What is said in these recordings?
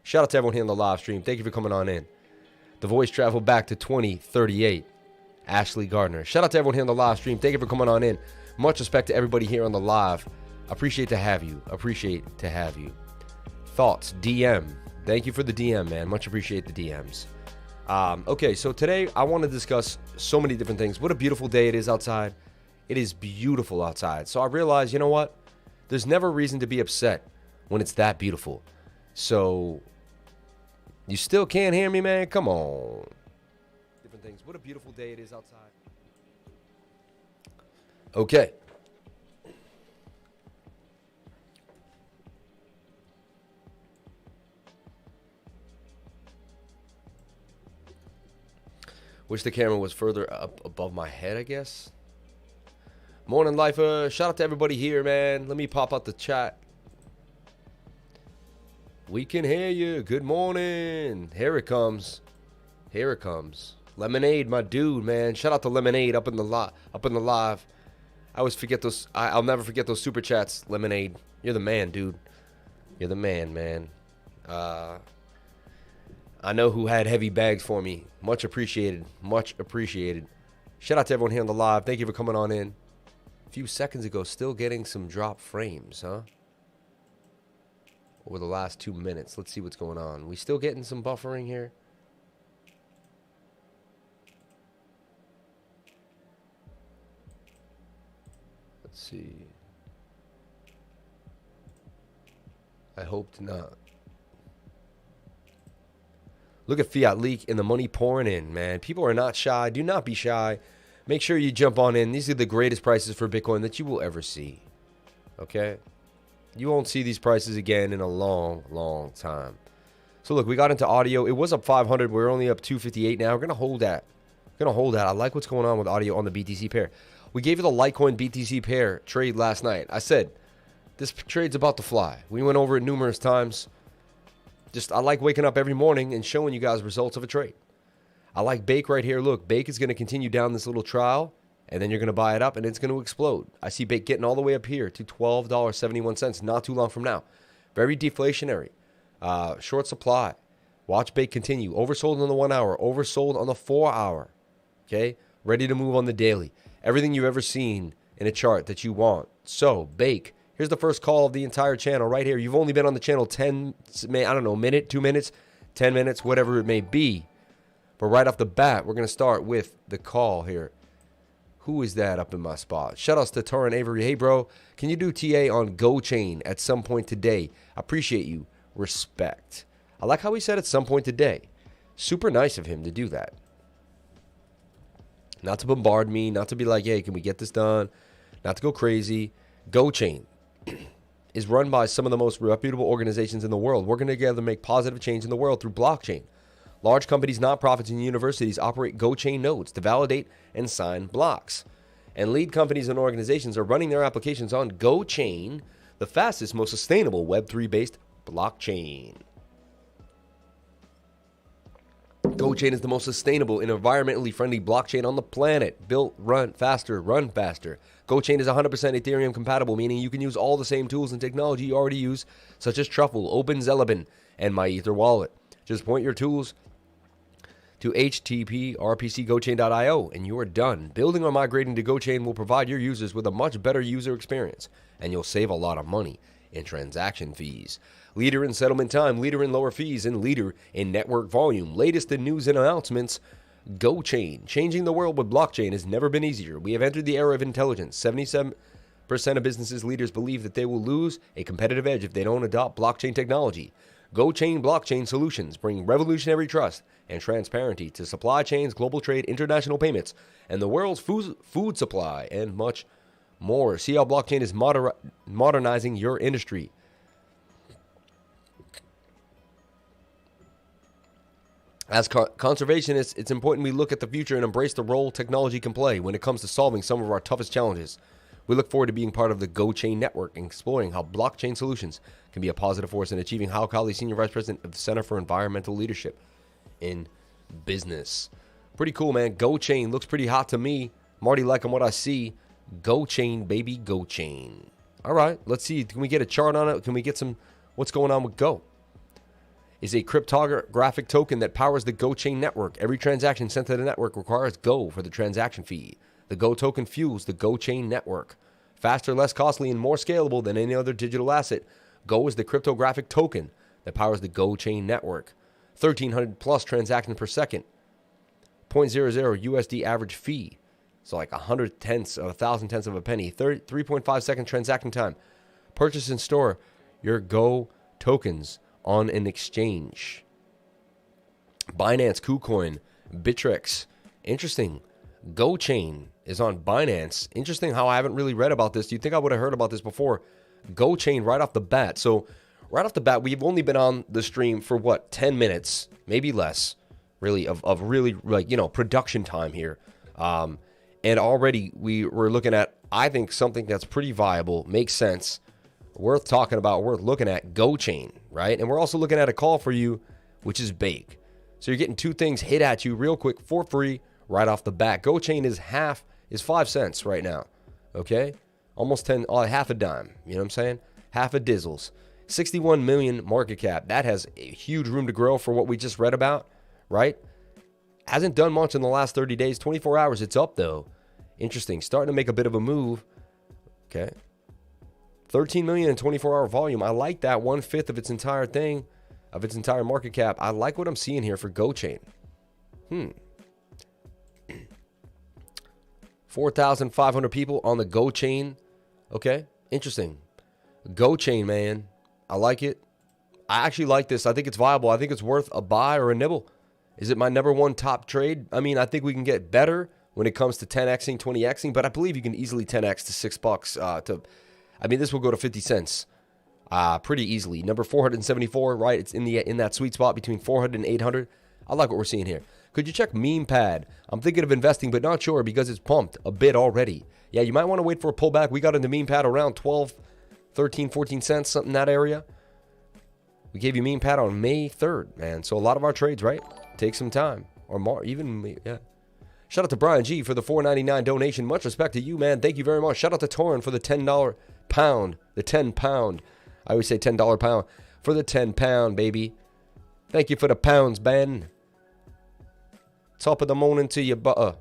Shout out to everyone here on the live stream. Thank you for coming on in. The voice traveled back to 2038. Ashley Gardner. Shout out to everyone here on the live stream. Thank you for coming on in. Much respect to everybody here on the live. Appreciate to have you. Appreciate to have you. Thoughts, DM. Thank you for the DM, man. Much appreciate the DMs. Okay, so today I want to discuss so many different things. What a beautiful day it is outside. It is beautiful outside. So I realized, you know what? There's never reason to be upset when it's that beautiful. So you still can't hear me, man? Come on. Different things. What a beautiful day it is outside. Okay. Wish the camera was further up above my head, I guess. Morning, Lifer. Shout out to everybody here, man. Let me pop out the chat. We can hear you. Good morning. Here it comes. Here it comes. Lemonade, my dude, man. Shout out to Lemonade up in the live. I always forget those. I'll never forget those super chats. Lemonade, you're the man, dude. You're the man, man. I know who had heavy bags for me. Much appreciated. Much appreciated. Shout out to everyone here on the live. Thank you for coming on in. A few seconds ago, still getting some drop frames, huh? Over the last 2 minutes. Let's see what's going on. We still getting some buffering here? Let's see. I hope not. Look at fiat leak and the money pouring in, man. People are not shy. Do not be shy. Make sure you jump on in. These are the greatest prices for Bitcoin that you will ever see. Okay? You won't see these prices again in a long, long time. So look, we got into audio. It was up 500. We're only up 258 now. We're going to hold that. We're going to hold that. I like what's going on with audio on the BTC pair. We gave you the Litecoin BTC pair trade last night. I said, this trade's about to fly. We went over it numerous times. I like waking up every morning and showing you guys results of a trade. I like Bake right here. Look, Bake is going to continue down this little trial, and then you're going to buy it up, and it's going to explode. I see Bake getting all the way up here to $12.71 not too long from now. Very deflationary. Short supply. Watch Bake continue. Oversold on the 1 hour. Oversold on the 4 hour. Okay? Ready to move on the daily. Everything you've ever seen in a chart that you want. So, Bake. Here's the first call of the entire channel right here. You've only been on the channel 10, I don't know, minute, 2 minutes, 10 minutes, whatever it may be. But right off the bat, we're going to start with the call here. Who is that up in my spot? Shoutouts to Torrin Avery. Hey, bro, can you do TA on GoChain at some point today? I appreciate you. Respect. I like how he said at some point today. Super nice of him to do that. Not to bombard me, not to be like, hey, can we get this done? Not to go crazy. GoChain is run by some of the most reputable organizations in the world, working together to make positive change in the world through blockchain. Large companies, nonprofits, and universities operate GoChain nodes to validate and sign blocks. And lead companies and organizations are running their applications on GoChain, the fastest, most sustainable Web3-based blockchain. GoChain is the most sustainable and environmentally friendly blockchain on the planet. Built, run faster, run faster. GoChain is 100% Ethereum compatible, meaning you can use all the same tools and technology you already use, such as Truffle, OpenZeleban, and MyEther Wallet. Just point your tools to http://rpcgochain.io and you are done. Building or migrating to GoChain will provide your users with a much better user experience, and you'll save a lot of money in transaction fees. Leader in settlement time, leader in lower fees, and leader in network volume. Latest in news and announcements, GoChain. Changing the world with blockchain has never been easier. We have entered the era of intelligence. 77% of businesses leaders believe that they will lose a competitive edge if they don't adopt blockchain technology. GoChain blockchain solutions bring revolutionary trust and transparency to supply chains, global trade, international payments, and the world's food supply, and much more. See how blockchain is modernizing your industry. As conservationists, it's important we look at the future and embrace the role technology can play when it comes to solving some of our toughest challenges. We look forward to being part of the GoChain network and exploring how blockchain solutions can be a positive force in achieving Hal Kali, Senior Vice President of the Center for Environmental Leadership in Business. Pretty cool, man. GoChain looks pretty hot to me. I'm already liking what I see. GoChain, baby, GoChain. All right, let's see. Can we get a chart on it? Can we get some what's going on with Go? is a cryptographic token that powers the GoChain network. Every transaction sent to the network requires Go for the transaction fee. The Go token fuels the GoChain network. Faster, less costly, and more scalable than any other digital asset, Go is the cryptographic token that powers the GoChain network. 1,300 plus transactions per second. 0.00 USD average fee. So like 100 tenths of 1,000 tenths of a penny. 3.5 second transaction time. Purchase and store your Go tokens on an exchange. Binance, KuCoin, Bittrex. Interesting. GoChain is on Binance. Interesting how I haven't really read about this. Do you think I would have heard about this before? GoChain right off the bat. So right off the bat, we've only been on the stream for what, 10 minutes, maybe less, really, of really, like, you know, production time here. And already we're looking at, I think, something that's pretty viable, makes sense, worth talking about, worth looking at, GoChain, right? And we're also looking at a call for you, which is big. So you're getting two things hit at you real quick for free right off the bat. GoChain is 5 cents right now, okay? Almost half a dime, you know what I'm saying? Half a dizzles. 61 million market cap. That has a huge room to grow for what we just read about, right? Hasn't done much in the last 30 days. 24 hours, it's up though. Interesting. Starting to make a bit of a move. Okay. 13 million in 24-hour volume. I like that. 1/5 of its entire thing, of its entire market cap. I like what I'm seeing here for GoChain. 4,500 people on the GoChain. Okay. Interesting. GoChain, man. I like it. I actually like this. I think it's viable. I think it's worth a buy or a nibble. Is it my number one top trade? I mean, I think we can get better when it comes to 10xing, 20xing, but I believe you can easily 10x to $6 I mean, this will go to 50 cents pretty easily. Number 474, right? It's in that sweet spot between 400 and 800. I like what we're seeing here. Could you check meme pad? I'm thinking of investing, but not sure because it's pumped a bit already. Yeah, you might want to wait for a pullback. We got into meme pad around 12, 13, 14 cents, something in that area. We gave you meme pad on May 3rd, man. So a lot of our trades, right? Take some time or more, even, yeah. Shout out to Brian G for the $4.99 donation. Much respect to you, man. Thank you very much. Shout out to Torin for the $10 pound, the 10 pound. I always say $10 pound for the 10 pound, baby. Thank you for the pounds, Ben. Top of the morning to you, butter.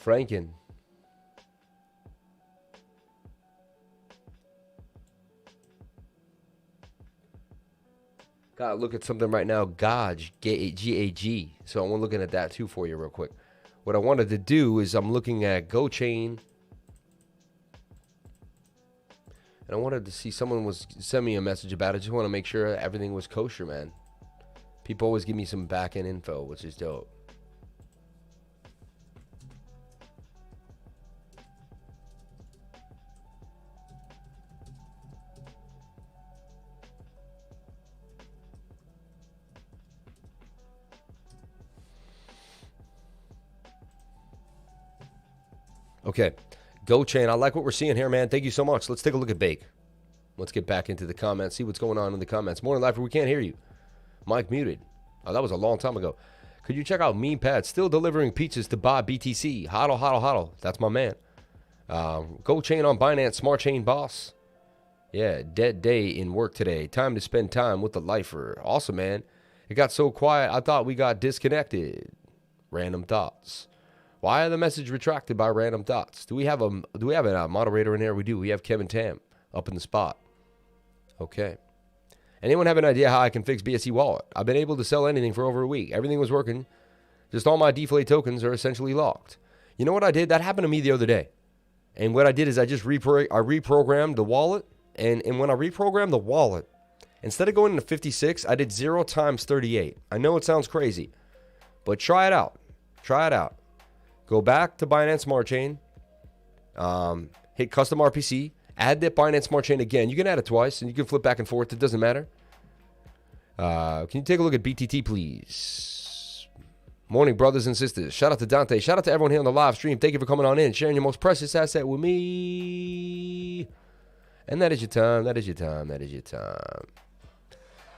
Franken. Gotta look at something right now. GAG, G-A-G. So I'm looking at that too for you real quick. What I wanted to do is I'm looking at GoChain. And I wanted to see someone was send me a message about it. Just want to make sure everything was kosher, man. People always give me some back-end info, which is dope. Okay, GoChain. I like what we're seeing here, man. Thank you so much. Let's take a look at Bake. Let's get back into the comments, see what's going on in the comments. Morning, Lifer, we can't hear you. Mic muted. Oh, that was a long time ago. Could you check out Meme Pad? Still delivering peaches to buy BTC. Hodl, hodl, hodl. That's my man. GoChain on Binance. Smart Chain boss. Yeah, dead day in work today. Time to spend time with the lifer. Awesome, man. It got so quiet, I thought we got disconnected. Random thoughts. Why are the message retracted by random thoughts? Do we have a moderator in there? We do. We have Kevin Tam up in the spot. Okay. Anyone have an idea how I can fix BSC wallet? I've been able to sell anything for over a week. Everything was working. Just all my deflate tokens are essentially locked. You know what I did? That happened to me the other day. And what I did is I just reprogrammed the wallet. And when I reprogrammed the wallet, instead of going to 56, I did 0 times 38. I know it sounds crazy, but try it out. Try it out. Go back to Binance Smart Chain. hit custom RPC, add that Binance Smart Chain again. You can add it twice, and you can flip back and forth. It doesn't matter. Can you take a look at BTT, please? Morning, brothers and sisters. Shout out to Dante. Shout out to everyone here on the live stream. Thank you for coming on in, sharing your most precious asset with me. And that is your time. That is your time. That is your time.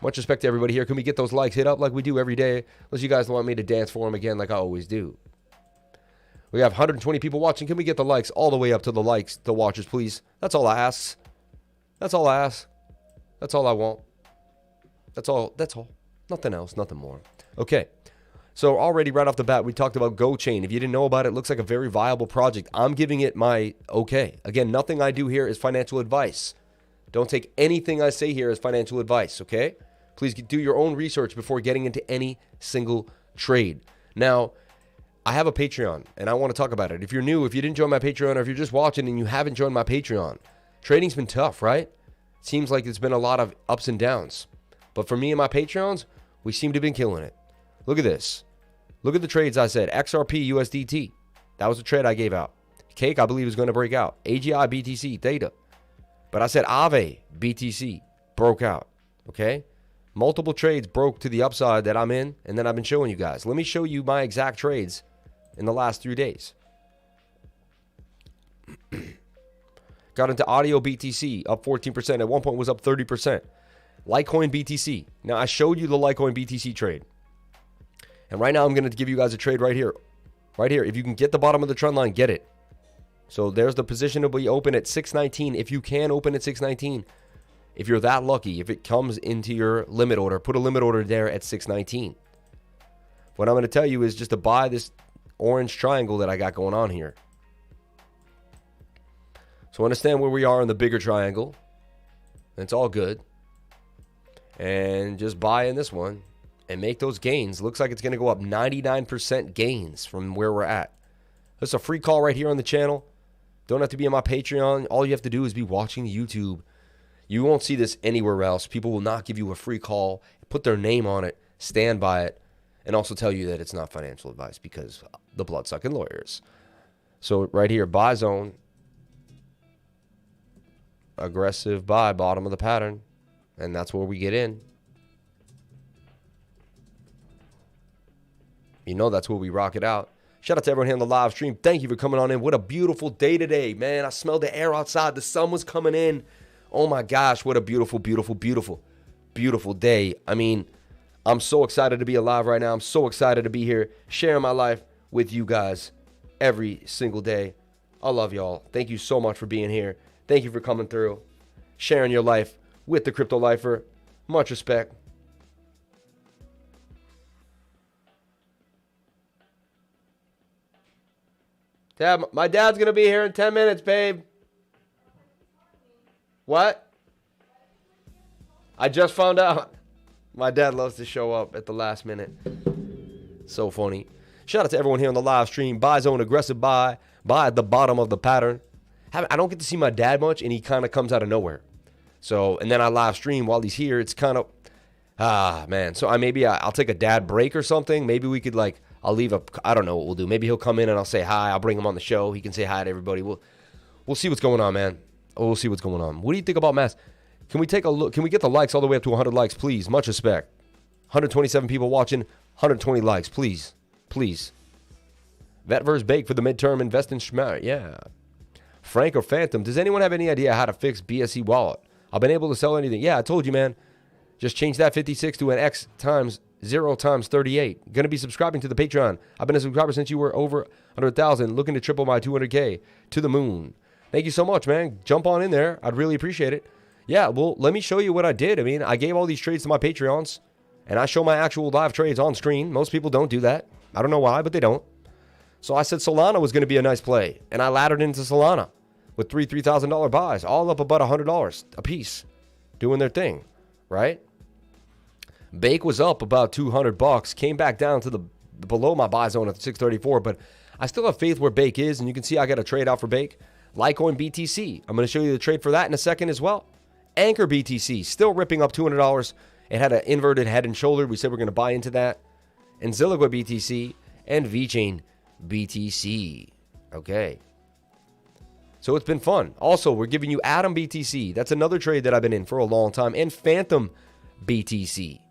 Much respect to everybody here. Can we get those likes hit up like we do every day? Unless you guys want me to dance for them again like I always do. We have 120 people watching. Can we get the likes all the way up to the likes, the watchers, please? That's all I ask. That's all I ask. That's all I want. That's all. That's all. Nothing else. Nothing more. Okay. So already right off the bat, we talked about GoChain. If you didn't know about it, it looks like a very viable project. I'm giving it my okay. Again, nothing I do here is financial advice. Don't take anything I say here as financial advice, okay? Please do your own research before getting into any single trade. Now, I have a Patreon, and I want to talk about it. If you're new, if you didn't join my Patreon, or if you're just watching and you haven't joined my Patreon, trading's been tough, right? Seems like it's been a lot of ups and downs. But for me and my Patreons, we seem to have been killing it. Look at this. Look at the trades I said. XRP USDT. That was the trade I gave out. Cake, I believe, is going to break out. AGI BTC Theta. But I said AAVE BTC broke out. Okay? Multiple trades broke to the upside that I'm in, and then I've been showing you guys. Let me show you my exact trades in the last 3 days. Got into audio BTC, up 14%. At one point was up 30%. Litecoin BTC. Now, I showed you the Litecoin BTC trade. And right now, I'm going to give you guys a trade right here. Right here. If you can get the bottom of the trend line, get it. So there's the position to be open at 619. If you can open at 619, if you're that lucky, if it comes into your limit order, put a limit order there at 619. What I'm going to tell you is just to buy this orange triangle that I got going on here. So understand where we are in the bigger triangle. It's all good. And just buy in this one and make those gains. Looks like it's going to go up 99% gains from where we're at. This is a free call right here on the channel. Don't have to be on my Patreon. All you have to do is be watching YouTube. You won't see this anywhere else. People will not give you a free call, put their name on it, stand by it, and also tell you that it's not financial advice because the blood-sucking lawyers. So right here, buy zone. Aggressive buy, bottom of the pattern. And that's where we get in. You know that's where we rock it out. Shout out to everyone here on the live stream. Thank you for coming on in. What a beautiful day today, man. I smelled the air outside. The sun was coming in. Oh my gosh, what a beautiful, beautiful, beautiful, beautiful day. I mean, I'm so excited to be alive right now. I'm so excited to be here, sharing my life with you guys every single day. I love y'all. Thank you so much for being here. Thank you for coming through, sharing your life with the Crypto Lifer. Much respect. Dad, my dad's going to be here in 10 minutes, babe. What? I just found out. My dad loves to show up at the last minute. So funny. Shout out to everyone here on the live stream. Buy zone, aggressive buy. Buy at the bottom of the pattern. I don't get to see my dad much, and he kind of comes out of nowhere. So, and then I live stream while he's here. It's kind of, man. So I'll take a dad break or something. Maybe we could I'll leave I don't know what we'll do. Maybe he'll come in and I'll say hi. I'll bring him on the show. He can say hi to everybody. We'll see what's going on, man. We'll see what's going on. What do you think about Mass? Can we take a look? Can we get the likes all the way up to 100 likes, please? Much respect. 127 people watching, 120 likes, please. Please. Vet versus Bake for the midterm. Invest in Schmer. Yeah. Frank or Fantom, does anyone have any idea how to fix BSC wallet? I've been able to sell anything. Yeah, I told you, man. Just change that 56 to an X times 0 times 38. Going to be subscribing to the Patreon. I've been a subscriber since you were over 100,000. Looking to triple my 200K to the moon. Thank you so much, man. Jump on in there. I'd really appreciate it. Yeah, well, let me show you what I did. I mean, I gave all these trades to my Patreons, and I show my actual live trades on screen. Most people don't do that. I don't know why, but they don't. So I said Solana was going to be a nice play, and I laddered into Solana with $3,000 buys, all up about $100 a piece, doing their thing, right? Bake was up about $200, came back down to the below my buy zone at 634, but I still have faith where Bake is, and you can see I got a trade out for Bake. Litecoin BTC, I'm going to show you the trade for that in a second as well. Anchor BTC, still ripping up $200. It had an inverted head and shoulder. We said we're going to buy into that. And Zilligua BTC and VeChain BTC. Okay. So it's been fun. Also, we're giving you Atom BTC. That's another trade that I've been in for a long time. And Fantom BTC.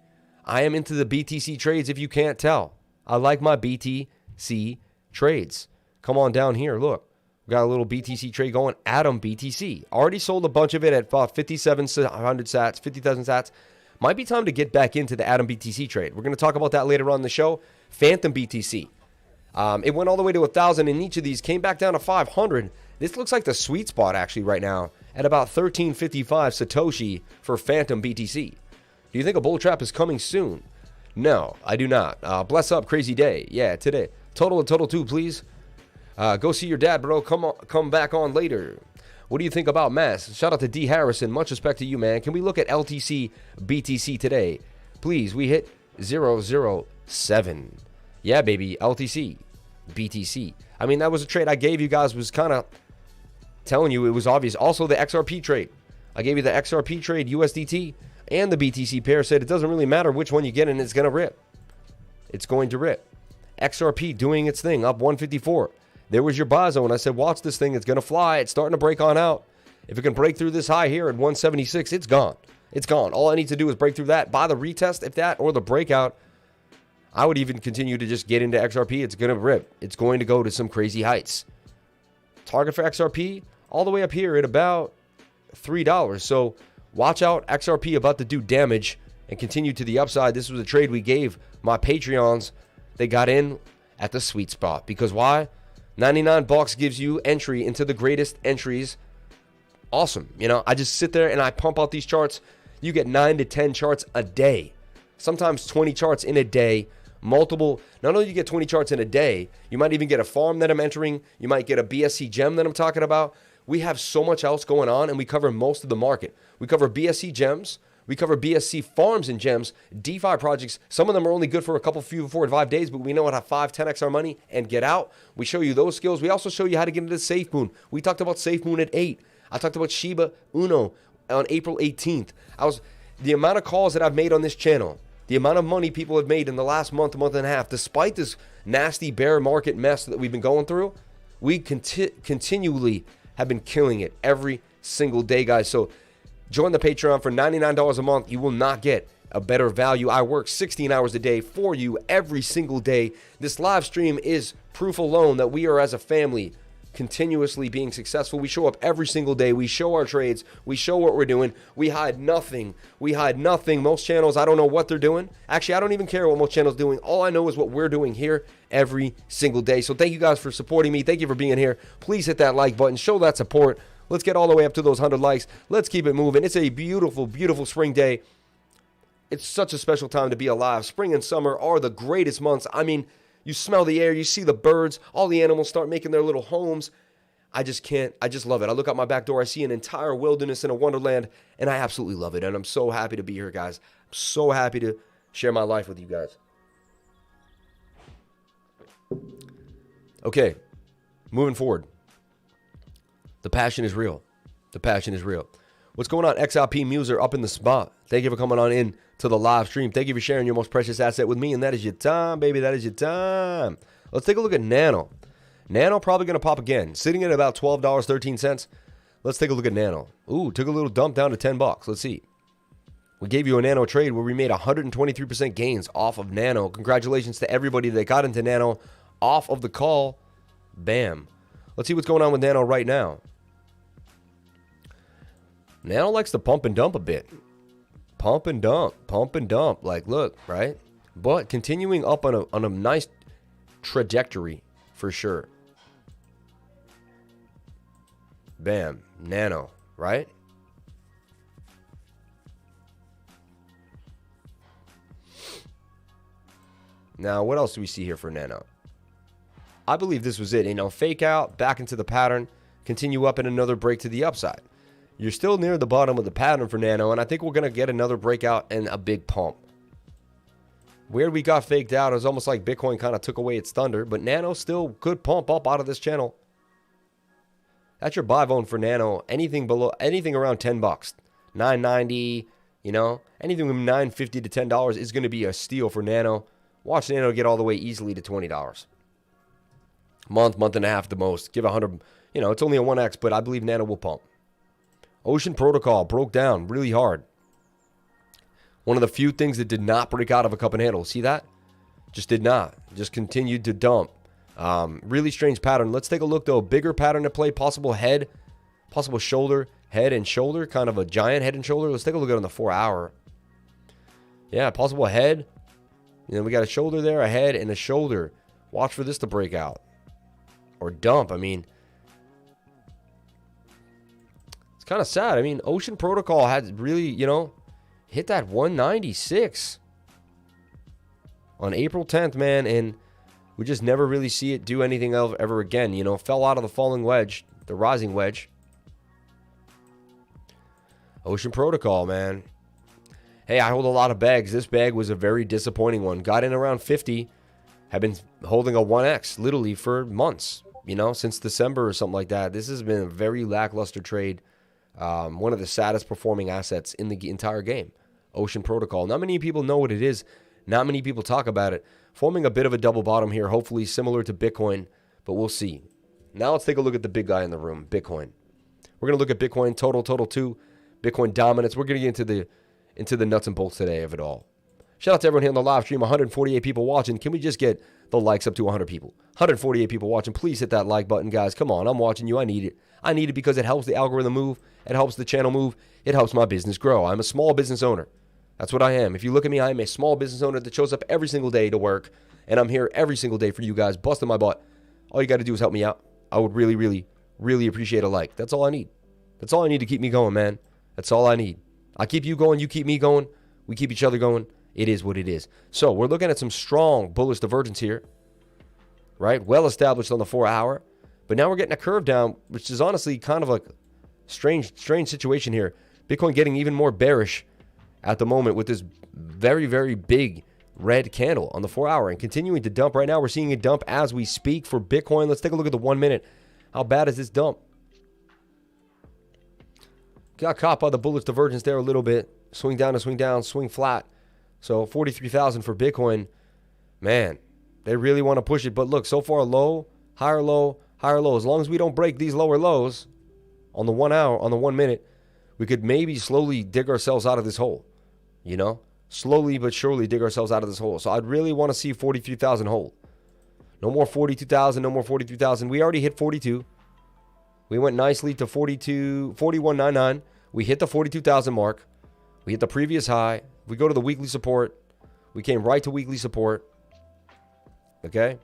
I am into the BTC trades if you can't tell. I like my BTC trades. Come on down here. Look. We got a little BTC trade going. Atom BTC. Already sold a bunch of it at 5,700 sats, 50,000 sats. Might be time to get back into the Atom BTC trade. We're going to talk about that later on in the show. Fantom BTC. It went all the way to 1,000 in each of these. Came back down to 500. This looks like the sweet spot actually right now at about 1355 Satoshi for Fantom BTC. Do you think a bull trap is coming soon? No, I do not. Bless up, crazy day. Yeah, today. Total 2, please. Go see your dad, bro. Come back on later. What do you think about mass? Shout out to D Harrison. Much respect to you, man. Can we look at LTC BTC today? Please, we hit 007. Yeah, baby. LTC BTC. I mean, that was a trade I gave you guys. Was kind of telling you it was obvious. Also, the XRP trade. I gave you the XRP trade, USDT, and the BTC pair. Said it doesn't really matter which one you get, and it's going to rip. It's going to rip. XRP doing its thing, up 154. There was your buy zone. I said, watch this thing. It's going to fly. It's starting to break on out. If it can break through this high here at 176, it's gone. It's gone. All I need to do is break through that, buy the retest, if that, or the breakout. I would even continue to just get into XRP. It's going to rip. It's going to go to some crazy heights. Target for XRP, all the way up here at about $3. So watch out. XRP about to do damage and continue to the upside. This was a trade we gave my Patreons. They got in at the sweet spot. Because why? 99 bucks gives you entry into the greatest entries. Awesome. You know, I just sit there and I pump out these charts. You get 9 to 10 charts a day. Sometimes 20 charts in a day. Multiple. Not only do you get 20 charts in a day, you might even get a farm that I'm entering. You might get a BSC gem that I'm talking about. We have so much else going on, and we cover most of the market. We cover BSC gems. We cover BSC farms and gems, DeFi projects. Some of them are only good for a couple, few, 4 to 5 days, but we know how to 5, 10x our money and get out. We show you those skills. We also show you how to get into SafeMoon. We talked about SafeMoon at 8. I talked about Shiba Uno on April 18th. The amount of calls that I've made on this channel, the amount of money people have made in the last month and a half, despite this nasty bear market mess that we've been going through, we continually have been killing it every single day, guys. So join the Patreon for $99 a month. You will not get a better value. I work 16 hours a day for you every single day. This live stream is proof alone that we are, as a family, continuously being successful. We show up every single day. We show our trades. We show what we're doing. We hide nothing. We hide nothing. Most channels, I don't know what they're doing. Actually, I don't even care what most channels are doing. All I know is what we're doing here every single day. So thank you guys for supporting me. Thank you for being here. Please hit that like button. Show that support. Let's get all the way up to those 100 likes. Let's keep it moving. It's a beautiful, beautiful spring day. It's such a special time to be alive. Spring and summer are the greatest months. I mean, you smell the air, you see the birds, all the animals start making their little homes. I just love it. I look out my back door, I see an entire wilderness in a wonderland, and I absolutely love it. And I'm so happy to be here, guys. I'm so happy to share my life with you guys. Okay, moving forward. The passion is real. The passion is real. What's going on, XRP Muser up in the spot? Thank you for coming on in to the live stream. Thank you for sharing your most precious asset with me, and that is your time, baby. That is your time. Let's take a look at Nano. Nano probably going to pop again, sitting at about $12.13. Let's take a look at Nano. Ooh, took a little dump down to 10 bucks. Let's see. We gave you a Nano trade where we made 123% gains off of Nano. Congratulations to everybody that got into Nano off of the call. Bam. Let's see what's going on with Nano right now. Nano likes to pump and dump a bit. Pump and dump. Pump and dump. Like, look, right? But continuing up on a nice trajectory for sure. Bam. Nano, right? Now, what else do we see here for Nano? I believe this was it. You know, fake out, back into the pattern, continue up in another break to the upside. You're still near the bottom of the pattern for Nano, and I think we're going to get another breakout and a big pump. Where we got faked out, it was almost like Bitcoin kind of took away its thunder, but Nano still could pump up out of this channel. That's your buy zone for Nano. Anything below, anything around 10 bucks, 9.90, you know, anything from $9.50 to $10 is going to be a steal for Nano. Watch Nano get all the way easily to $20. Month and a half at the most. Give You know, it's only a 1x, but I believe Nano will pump. Ocean Protocol broke down really hard. One of the few things that did not break out of a cup and handle. See that? Just did not. Just continued to dump. Really strange pattern. Let's take a look, though. Bigger pattern to play. Possible head. Possible shoulder. Head and shoulder. Kind of a giant head and shoulder. Let's take a look at it on the 4-hour. Yeah, possible head. You know, we got a shoulder there, a head, and a shoulder. Watch for this to break out. Or dump. I mean, it's kind of sad. I mean, Ocean Protocol had really, you know, hit that 196 on April 10th, man, and we just never really see it do anything else ever again. You know, fell out of the falling wedge, the rising wedge. Ocean Protocol, man. Hey, I hold a lot of bags. This bag was a very disappointing one. Got in around 50. Have been holding a 1x literally for months, you know, since December or something like that. This has been a very lackluster trade. One of the saddest performing assets in the entire game. Ocean Protocol. Not many people know what it is. Not many people talk about it. Forming a bit of a double bottom here, hopefully similar to Bitcoin, but we'll see. Now let's take a look at the big guy in the room, Bitcoin. We're going to look at Bitcoin total 2, Bitcoin dominance. We're going to get into the nuts and bolts today of it all. Shout out to everyone here on the live stream. 148 people watching. Can we just get the likes up to 100 people? 148 people watching. Please hit that like button, guys. Come on, I'm watching you. I need it. I need it because it helps the algorithm move. It helps the channel move. It helps my business grow. I'm a small business owner. That's what I am. If you look at me, I am a small business owner that shows up every single day to work, and I'm here every single day for you guys, busting my butt. All you got to do is help me out. I would really, really, really appreciate a like. That's all I need. That's all I need to keep me going, man. That's all I need. I keep you going. You keep me going. We keep each other going. It is what it is. So we're looking at some strong bullish divergence here, right? Well established on the 4-hour, but now we're getting a curve down, which is honestly kind of like a strange situation here. Bitcoin getting even more bearish at the moment with this very, very big red candle on the 4-hour and continuing to dump. Right now, we're seeing a dump as we speak for Bitcoin. Let's take a look at the 1 minute. How bad is this dump? Got caught by the bullish divergence there a little bit. Swing down, swing flat. So 43,000 for Bitcoin. Man, they really want to push it. But look, so far low, higher low, higher low. As long as we don't break these lower lows on the 1 hour, on the 1 minute, we could maybe slowly dig ourselves out of this hole. You know, slowly but surely dig ourselves out of this hole. So I'd really want to see 43,000 hold. No more 42,000, no more 43,000. We already hit 42. We went nicely to 41.99. We hit the 42,000 mark. We hit the previous high. We go to the weekly support. We came right to weekly support. Okay.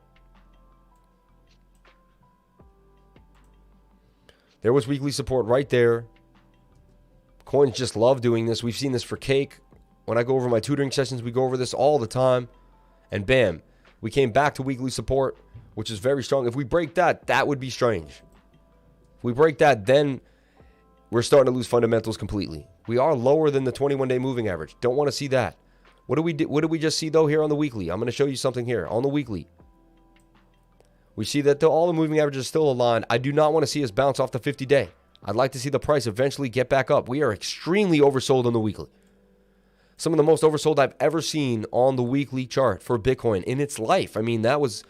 There was weekly support right there. Coins just love doing this. We've seen this for Cake. When I go over my tutoring sessions, we go over this all the time. And bam, we came back to weekly support, which is very strong. If we break that, that would be strange. If we break that, then we're starting to lose fundamentals completely. We are lower than the 21-day moving average. Don't want to see that. What do we just see, though, here on the weekly? I'm going to show you something here. On the weekly, we see that all the moving averages are still aligned. I do not want to see us bounce off the 50-day. I'd like to see the price eventually get back up. We are extremely oversold on the weekly. Some of the most oversold I've ever seen on the weekly chart for Bitcoin in its life. I mean, that was,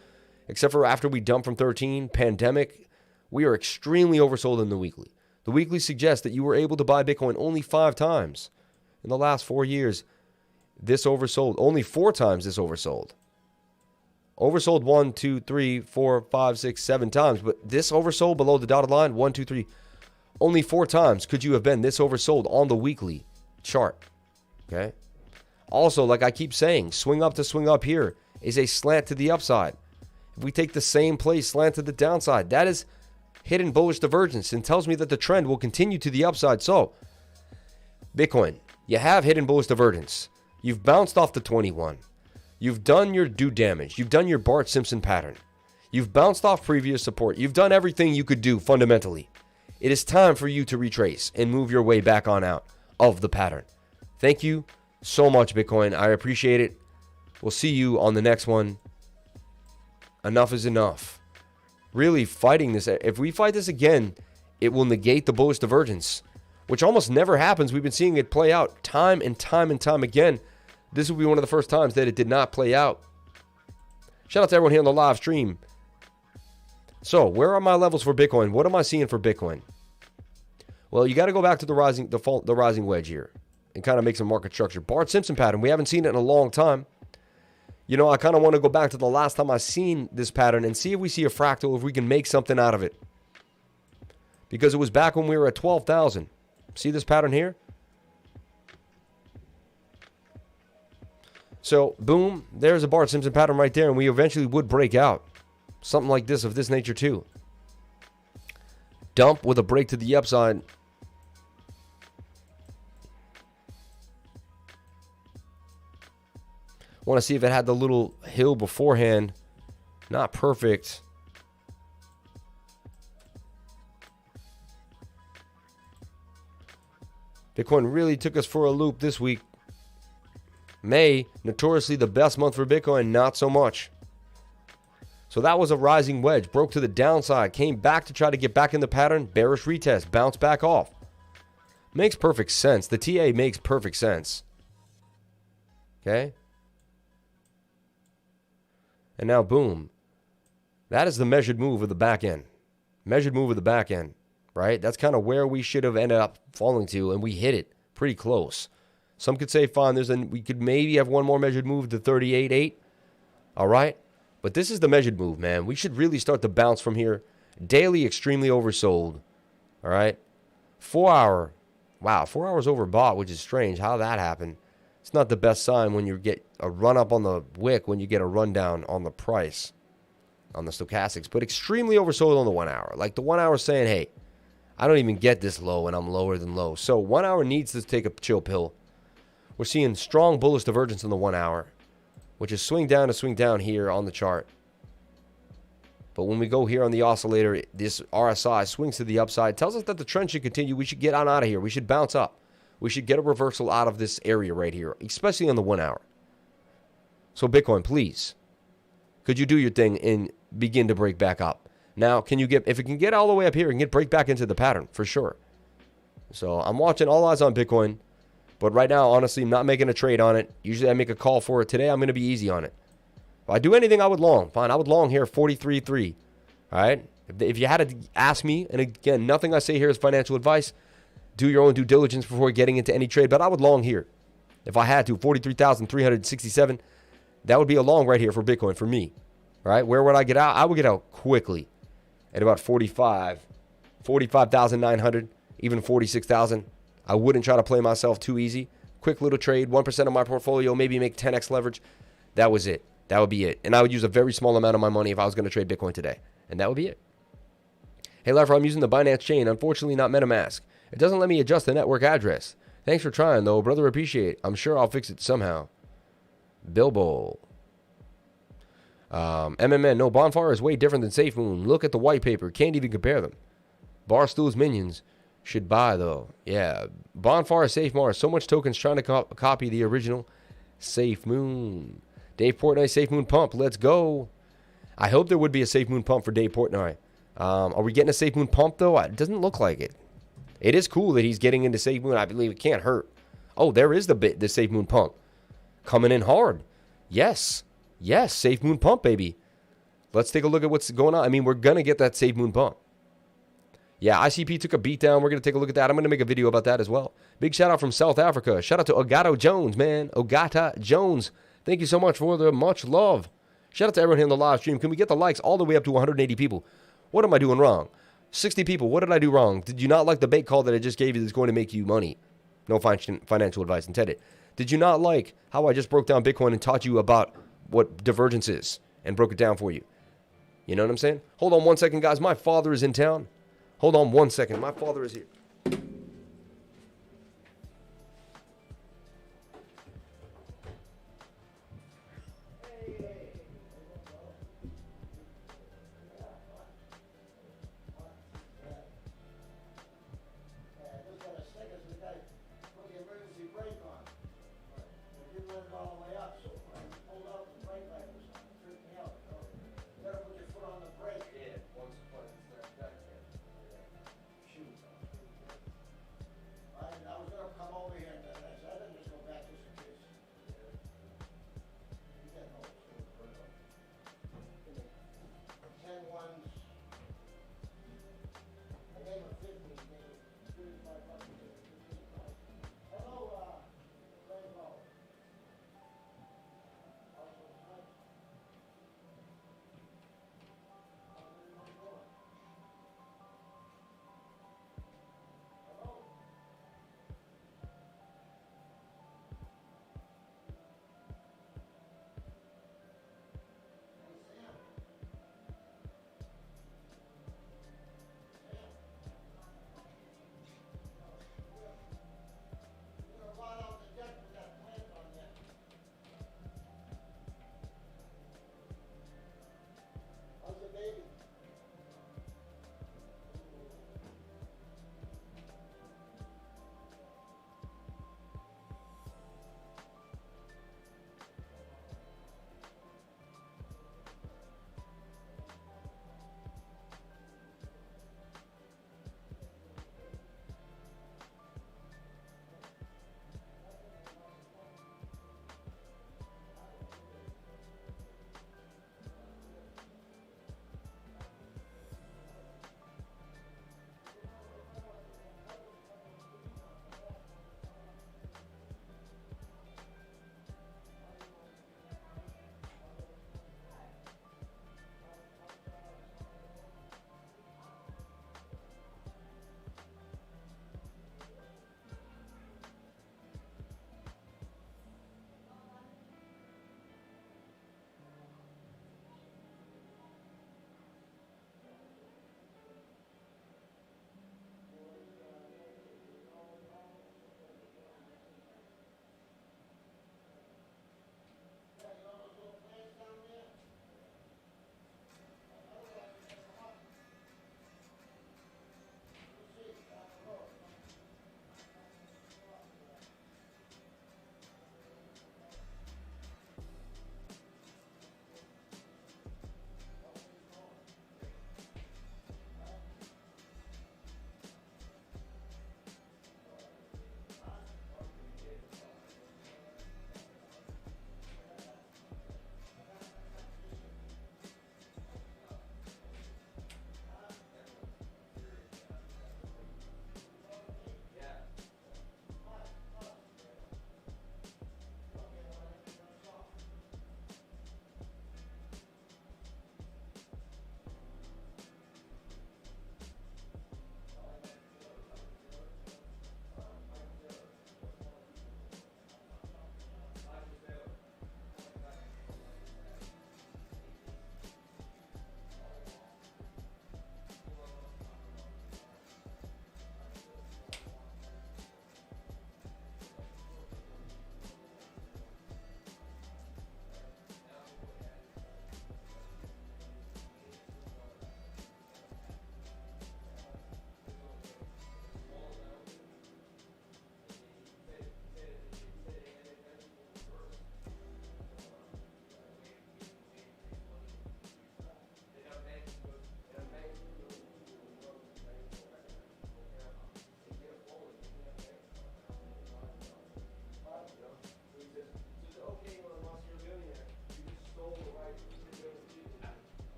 except for after we dumped from 13, pandemic, we are extremely oversold in the weekly. The weekly suggests that you were able to buy Bitcoin only 5 times in the last 4 years. This oversold, only 4 times this oversold. Oversold 1, 2, 3, 4, 5, 6, 7 times, but this oversold below the dotted line, 1, 2, 3, only 4 times could you have been this oversold on the weekly chart. Okay. Also, like I keep saying, swing up here is a slant to the upside. If we take the same place, slant to the downside, that is hidden bullish divergence and tells me that the trend will continue to the upside. So, Bitcoin, you have hidden bullish divergence. You've bounced off the 21. You've done your due damage. You've done your Bart Simpson pattern. You've bounced off previous support. You've done everything you could do fundamentally. It is time for you to retrace and move your way back on out of the pattern. Thank you so much, Bitcoin. I appreciate it. We'll see you on the next one. Enough is enough. Really fighting this. If we fight this again, it will negate the bullish divergence, which almost never happens. We've been seeing it play out time and time and time again. This will be one of the first times that it did not play out. Shout out to everyone here on the live stream. So where are my levels for Bitcoin? What am I seeing for Bitcoin? Well, you got to go back to the rising wedge here and kind of make some market structure. Bart Simpson pattern. We haven't seen it in a long time. You know, I kind of want to go back to the last time I seen this pattern and see if we see a fractal, if we can make something out of it. Because it was back when we were at 12,000. See this pattern here? So, boom, there's a Bart Simpson pattern right there, and we eventually would break out. Something like this, of this nature too. Dump with a break to the upside. Want to see if it had the little hill beforehand. Not perfect. Bitcoin really took us for a loop this week. May, notoriously the best month for Bitcoin, not so much. So that was a rising wedge. Broke to the downside. Came back to try to get back in the pattern. Bearish retest. Bounce back off. Makes perfect sense. The TA makes perfect sense. Okay? And now, boom. That is the measured move of the back end. Measured move of the back end. Right? That's kind of where we should have ended up falling to. And we hit it pretty close. Some could say, fine, we could maybe have one more measured move to 38.8. All right? But this is the measured move, man. We should really start to bounce from here. Daily, extremely oversold. All right? 4 hour. Wow, 4 hours overbought, which is strange. How that happened. It's not the best sign when you get a run up on the wick, when you get a rundown on the price, on the stochastics. But extremely oversold on the 1 hour. Like the 1 hour saying, hey, I don't even get this low and I'm lower than low. So 1 hour needs to take a chill pill. We're seeing strong bullish divergence in the 1 hour, which is swing down to swing down here on the chart. But when we go here on the oscillator, this RSI swings to the upside. Tells us that the trend should continue. We should get on out of here. We should bounce up. We should get a reversal out of this area right here, especially on the 1 hour. So Bitcoin, please, could you do your thing and begin to break back up? Now, can you get, if it can get all the way up here, it can break back into the pattern for sure. So I'm watching all eyes on Bitcoin. But right now, honestly, I'm not making a trade on it. Usually I make a call for it. Today, I'm going to be easy on it. If I do anything, I would long. Fine, I would long here 43.3. All right? If you had to ask me, and again, nothing I say here is financial advice. Do your own due diligence before getting into any trade. But I would long here. If I had to, 43,367. That would be a long right here for Bitcoin for me. All right? Where would I get out? I would get out quickly at about 45,900, even 46,000. I wouldn't try to play myself too easy. Quick little trade, 1% of my portfolio, maybe make 10x leverage. That was it. That would be it. And I would use a very small amount of my money if I was going to trade Bitcoin today. And that would be it. Hey, Leffer, I'm using the Binance chain. Unfortunately, not MetaMask. It doesn't let me adjust the network address. Thanks for trying, though. Brother, appreciate it. I'm sure I'll fix it somehow. Bilbo. MMN. No, Bonfire is way different than SafeMoon. Look at the white paper. Can't even compare them. Barstool's minions. Should buy, though. Yeah. Bonfire, SafeMar. So much tokens trying to copy the original SafeMoon. Dave Portnoy, SafeMoon pump. Let's go. I hope there would be a SafeMoon pump for Dave Portnoy. Are we getting a SafeMoon pump, though? It doesn't look like it. It is cool that he's getting into SafeMoon. I believe it can't hurt. Oh, there is the SafeMoon pump. Coming in hard. Yes. Yes, SafeMoon pump, baby. Let's take a look at what's going on. I mean, we're going to get that SafeMoon pump. Yeah, ICP took a beat down. We're going to take a look at that. I'm going to make a video about that as well. Big shout out from South Africa. Shout out to Ogata Jones, man. Ogata Jones. Thank you so much for the much love. Shout out to everyone here in the live stream. Can we get the likes all the way up to 180 people? What am I doing wrong? 60 people. What did I do wrong? Did you not like the bait call that I just gave you that's going to make you money? No financial advice intended. Did you not like how I just broke down Bitcoin and taught you about what divergence is and broke it down for you? You know what I'm saying? Hold on 1 second, guys. My father is in town. Hold on 1 second. My father is here.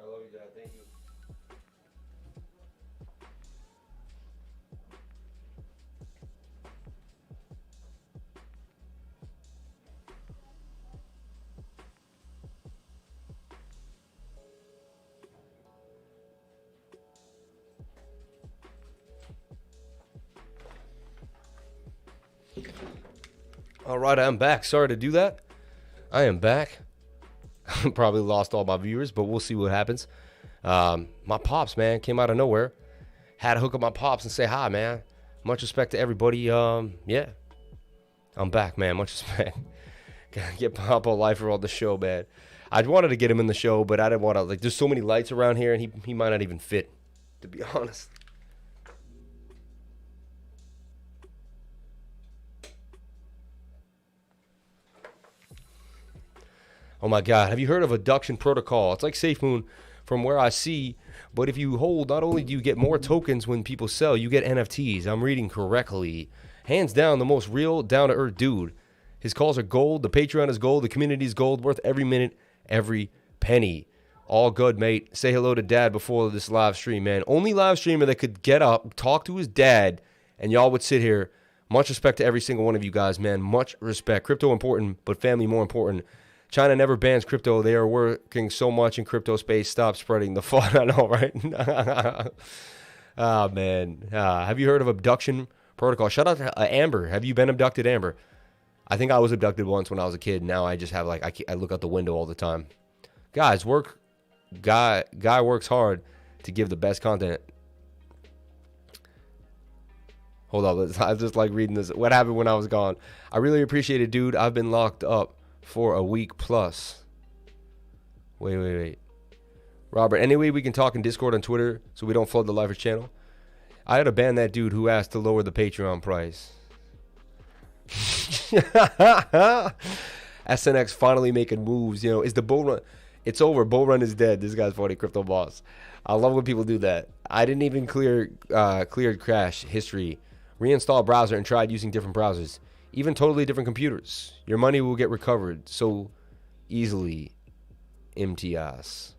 I love you, Dad. Thank you. All right, I'm back. Sorry to do that. I am back. Probably lost all my viewers, but we'll see what happens. My pops, man, came out of nowhere. Had to hook up my pops and say hi, man. Much respect to everybody. Yeah, I'm back, man. Much respect. Gotta get Papa Lifer on the show, man. I wanted to get him in the show, but I didn't want to. Like, there's so many lights around here, and he might not even fit, to be honest. Oh my God, have you heard of abduction protocol? It's like SafeMoon from where I see, but if you hold, not only do you get more tokens when people sell, you get NFTs. I'm reading correctly. Hands down, the most real, down-to-earth dude. His calls are gold, the Patreon is gold, the community is gold, worth every minute, every penny. All good, mate. Say hello to Dad before this live stream, man. Only live streamer that could get up, talk to his dad, and y'all would sit here. Much respect to every single one of you guys, man. Much respect. Crypto important, but family more important. China never bans crypto. They are working so much in crypto space. Stop spreading the fun. I know, right? Oh, man. Have you heard of abduction protocol? Shout out to Amber. Have you been abducted, Amber? I think I was abducted once when I was a kid. Now I just have, like, I look out the window all the time. Guys, guy works hard to give the best content. Hold on. I just like reading this. What happened when I was gone? I really appreciate it, dude. I've been locked up for a week plus. Wait. Robert, anyway, we can talk in Discord and Twitter so we don't flood the Lifers channel. I had to ban that dude who asked to lower the Patreon price. SNX finally making moves. You know, is the bull run? It's over. Bull run is dead. This guy's funny, crypto boss. I love when people do that. I didn't even cleared cache history. Reinstall browser and tried using different browsers. Even totally different computers. Your money will get recovered so easily. MTS.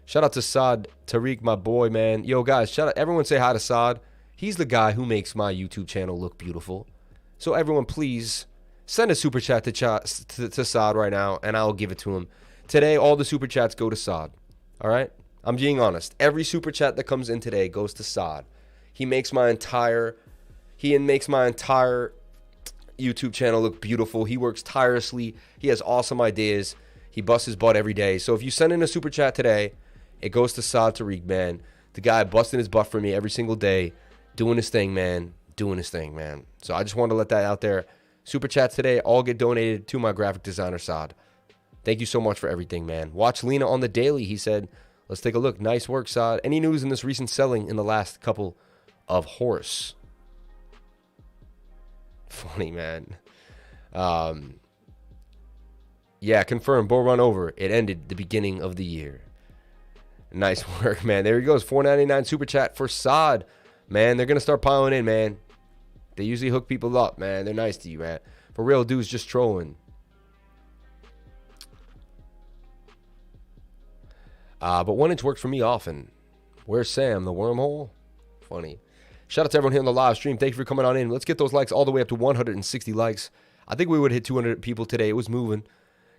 Shout out to Saad Tariq, my boy, man. Yo, guys, shout out. Everyone say hi to Saad. He's the guy who makes my YouTube channel look beautiful. So everyone, please send a super chat to Saad right now, and I'll give it to him. Today, all the super chats go to Saad. All right? I'm being honest. Every super chat that comes in today goes to Saad. He makes my entire YouTube channel look beautiful. He works tirelessly. He has awesome ideas. He busts his butt every day. So if you send in a super chat today, it goes to Saad Tariq, man. The guy busting his butt for me every single day. Doing his thing, man. Doing his thing, man. So I just wanted to let that out there. Super chats today all get donated to my graphic designer, Saad. Thank you so much for everything, man. Watch Lena on the daily, he said. Let's take a look. Nice work, Saad. Any news in this recent selling in the last couple of horse? Funny, man. Yeah, confirmed. Bull run over. It ended the beginning of the year. Nice work, man. There he goes. $4.99 super chat for Saad. Man, they're going to start piling in, man. They usually hook people up, man. They're nice to you, man. For real, dudes just trolling. But 1 inch works for me often. Where's Sam? The wormhole? Funny. Shout out to everyone here on the live stream. Thank you for coming on in. Let's get those likes all the way up to 160 likes. I think we would hit 200 people today. It was moving.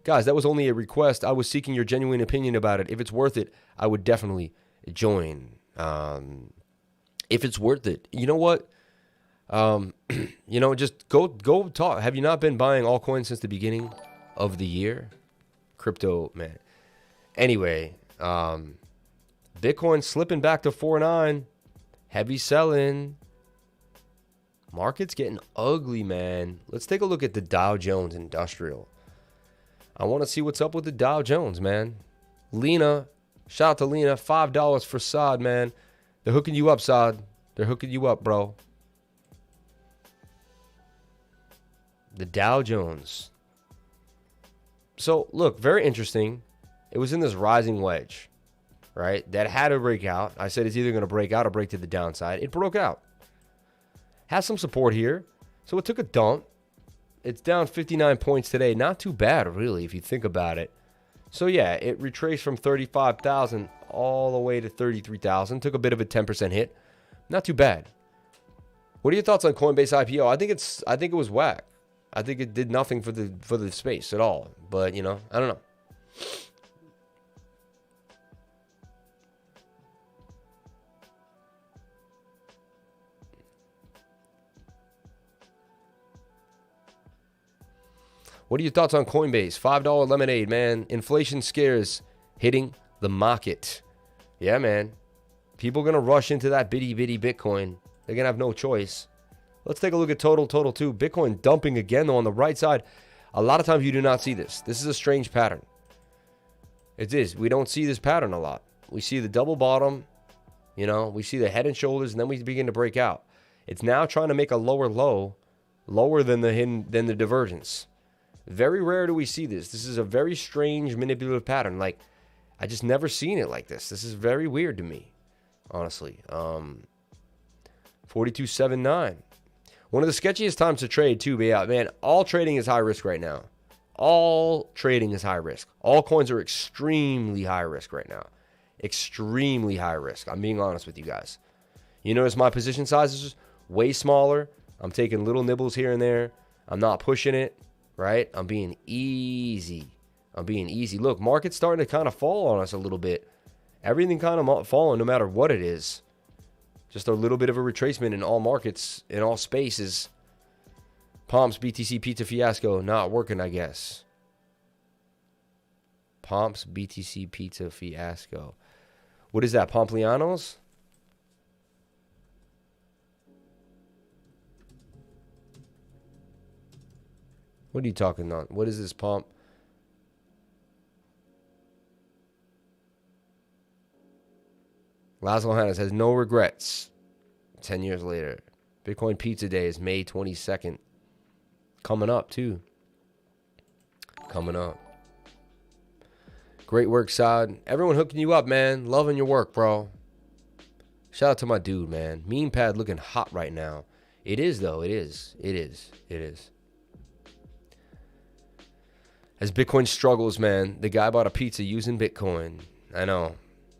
Guys, that was only a request. I was seeking your genuine opinion about it. If it's worth it, I would definitely join. If it's worth it. You know what? You know, just go talk. Have you not been buying altcoins since the beginning of the year? Crypto, man. Anyway, Bitcoin slipping back to 4.9. Heavy selling. Market's getting ugly, man. Let's take a look at the Dow Jones Industrial. I want to see what's up with the Dow Jones, man. Lena, shout out to Lena. $5 for Saad, man. They're hooking you up, Saad. They're hooking you up, bro. The Dow Jones. So, look, very interesting. It was in this rising wedge, right? That had to break out. I said it's either going to break out or break to the downside. It broke out. Has some support here. So it took a dump. It's down 59 points today. Not too bad, really, if you think about it. So, yeah, it retraced from 35,000 all the way to 33,000. Took a bit of a 10% hit. Not too bad. What are your thoughts on Coinbase IPO? I think it was whack. I think it did nothing for the space at all. But, you know, I don't know. What are your thoughts on Coinbase? $5 lemonade, man. Inflation scares hitting the market. Yeah, man. People are going to rush into that bitty Bitcoin. They're going to have no choice. Let's take a look at total too. Bitcoin dumping again, though, on the right side. A lot of times you do not see this. This is a strange pattern. It is. We don't see this pattern a lot. We see the double bottom. You know, we see the head and shoulders, and then we begin to break out. It's now trying to make a lower low, lower than the divergence. Very rare do we see this. This is a very strange manipulative pattern. Like, I just never seen it like this. This is very weird to me, honestly. 42.79. One of the sketchiest times to trade, too. But yeah, man, all trading is high risk right now. All trading is high risk. All coins are extremely high risk right now. Extremely high risk. I'm being honest with you guys. You notice my position size is way smaller. I'm taking little nibbles here and there. I'm not pushing it. Right? I'm being easy. Look, market's starting to kind of fall on us a little bit. Everything kind of falling no matter what it is. Just a little bit of a retracement in all markets, in all spaces. Pomps, BTC Pizza Fiasco, not working, I guess. Pomps, BTC Pizza Fiasco. What is that, Pomplianos? What are you talking on? What is this pomp? Laszlo Hannes has no regrets. 10 years later. Bitcoin Pizza Day is May 22nd. Coming up, too. Coming up. Great work, Saad. Everyone hooking you up, man. Loving your work, bro. Shout out to my dude, man. Meme pad looking hot right now. It is, though. It is. As Bitcoin struggles, man, the guy bought a pizza using Bitcoin. I know.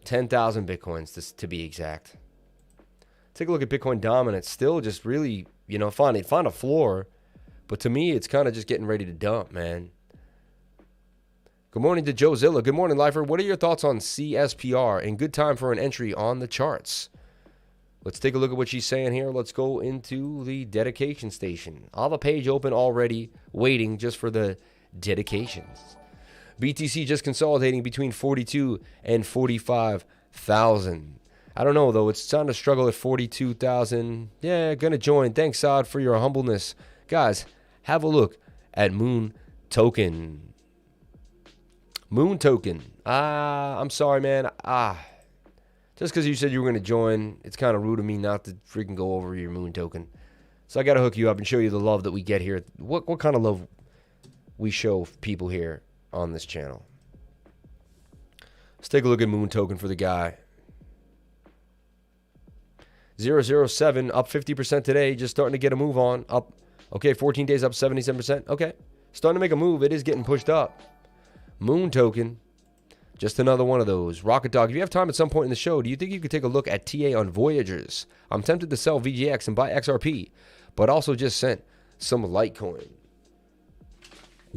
10,000 Bitcoins to be exact. Take a look at Bitcoin dominance. Still just really, you know, find a floor. But to me, it's kind of just getting ready to dump, man. Good morning to Joe Zilla. Good morning, Lifer. What are your thoughts on CSPR and good time for an entry on the charts? Let's take a look at what she's saying here. Let's go into the dedication station. I'll have a page open already, waiting just for the dedications. BTC just consolidating between 42 and 45,000. I don't know, though. It's time to struggle at 42,000. Yeah, gonna join. Thanks, Saad, for your humbleness. Guys, have a look at MoonToken. MoonToken. I'm sorry, man. Just because you said you were going to join, it's kind of rude of me not to freaking go over your MoonToken. So I got to hook you up and show you the love that we get here. What kind of love we show people here on this channel. Let's take a look at MoonToken for the guy. 007 up 50% today. Just starting to get a move on. Up. Okay, 14 days up 77%. Okay. Starting to make a move. It is getting pushed up. MoonToken. Just another one of those. Rocket Dog, if you have time at some point in the show, do you think you could take a look at TA on Voyagers? I'm tempted to sell VGX and buy XRP, but also just sent some Litecoin.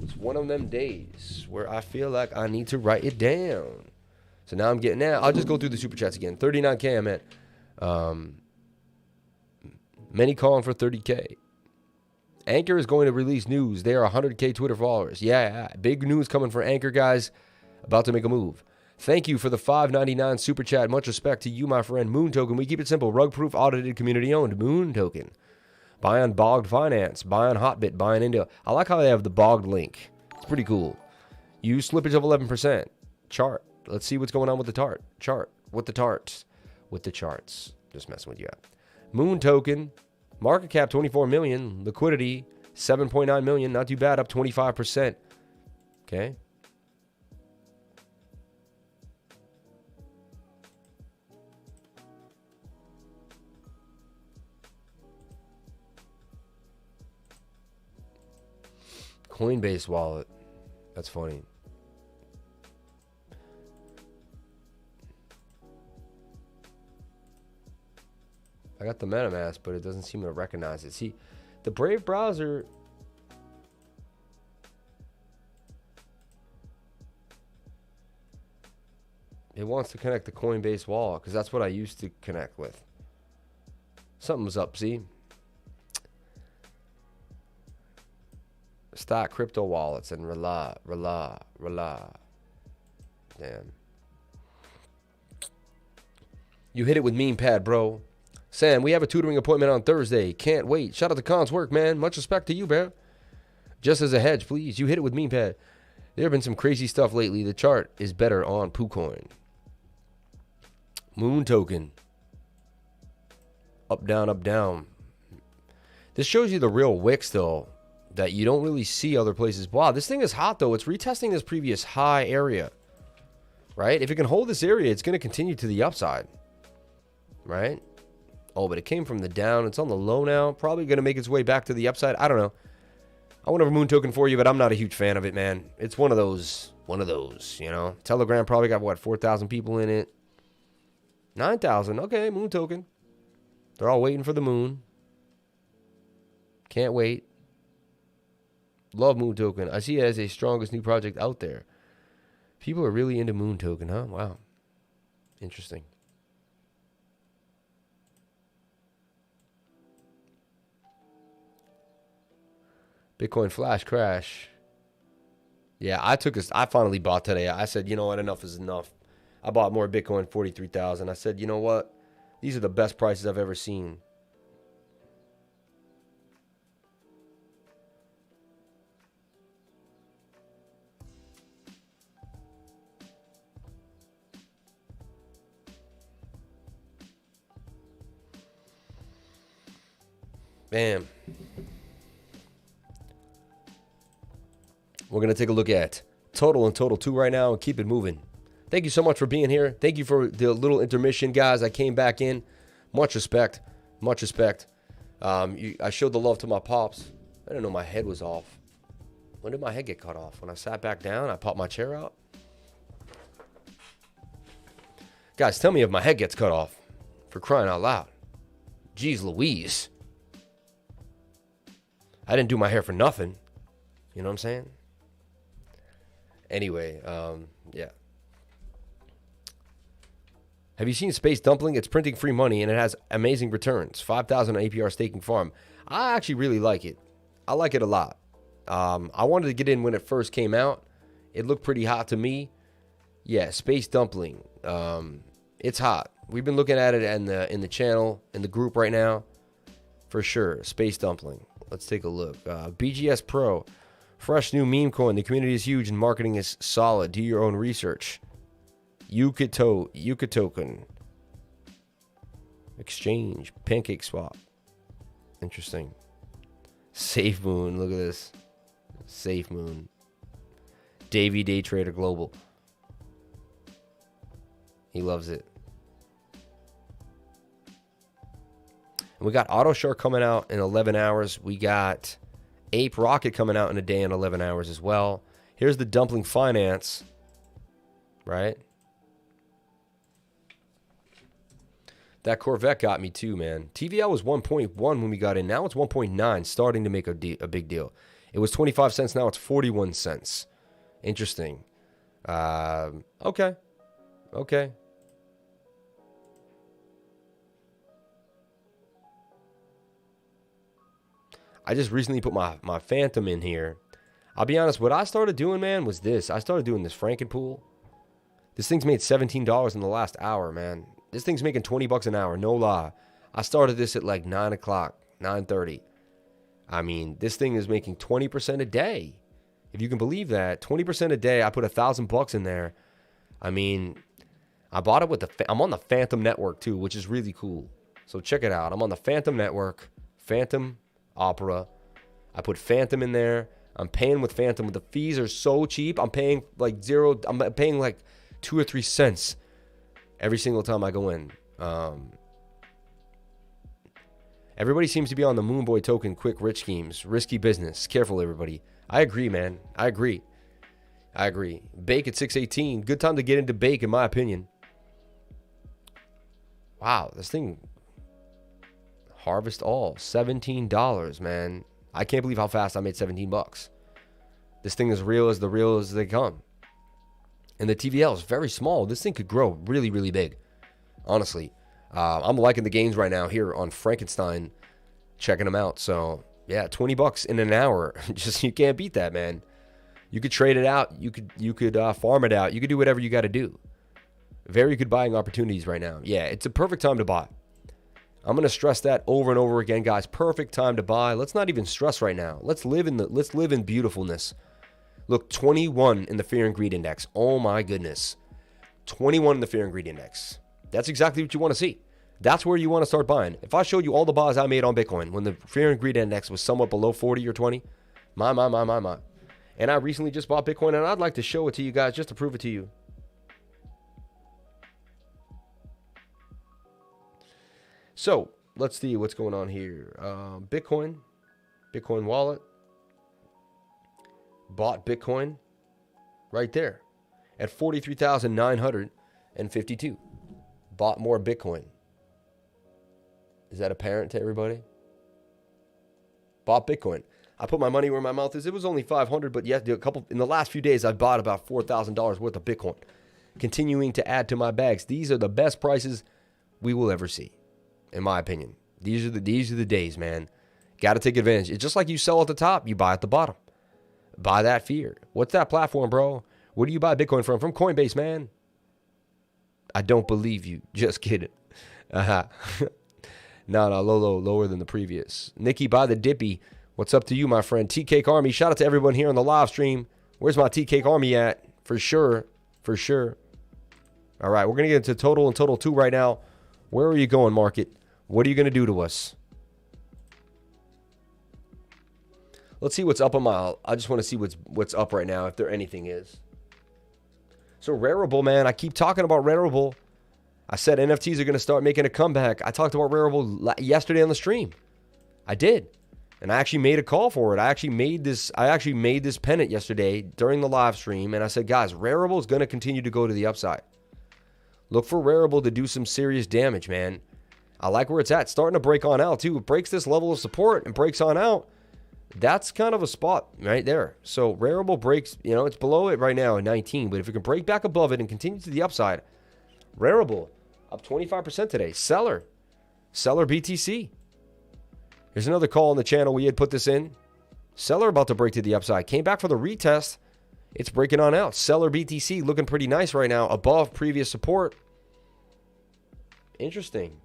It's one of them days where I feel like I need to write it down. So now I'm getting that. I'll just go through the super chats again. 39K I'm at. Many calling for 30K. Anchor is going to release news. They are 100K Twitter followers. Yeah, big news coming for Anchor, guys. About to make a move. Thank you for the $5.99 super chat. Much respect to you, my friend. MoonToken. We keep it simple. Rug-proof, audited, community-owned. MoonToken. Buy on Bogged Finance. Buy on Hotbit. Buy on India. I like how they have the Bogged link. It's pretty cool. Use slippage of 11%. Chart. Let's see what's going on with the chart. With the tarts. With the charts. Just messing with you out. MoonToken. Market cap 24 million. Liquidity 7.9 million. Not too bad. Up 25%. Okay. Coinbase wallet. That's funny. I got the MetaMask, but it doesn't seem to recognize it. See, the Brave browser... It wants to connect the Coinbase wallet because that's what I used to connect with. Something's up, see? Stock crypto wallets and rely. Damn. You hit it with meme pad, bro. Sam, we have a tutoring appointment on Thursday. Can't wait. Shout out to Khan's work, man. Much respect to you, bro. Just as a hedge, please. You hit it with meme pad. There have been some crazy stuff lately. The chart is better on KuCoin. MoonToken. Up, down, up, down. This shows you the real wicks, though, that you don't really see other places. Wow, this thing is hot, though. It's retesting this previous high area, right? If it can hold this area, it's going to continue to the upside, right? Oh, but it came from the down. It's on the low now. Probably going to make its way back to the upside. I don't know. I want a MoonToken for you, but I'm not a huge fan of it, man. It's one of those, you know. Telegram probably got, what, 4,000 people in it? 9,000. Okay, MoonToken. They're all waiting for the moon. Can't wait. Love MoonToken. I see it as a strongest new project out there. People are really into MoonToken, huh? Wow. Interesting. Bitcoin flash crash. Yeah, I finally bought today. I said, you know what, enough is enough. I bought more Bitcoin, 43,000. I said, you know what? These are the best prices I've ever seen. Bam. We're going to take a look at total and total 2 right now and keep it moving. Thank you so much for being here. Thank you for the little intermission, guys. I came back in. Much respect. Much respect. I showed the love to my pops. I didn't know my head was off. When did my head get cut off? When I sat back down, I popped my chair out. Guys, tell me if my head gets cut off. For crying out loud. Jeez Louise. I didn't do my hair for nothing. You know what I'm saying? Anyway, yeah. Have you seen Space Dumpling? It's printing free money and it has amazing returns. 5,000 APR staking farm. I actually really like it. I like it a lot. I wanted to get in when it first came out. It looked pretty hot to me. Yeah, Space Dumpling. It's hot. We've been looking at it in the channel, in the group right now. For sure. Space Dumpling. Let's take a look. BGS Pro. Fresh new meme coin. The community is huge and marketing is solid. Do your own research. KuCoin. Exchange. PancakeSwap. Interesting. SafeMoon. Look at this. SafeMoon. Davey Day Trader Global. He loves it. And we got AutoShark coming out in 11 hours. We got Ape Rocket coming out in a day and 11 hours as well. Here's the Dumpling Finance. Right? That Corvette got me too, man. TVL was 1.1 when we got in. Now it's 1.9, starting to make a big deal. It was 25 cents. Now it's 41 cents. Interesting. Okay. I just recently put my Fantom in here. I'll be honest, what I started doing, man, was this. I started doing this Frankenpool. This thing's made $17 in the last hour, man. This thing's making 20 bucks an hour, no lie. I started this at like 9 o'clock, 9:30. I mean, this thing is making 20% a day. If you can believe that, 20% a day. I put $1,000 in there. I mean, I bought it with I'm on the Fantom Network too, which is really cool. So check it out. I'm on the Fantom Network, Fantom Opera. I put Fantom in there. I'm paying with Fantom. The fees are so cheap. I'm paying like I'm paying like 2 or 3 cents every single time I go in. Everybody seems to be on the Moonboy token quick rich schemes. Risky business. Careful, everybody. I agree, man. I agree. Bake at 618. Good time to get into Bake, in my opinion. Wow, this thing. Harvest all. $17, man. I can't believe how fast I made 17 bucks. This thing is real as they come. And the TVL is very small. This thing could grow really, really big. Honestly. I'm liking the gains right now here on Frankenstein. Checking them out. So, yeah, 20 bucks in an hour. Just, you can't beat that, man. You could trade it out. You could farm it out. You could do whatever you got to do. Very good buying opportunities right now. Yeah, it's a perfect time to buy. I'm going to stress that over and over again, guys. Perfect time to buy. Let's not even stress right now. Let's live in beautifulness. Look, 21 in the Fear and Greed Index. Oh my goodness. 21 in the Fear and Greed Index. That's exactly what you want to see. That's where you want to start buying. If I showed you all the buys I made on Bitcoin when the Fear and Greed Index was somewhat below 40 or 20, my. And I recently just bought Bitcoin, and I'd like to show it to you guys just to prove it to you. So, let's see what's going on here. Bitcoin wallet. Bought Bitcoin right there at 43,952. Bought more Bitcoin. Is that apparent to everybody? Bought Bitcoin. I put my money where my mouth is. It was only 500, but yeah, in the last few days, I bought about $4,000 worth of Bitcoin. Continuing to add to my bags. These are the best prices we will ever see, in my opinion. These are the days, man. Got to take advantage. It's just like you sell at the top, you buy at the bottom. Buy that fear. What's that platform, bro? Where do you buy Bitcoin from? From Coinbase, man. I don't believe you. Just kidding. No, lower than the previous. Nikki, buy the Dippy. What's up to you, my friend? T-Cake Army. Shout out to everyone here on the live stream. Where's my T-Cake Army at? For sure. All right, we're going to get into total and total 2 right now. Where are you going, market? What are you going to do to us? Let's see what's up on my... I just want to see what's up right now, if there anything is. So Rarible, man. I keep talking about Rarible. I said NFTs are going to start making a comeback. I talked about Rarible yesterday on the stream. I did. And I actually made a call for it. I actually made this pennant yesterday during the live stream. And I said, guys, Rarible is going to continue to go to the upside. Look for Rarible to do some serious damage, man. I like where it's at. It's starting to break on out, too. It breaks this level of support and breaks on out. That's kind of a spot right there. So Rarible breaks, it's below it right now at 19. But if it can break back above it and continue to the upside, Rarible up 25% today. Celer BTC. Here's another call on the channel. We had put this in. Celer about to break to the upside. Came back for the retest. It's breaking on out. Celer BTC looking pretty nice right now. Above previous support. Interesting.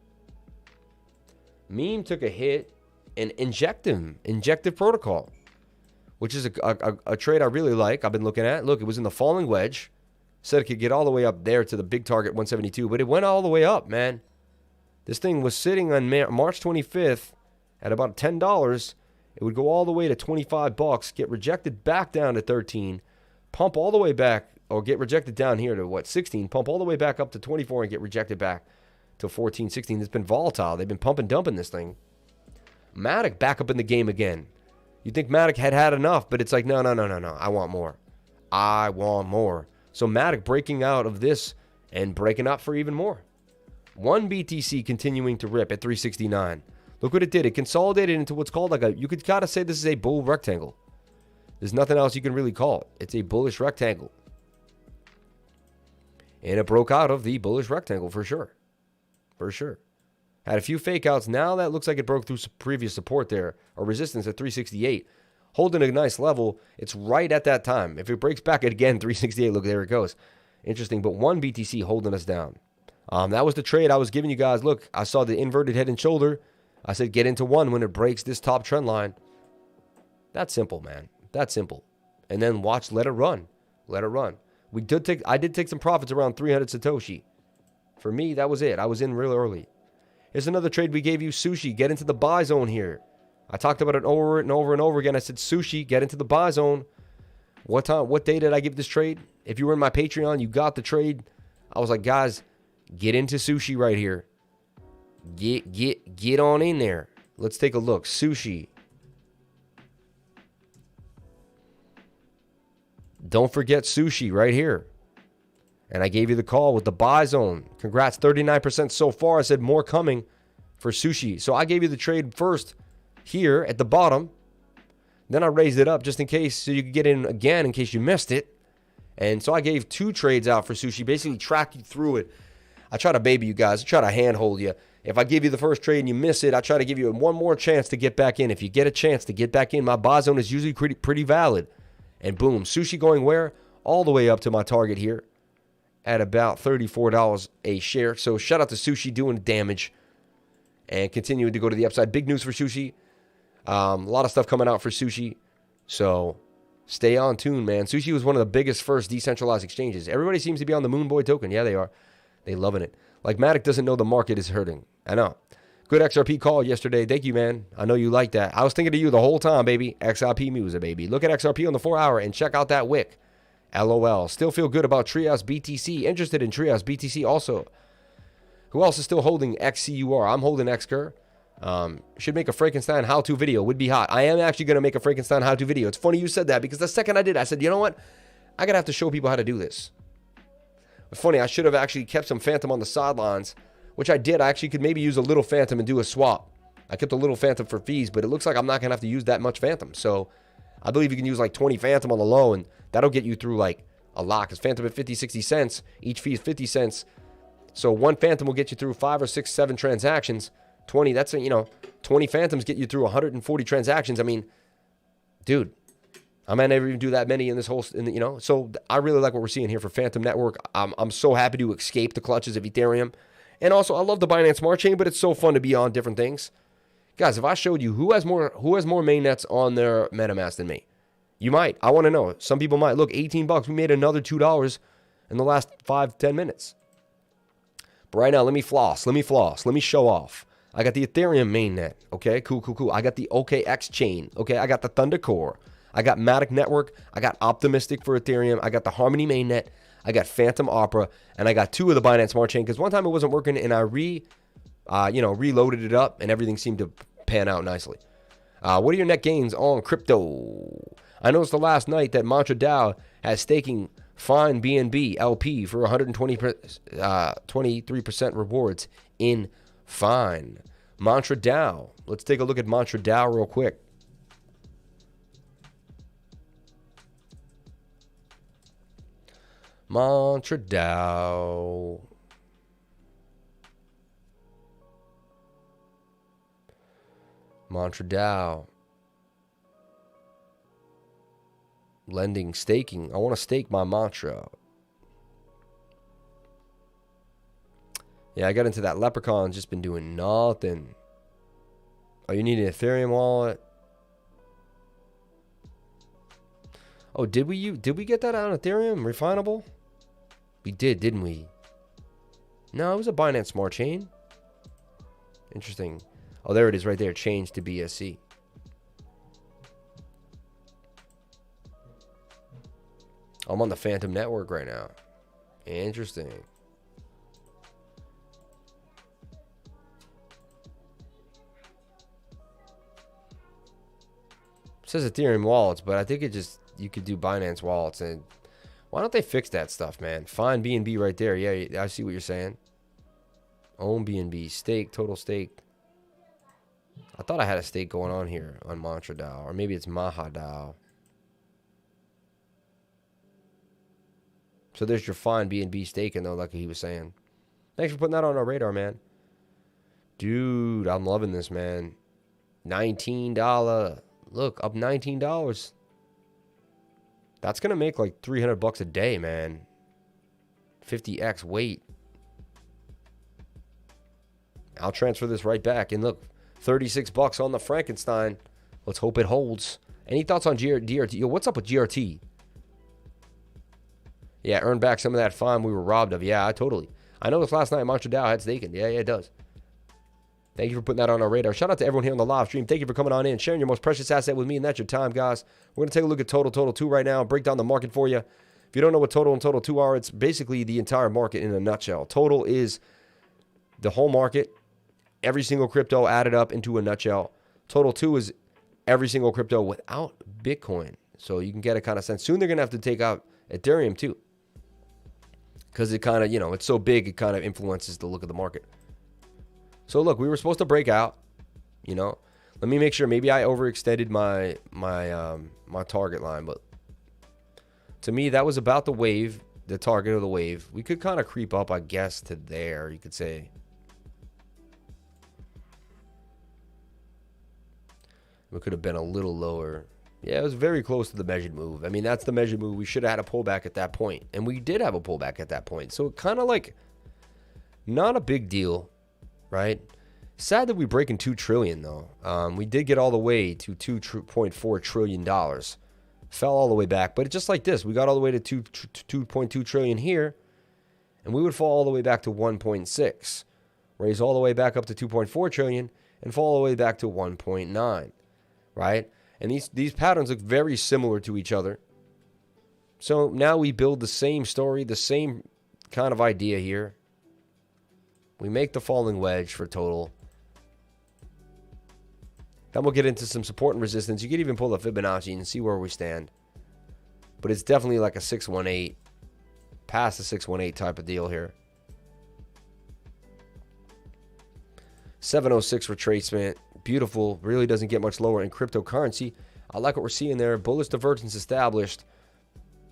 Meme took a hit. And Injective Protocol, which is a trade I really like. I've been looking at. Look, it was in the falling wedge. Said it could get all the way up there to the big target 172, but it went all the way up, man. This thing was sitting on March 25th at about $10. It would go all the way to 25 bucks, get rejected back down to 13, pump all the way back, or get rejected down here to 16, pump all the way back up to 24 and get rejected back to 14, 16. It's been volatile. They've been pumping, dumping this thing. MATIC back up in the game again. You think MATIC had enough, but it's like, no. I want more. So MATIC breaking out of this and breaking up for even more. One BTC continuing to rip at 369. Look what it did. It consolidated into what's called you could kind of say this is a bull rectangle. There's nothing else you can really call it. It's a bullish rectangle. And it broke out of the bullish rectangle for sure. Had a few fake outs. Now that looks like it broke through some previous support there, or resistance at 368. Holding a nice level. It's right at that time. If it breaks back again, 368, look, there it goes. Interesting, but one BTC holding us down. That was the trade I was giving you guys. Look, I saw the inverted head and shoulder. I said get into one when it breaks this top trend line. That's simple, man. That's simple. And then watch, let it run. I did take some profits around 300 Satoshi. For me, that was it. I was in real early. Here's another trade we gave you, SUSHI. Get into the buy zone here. I talked about it over and over again. I said, SUSHI, get into the buy zone. What day did I give this trade? If you were in my Patreon, you got the trade. I was like, guys, get into SUSHI right here. Get on in there. Let's take a look. Sushi. Don't forget Sushi right here. And I gave you the call with the buy zone. Congrats, 39% so far. I said more coming for Sushi. So I gave you the trade first here at the bottom. Then I raised it up just in case, so you could get in again in case you missed it. And so I gave 2 trades out for Sushi, basically track you through it. I try to baby you guys. I try to handhold you. If I give you the first trade and you miss it, I try to give you one more chance to get back in. If you get a chance to get back in, my buy zone is usually pretty valid. And boom, Sushi going where? All the way up to my target here at about $34 a share. So shout out to Sushi doing damage and continuing to go to the upside. Big news for Sushi. A lot of stuff coming out for Sushi. So stay on tune, man. Sushi was one of the biggest first decentralized exchanges. Everybody seems to be on the Moonboy token. Yeah, they are. They loving it. Like MATIC doesn't know the market is hurting. I know. Good XRP call yesterday. Thank you, man. I know you like that. I was thinking of you the whole time, baby. XRP music, baby. Look at XRP on the 4-hour and check out that wick. LOL. Still feel good about Trias BTC. Interested in Trias BTC also. Who else is still holding XCUR? I'm holding XCUR. Should make a Frankenstein how-to video. Would be hot. I am actually going to make a Frankenstein how-to video. It's funny you said that because the second I did, I said, you know what? I got to have to show people how to do this. It's funny. I should have actually kept some Fantom on the sidelines, which I did. I actually could maybe use a little Fantom and do a swap. I kept a little Fantom for fees, but it looks like I'm not going to have to use that much Fantom. So I believe you can use like 20 Fantom on the low, and that'll get you through like a lot. Because Fantom at 50, 60 cents. Each fee is 50 cents. So one Fantom will get you through 5 or 6, 7 transactions. 20, that's, 20 Fantoms get you through 140 transactions. I mean, dude, I might never even do that many in this whole, so I really like what we're seeing here for Fantom Network. I'm so happy to escape the clutches of Ethereum. And also, I love the Binance Smart Chain, but it's so fun to be on different things. Guys, if I showed you who has more Mainnets on their MetaMask than me, you might. I want to know. Some people might. Look, $18. We made another $2 in the last 5-10 minutes. But right now, let me floss. Let me show off. I got the Ethereum mainnet. Okay, cool. I got the OKX chain. Okay, I got the Thunder Core. I got MATIC Network. I got Optimistic for Ethereum. I got the Harmony mainnet. I got Fantom Opera. And I got 2 of the Binance Smart Chain because one time it wasn't working and I reloaded it up and everything seemed to pan out nicely. What are your net gains on crypto? I noticed the last night that Mantra DAO has staking Fine BNB LP for 23% rewards in Fine. Mantra DAO. Let's take a look at Mantra DAO real quick. Mantra DAO. Mantra DAO. Lending, staking. I want to stake my Mantra. Yeah, I got into that Leprechaun, just been doing nothing. Oh, you need an Ethereum wallet? Oh, did we get that on Ethereum? Refinable? We did, didn't we? No, it was a Binance Smart Chain. Interesting. Oh, there it is right there. Changed to BSC. I'm on the Fantom Network right now. Interesting. It says Ethereum wallets, but I think you could do Binance wallets. And why don't they fix that stuff, man? Find BNB right there. Yeah, I see what you're saying. Own BNB, stake, total stake. I thought I had a stake going on here on Mantra DAO, or maybe it's Maha DAO. So there's your Find BNB staking, though, like he was saying. Thanks for putting that on our radar, man. Dude, I'm loving this, man. $19. Look, up $19. That's going to make like $300 a day, man. 50x weight. I'll transfer this right back. And look, $36 on the Frankenstein. Let's hope it holds. Any thoughts on DRT? Yo, what's up with GRT? Yeah, earn back some of that fine we were robbed of. Yeah, totally. I noticed last night Mantra DAO had staking. Yeah, it does. Thank you for putting that on our radar. Shout out to everyone here on the live stream. Thank you for coming on in, sharing your most precious asset with me, and that's your time, guys. We're going to take a look at Total 2 right now, break down the market for you. If you don't know what Total and Total 2 are, it's basically the entire market in a nutshell. Total is the whole market every single crypto added up into a nutshell. Total 2 is every single crypto without Bitcoin. So you can get a kind of sense. Soon they're going to have to take out Ethereum too. Because it kind of, it's so big, it kind of influences the look of the market. So look, we were supposed to break out, Let me make sure. Maybe I overextended my target line, but to me, that was about the wave, the target of the wave. We could kind of creep up, I guess, to there, you could say. We could have been a little lower. Yeah, it was very close to the measured move. I mean, that's the measured move. We should have had a pullback at that point. And we did have a pullback at that point. So kind of like not a big deal, right? Sad that we breaking $2 trillion, though. We did get all the way to $2.4 trillion. Fell all the way back. But just like this, we got all the way to 2.2 trillion here. And we would fall all the way back to 1.6. Raise all the way back up to 2.4 trillion. And fall all the way back to 1.9. Right? And these patterns look very similar to each other. So now we build the same story, the same kind of idea here. We make the falling wedge for total. Then we'll get into some support and resistance. You could even pull the Fibonacci and see where we stand. But it's definitely like a 618, past the 618 type of deal here. 706 retracement. Beautiful. Really doesn't get much lower in cryptocurrency. I like what we're seeing there. Bullish divergence established.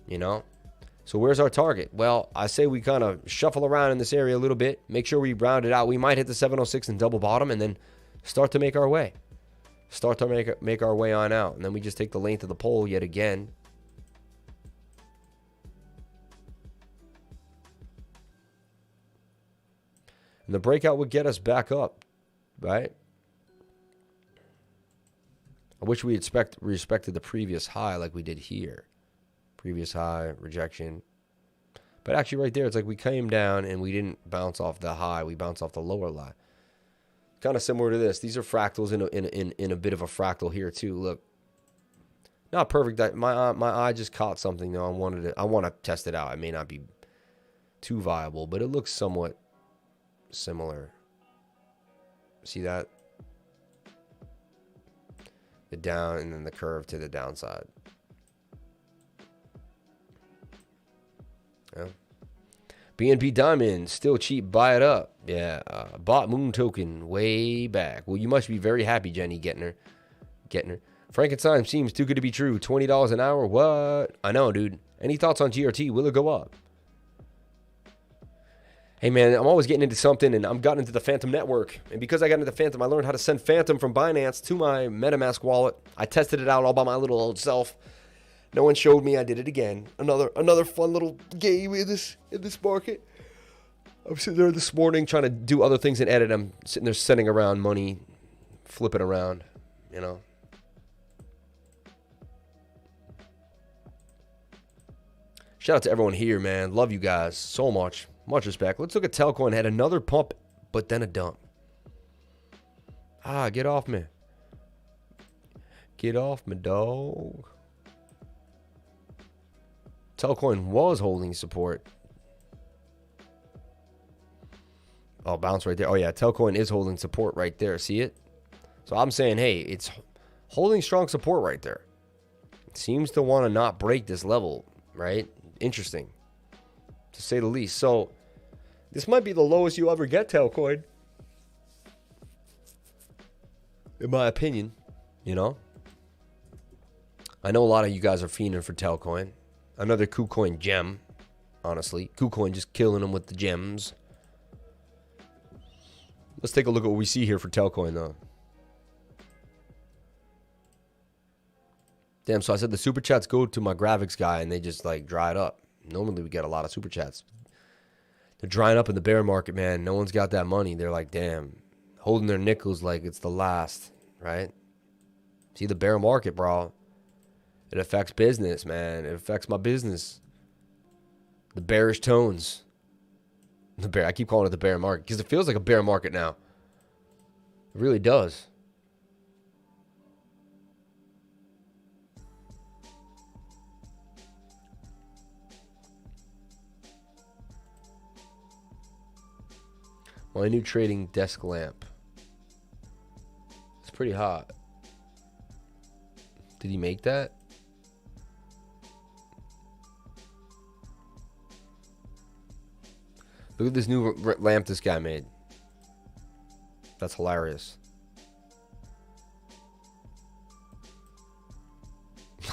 So where's our target? Well, I say we kind of shuffle around in this area a little bit. Make sure we round it out. We might hit the 706 and double bottom and then start to make our way. Start to make our way on out. And then we just take the length of the pole yet again. And the breakout would get us back up, right? I wish we respected the previous high like we did here. Previous high, rejection. But actually right there, it's like we came down and we didn't bounce off the high. We bounced off the lower line. Kind of similar to this. These are fractals in a bit of a fractal here too. Look. Not perfect. My eye just caught something though. I want to test it out. It may not be too viable, but it looks somewhat similar. See that? The down and then the curve to the downside. Yeah. BNB Diamond, still cheap, buy it up. Yeah, bought MoonToken way back. Well, you must be very happy, Jenny, getting her. Frankenstein seems too good to be true. $20 an hour, what? I know, dude. Any thoughts on GRT? Will it go up? Hey, man, I'm always getting into something, and I'm gotten into the Fantom Network. And because I got into Fantom, I learned how to send Fantom from Binance to my MetaMask wallet. I tested it out all by my little old self. No one showed me. I did it again. Another fun little game in this market. I'm sitting there this morning trying to do other things and edit. I'm sitting there sending around money, flipping around, Shout out to everyone here, man. Love you guys so much. Much respect. Let's look at Telcoin. Had another pump, but then a dump. Get off me. Get off me, dog. Telcoin was holding support. Oh, bounce right there. Oh, yeah. Telcoin is holding support right there. See it? So I'm saying, hey, it's holding strong support right there. It seems to want to not break this level, right? Interesting, to say the least. So this might be the lowest you'll ever get, Telcoin. In my opinion, I know a lot of you guys are fiending for Telcoin. Another KuCoin gem, honestly. KuCoin just killing them with the gems. Let's take a look at what we see here for Telcoin, though. Damn, so I said the super chats go to my graphics guy, and they just, dried up. Normally, we get a lot of super chats. They're drying up in the bear market, man. No one's got that money. They're like, damn, holding their nickels like it's the last, right? See, the bear market, bro. It affects business, man. It affects my business. The bearish tones. I keep calling it the bear market because it feels like a bear market now. It really does. My new trading desk lamp. pretty hot. Did he make that? Look at this new lamp this guy made. That's hilarious.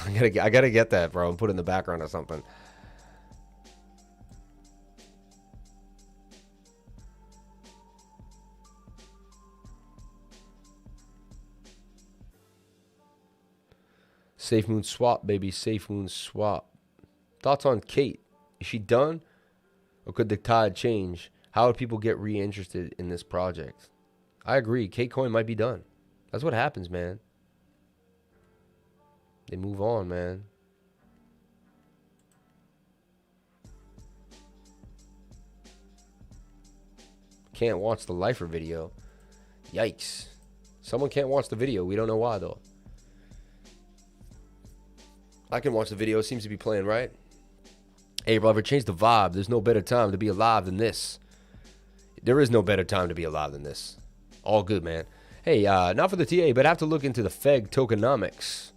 I gotta get that, bro, and put it in the background or something. SafeMoon swap, baby. SafeMoon swap. Thoughts on Kate? Is she done? Or could the tide change? How would people get re-interested in this project? I agree. KuCoin might be done. That's what happens, man. They move on, man. Can't watch the Lifer video. Yikes. Someone can't watch the video. We don't know why, though. I can watch the video. It seems to be playing, right? Hey, brother, change the vibe. There's no better time to be alive than this. There is no better time to be alive than this. All good, man. Hey, not for the TA, but I have to look into the FEG tokenomics.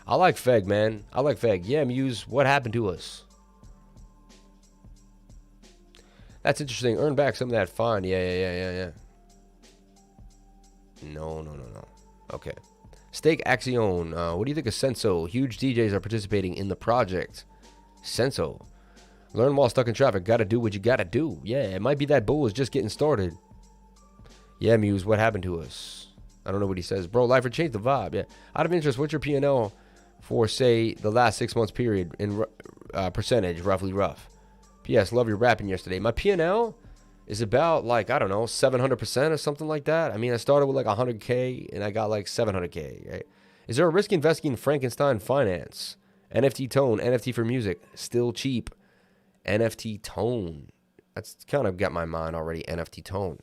I like FEG, man. I like FEG. Yeah, Muse, what happened to us? That's interesting. Earn back some of that fine. Yeah. No. Okay. Stake Axion. What do you think of Senso? Huge DJs are participating in the project. Senso. Learn while stuck in traffic. Gotta do what you gotta do. Yeah, it might be that bull is just getting started. Yeah, Muse, what happened to us? I don't know what he says. Bro, Lifer, change the vibe. Yeah. Out of interest, what's your P&L for, say, the last 6 months period in percentage, roughly rough? P.S. Love your rapping yesterday. My P&L is about, like, I don't know, 700% or something like that. I mean, I started with, like, 100K, and I got, like, 700K, right? Is there a risk investing in Frankenstein Finance? NFT Tone, NFT for music, still cheap. NFT Tone. That's kind of got my mind already, NFT Tone.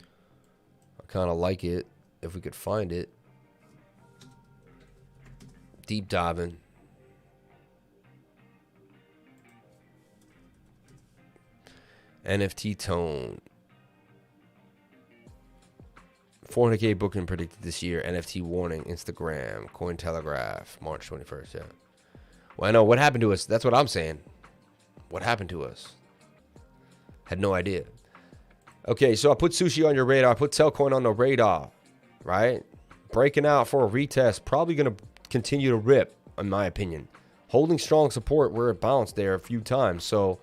I kind of like it, if we could find it. Deep diving. NFT Tone. 400K booking predicted this year. NFT warning. Instagram. Cointelegraph. March 21st. Yeah. Well, I know. What happened to us? That's what I'm saying. What happened to us? Had no idea. Okay, so I put SUSHI on your radar. I put Telcoin on the radar. Right? Breaking out for a retest. Probably going to continue to rip, in my opinion. Holding strong support where it bounced there a few times. So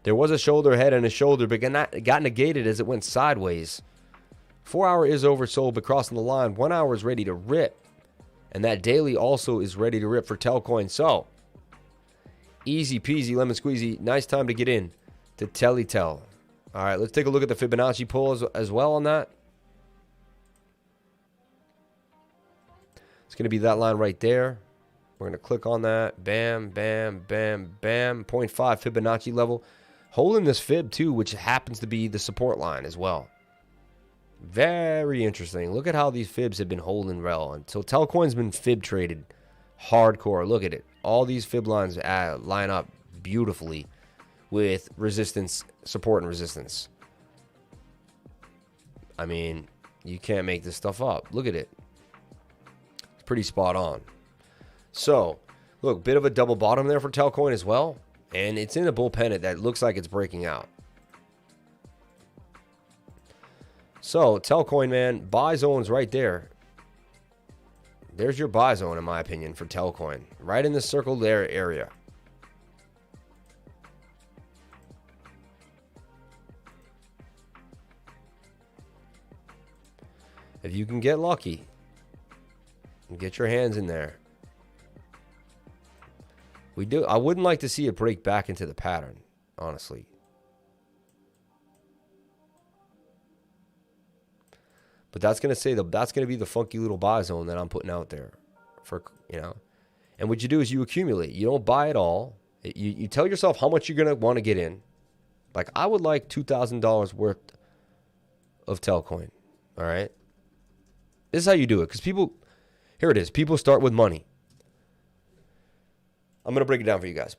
there was a shoulder, head, and a shoulder, but got negated as it went sideways. 4 hour is oversold, but crossing the line. 1 hour is ready to rip. And that daily also is ready to rip for Telcoin. So, easy peasy, lemon squeezy. Nice time to get in to Telly-Tel. All right, let's take a look at the Fibonacci pull as well on that. It's going to be that line right there. We're going to click on that. Bam, bam, bam, bam. 0.5 Fibonacci level. Holding this fib too, which happens to be the support line as well. Very interesting. Look at how these fibs have been holding well. And so Telcoin's been fib traded hardcore. Look at it. All these fib lines line up beautifully with resistance, support, and resistance. I mean, you can't make this stuff up. Look at it. It's pretty spot on. So, look, bit of a double bottom there for Telcoin as well. And it's in a bull pennant that looks like it's breaking out. So, Telcoin, man, buy zone's right there. There's your buy zone, in my opinion, for Telcoin. Right in the circle there area. If you can get lucky and get your hands in there. I wouldn't like to see it break back into the pattern, honestly. But that's going to be the funky little buy zone that I'm putting out there for, you know. And what you do is you accumulate. You don't buy it all. You tell yourself how much you're going to want to get in. Like, I would like $2,000 worth of Telcoin. All right. This is how you do it. Because here it is. People start with money. I'm going to break it down for you guys.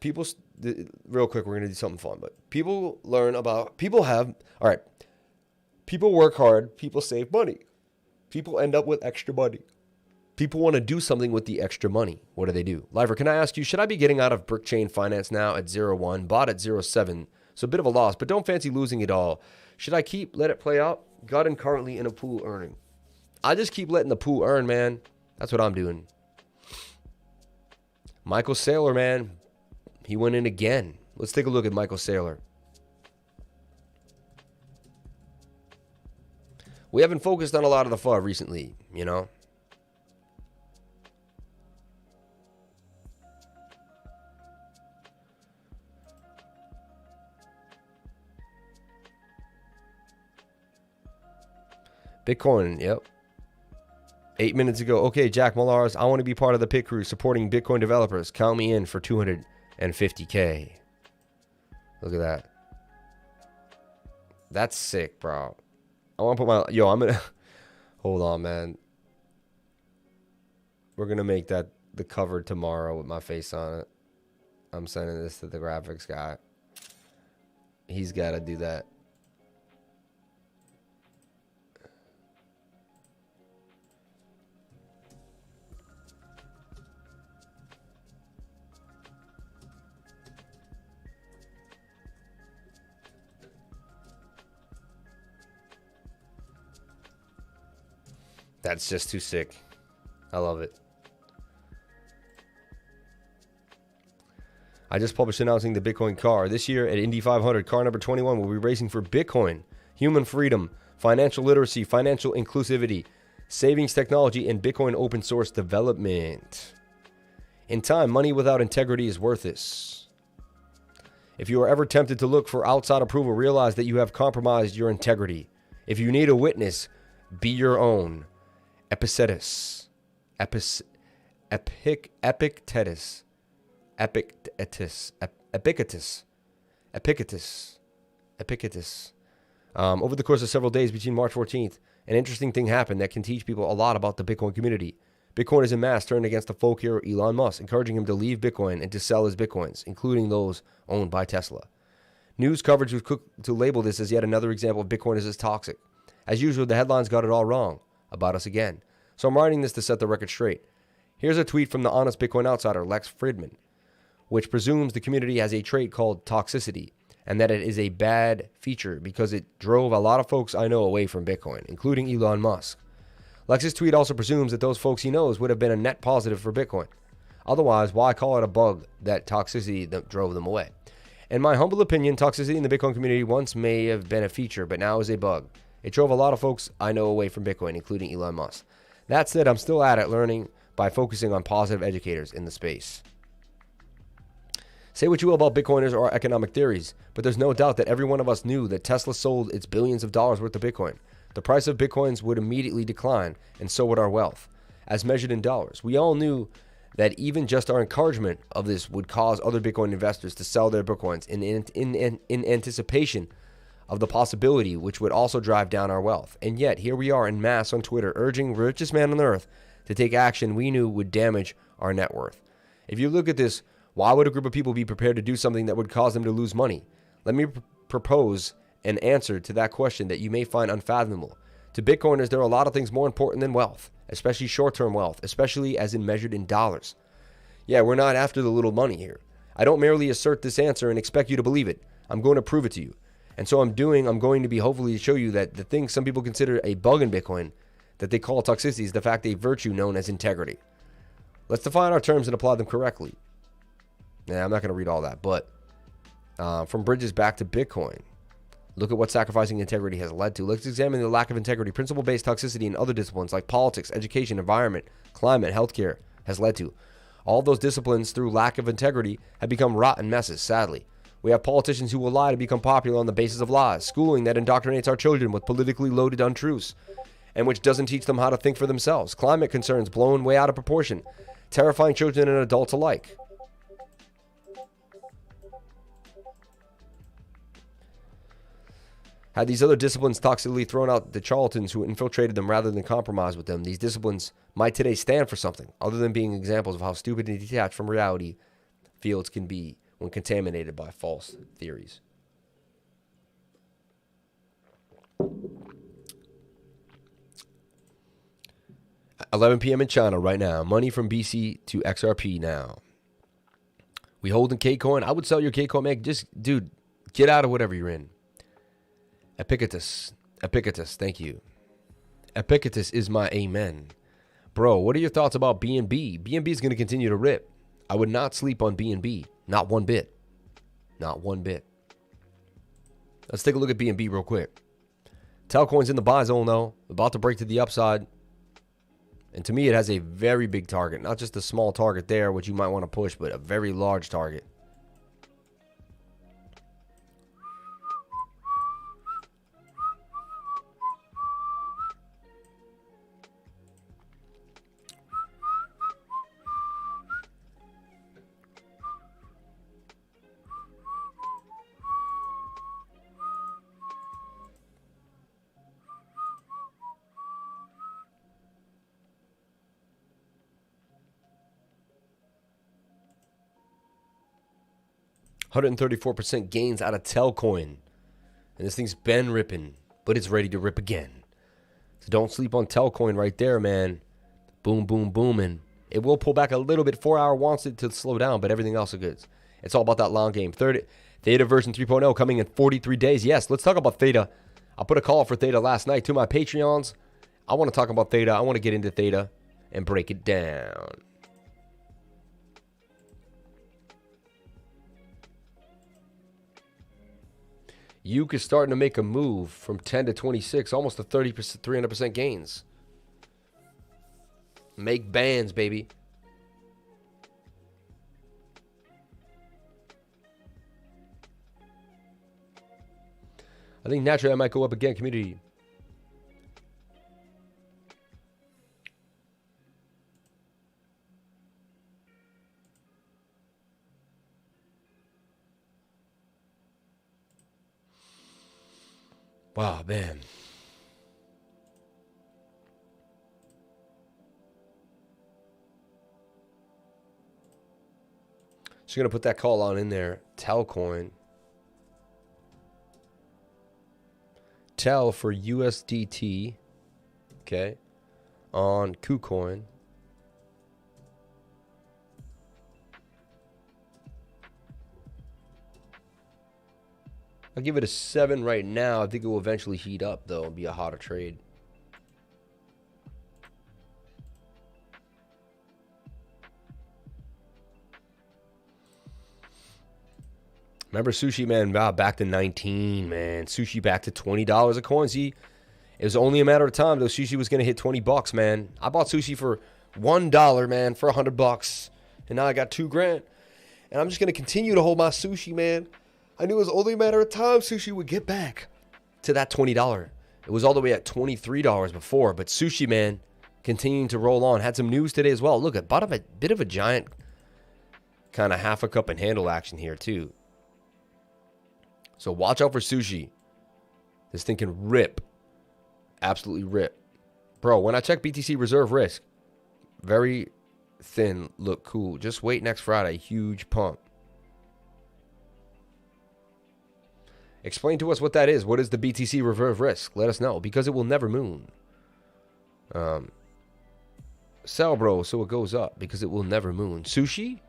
Real quick, we're going to do something fun, but people work hard, people save money. People end up with extra money. People want to do something with the extra money. What do? Lifer, can I ask you, should I be getting out of Brickchain Finance now at 0.1, bought at 0.7? So a bit of a loss, but don't fancy losing it all. Should I let it play out? Got in currently in a pool earning. I just keep letting the pool earn, man. That's what I'm doing. Michael Saylor, man. He went in again. Let's take a look at Michael Saylor. We haven't focused on a lot of the FUD recently, you know. Bitcoin, yep. 8 minutes ago. Okay, Jack Millars, I want to be part of the pit crew supporting Bitcoin developers. Count me in for 250K. Look at that. That's sick, bro. I want to put my... I'm going to... Hold on, man. We're going to make that the cover tomorrow with my face on it. I'm sending this to the graphics guy. He's got to do that. That's just too sick. I love it. I just published announcing the Bitcoin car. This year at Indy 500, car number 21 will be racing for Bitcoin, human freedom, financial literacy, financial inclusivity, savings technology, and Bitcoin open source development. In time, money without integrity is worthless. If you are ever tempted to look for outside approval, realize that you have compromised your integrity. If you need a witness, be your own. Epictetus. Epictetus. Over the course of several days between March 14th, an interesting thing happened that can teach people a lot about the Bitcoin community. Bitcoiners en masse turned against the folk hero Elon Musk, encouraging him to leave Bitcoin and to sell his Bitcoins, including those owned by Tesla. News coverage was quick to label this as yet another example of Bitcoiners as toxic. As usual, the headlines got it all wrong about us again. So I'm writing this to set the record straight. Here's a tweet from the honest Bitcoin outsider, Lex Fridman, which presumes the community has a trait called toxicity, and that it is a bad feature because it drove a lot of folks I know away from Bitcoin, including Elon Musk. Lex's tweet also presumes that those folks he knows would have been a net positive for Bitcoin. Otherwise, why call it a bug that toxicity that drove them away? In my humble opinion, toxicity in the Bitcoin community once may have been a feature, but now is a bug. It drove a lot of folks I know away from Bitcoin, including Elon Musk. That said, I'm still at it, learning by focusing on positive educators in the space. Say what you will about Bitcoiners or economic theories, but there's no doubt that every one of us knew that Tesla sold its billions of dollars worth of Bitcoin. The price of Bitcoins would immediately decline, and so would our wealth, as measured in dollars. We all knew that even just our encouragement of this would cause other Bitcoin investors to sell their Bitcoins in anticipation of the possibility, which would also drive down our wealth. And yet, here we are in mass on Twitter, urging richest man on earth to take action we knew would damage our net worth. If you look at this, why would a group of people be prepared to do something that would cause them to lose money? Let me propose an answer to that question that you may find unfathomable. To Bitcoiners, there are a lot of things more important than wealth, especially short-term wealth, especially as in measured in dollars. Yeah, we're not after the little money here. I don't merely assert this answer and expect you to believe it. I'm going to prove it to you. And so I'm going to be hopefully show you that the thing some people consider a bug in Bitcoin that they call toxicity is the fact a virtue known as integrity. Let's define our terms and apply them correctly. Now, I'm not going to read all that, but from bridges back to Bitcoin, look at what sacrificing integrity has led to. Let's examine the lack of integrity, principle-based toxicity in other disciplines like politics, education, environment, climate, healthcare has led to. All those disciplines, through lack of integrity, have become rotten messes, sadly. We have politicians who will lie to become popular on the basis of lies, schooling that indoctrinates our children with politically loaded untruths, and which doesn't teach them how to think for themselves. Climate concerns blown way out of proportion, terrifying children and adults alike. Had these other disciplines toxically thrown out the charlatans who infiltrated them rather than compromise with them, these disciplines might today stand for something other than being examples of how stupid and detached from reality fields can be when contaminated by false theories. At 11 p.m. in China right now. Money from BC to XRP now. We holding KuCoin. I would sell your KuCoin, man. Just, dude, get out of whatever you're in. Epictetus, thank you. Epictetus is my amen. Bro, what are your thoughts about BNB? BNB is going to continue to rip. I would not sleep on BNB. Not one bit. Not one bit. Let's take a look at BNB real quick. Telcoin's in the buy zone, though. About to break to the upside. And to me, it has a very big target. Not just a small target there, which you might want to push, but a very large target. $134% gains out of Telcoin. And this thing's been ripping, but it's ready to rip again. So don't sleep on Telcoin right there, man. Boom, boom, booming. It will pull back a little bit. 4 hour wants it to slow down, but everything else is good. It's all about that long game. Theta version 3.0 coming in 43 days. Yes, let's talk about Theta. I put a call for Theta last night to my Patreons. I want to talk about Theta. I want to get into Theta and break it down. Uke is starting to make a move from 10 to 26, almost a 30%, 300% gains. Make bands, baby. I think naturally I might go up again, community. Wow, man. So you're going to put that call on in there. Telcoin. Tel for USDT. Okay. On KuCoin. I'll give it a 7 right now. I think it will eventually heat up, though, and be a hotter trade. Remember Sushi, man, back to 19, man. Sushi back to $20 a coin. See, it was only a matter of time, though. Sushi was going to hit $20, man. I bought Sushi for $1, man, for $100. And now I got $2,000. And I'm just going to continue to hold my Sushi, man. I knew it was only a matter of time Sushi would get back to that $20. It was all the way at $23 before, but Sushi, man, continuing to roll on. Had some news today as well. Look, bottom a bit of a giant kind of half a cup and handle action here too. So watch out for Sushi. This thing can rip. Absolutely rip. Bro, when I check BTC reserve risk, very thin, look cool. Just wait next Friday. Huge pump. Explain to us what that is. What is the BTC reserve risk? Let us know, because it will never moon. Sell, bro, so it goes up, because it will never moon. Sushi?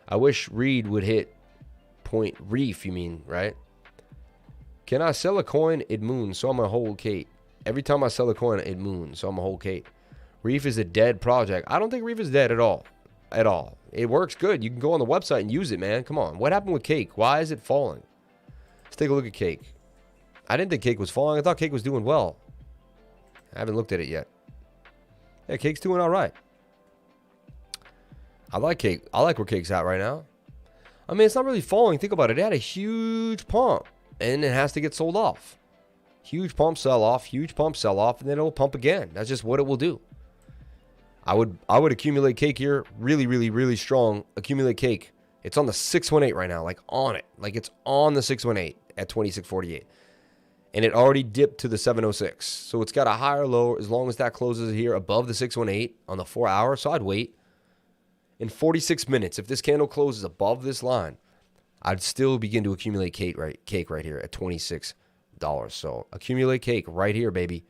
I wish Reed would hit point reef, you mean, right? Can I sell a coin? It moons, so I'm going to hold Kate. Every time I sell a coin, it moons, so I'm going to hold Kate. Reef is a dead project. I don't think Reef is dead at all. At all. It works good. You can go on the website and use it, man. Come on. What happened with Cake? Why is it falling? Let's take a look at Cake. I didn't think Cake was falling. I thought Cake was doing well. I haven't looked at it yet. Yeah, Cake's doing all right. I like Cake. I like where Cake's at right now. I mean, it's not really falling. Think about it. It had a huge pump, and it has to get sold off. Huge pump, sell off. Huge pump, sell off, and then it'll pump again. That's just what it will do. I would accumulate Cake here. Really, really, really strong. Accumulate Cake. It's on the 618 right now, like on it. Like it's on the 618 at 26.48. And it already dipped to the 706. So it's got a higher low as long as that closes here above the 618 on the 4 hour. So I'd wait. In 46 minutes, if this candle closes above this line, I'd still begin to accumulate cake right here at $26. So accumulate cake right here, baby.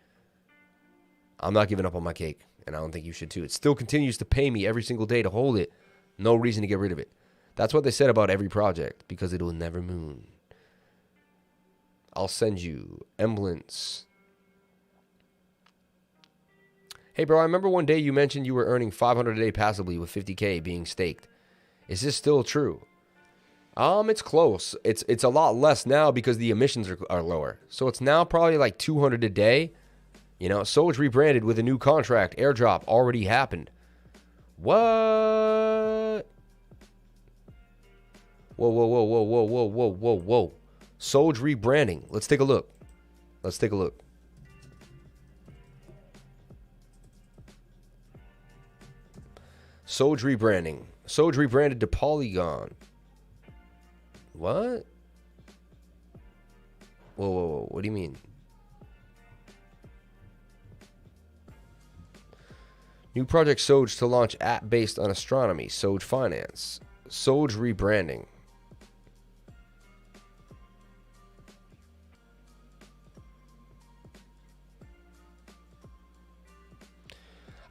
I'm not giving up on my cake, and I don't think you should too. It still continues to pay me every single day to hold it. No reason to get rid of it. That's what they said about every project, because it will never moon. I'll send you emblems. Hey, bro, I remember one day you mentioned you were earning $500 a day passively with 50K being staked. Is this still true? It's close. It's a lot less now because the emissions are lower. So it's now probably like 200 a day. You know, SOGE rebranded with a new contract. Airdrop already happened. What? Whoa, whoa, whoa, whoa, whoa, whoa, whoa, whoa, whoa. SOGE rebranding. Let's take a look. Let's take a look. SOGE rebranding. SOGE rebranded to Polygon. What? Whoa, whoa, whoa. What do you mean? New project SOGE to launch app based on astronomy. SOGE Finance. SOGE rebranding.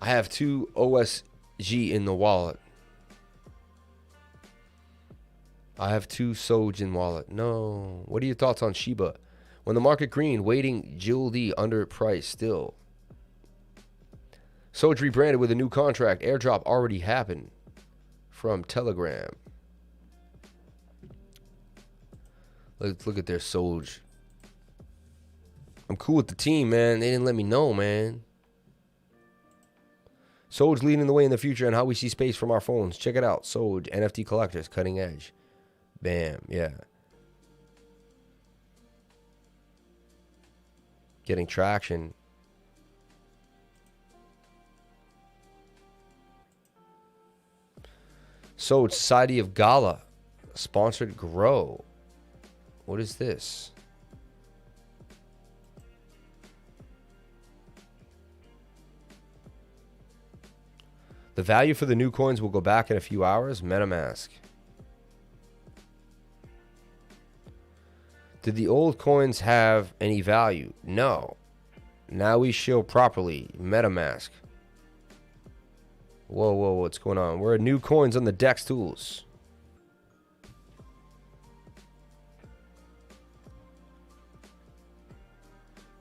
I have 2 OSG in the wallet. I have 2 SOGE in wallet. No. What are your thoughts on Shiba? When the market green, waiting Jill D under price still. SOGE rebranded with a new contract. Airdrop already happened. From Telegram. Let's look at their SOGE. I'm cool with the team, man. They didn't let me know, man. SOGE leading the way in the future and how we see space from our phones. Check it out. SOGE, NFT collectors, cutting edge. Bam, yeah. Getting traction. SOGE, Society of Gala. Sponsored GERO. What is this? The value for the new coins will go back in a few hours. MetaMask. Did the old coins have any value? No. Now we show properly. MetaMask. Whoa, whoa, what's going on? We're at new coins on the DEX tools.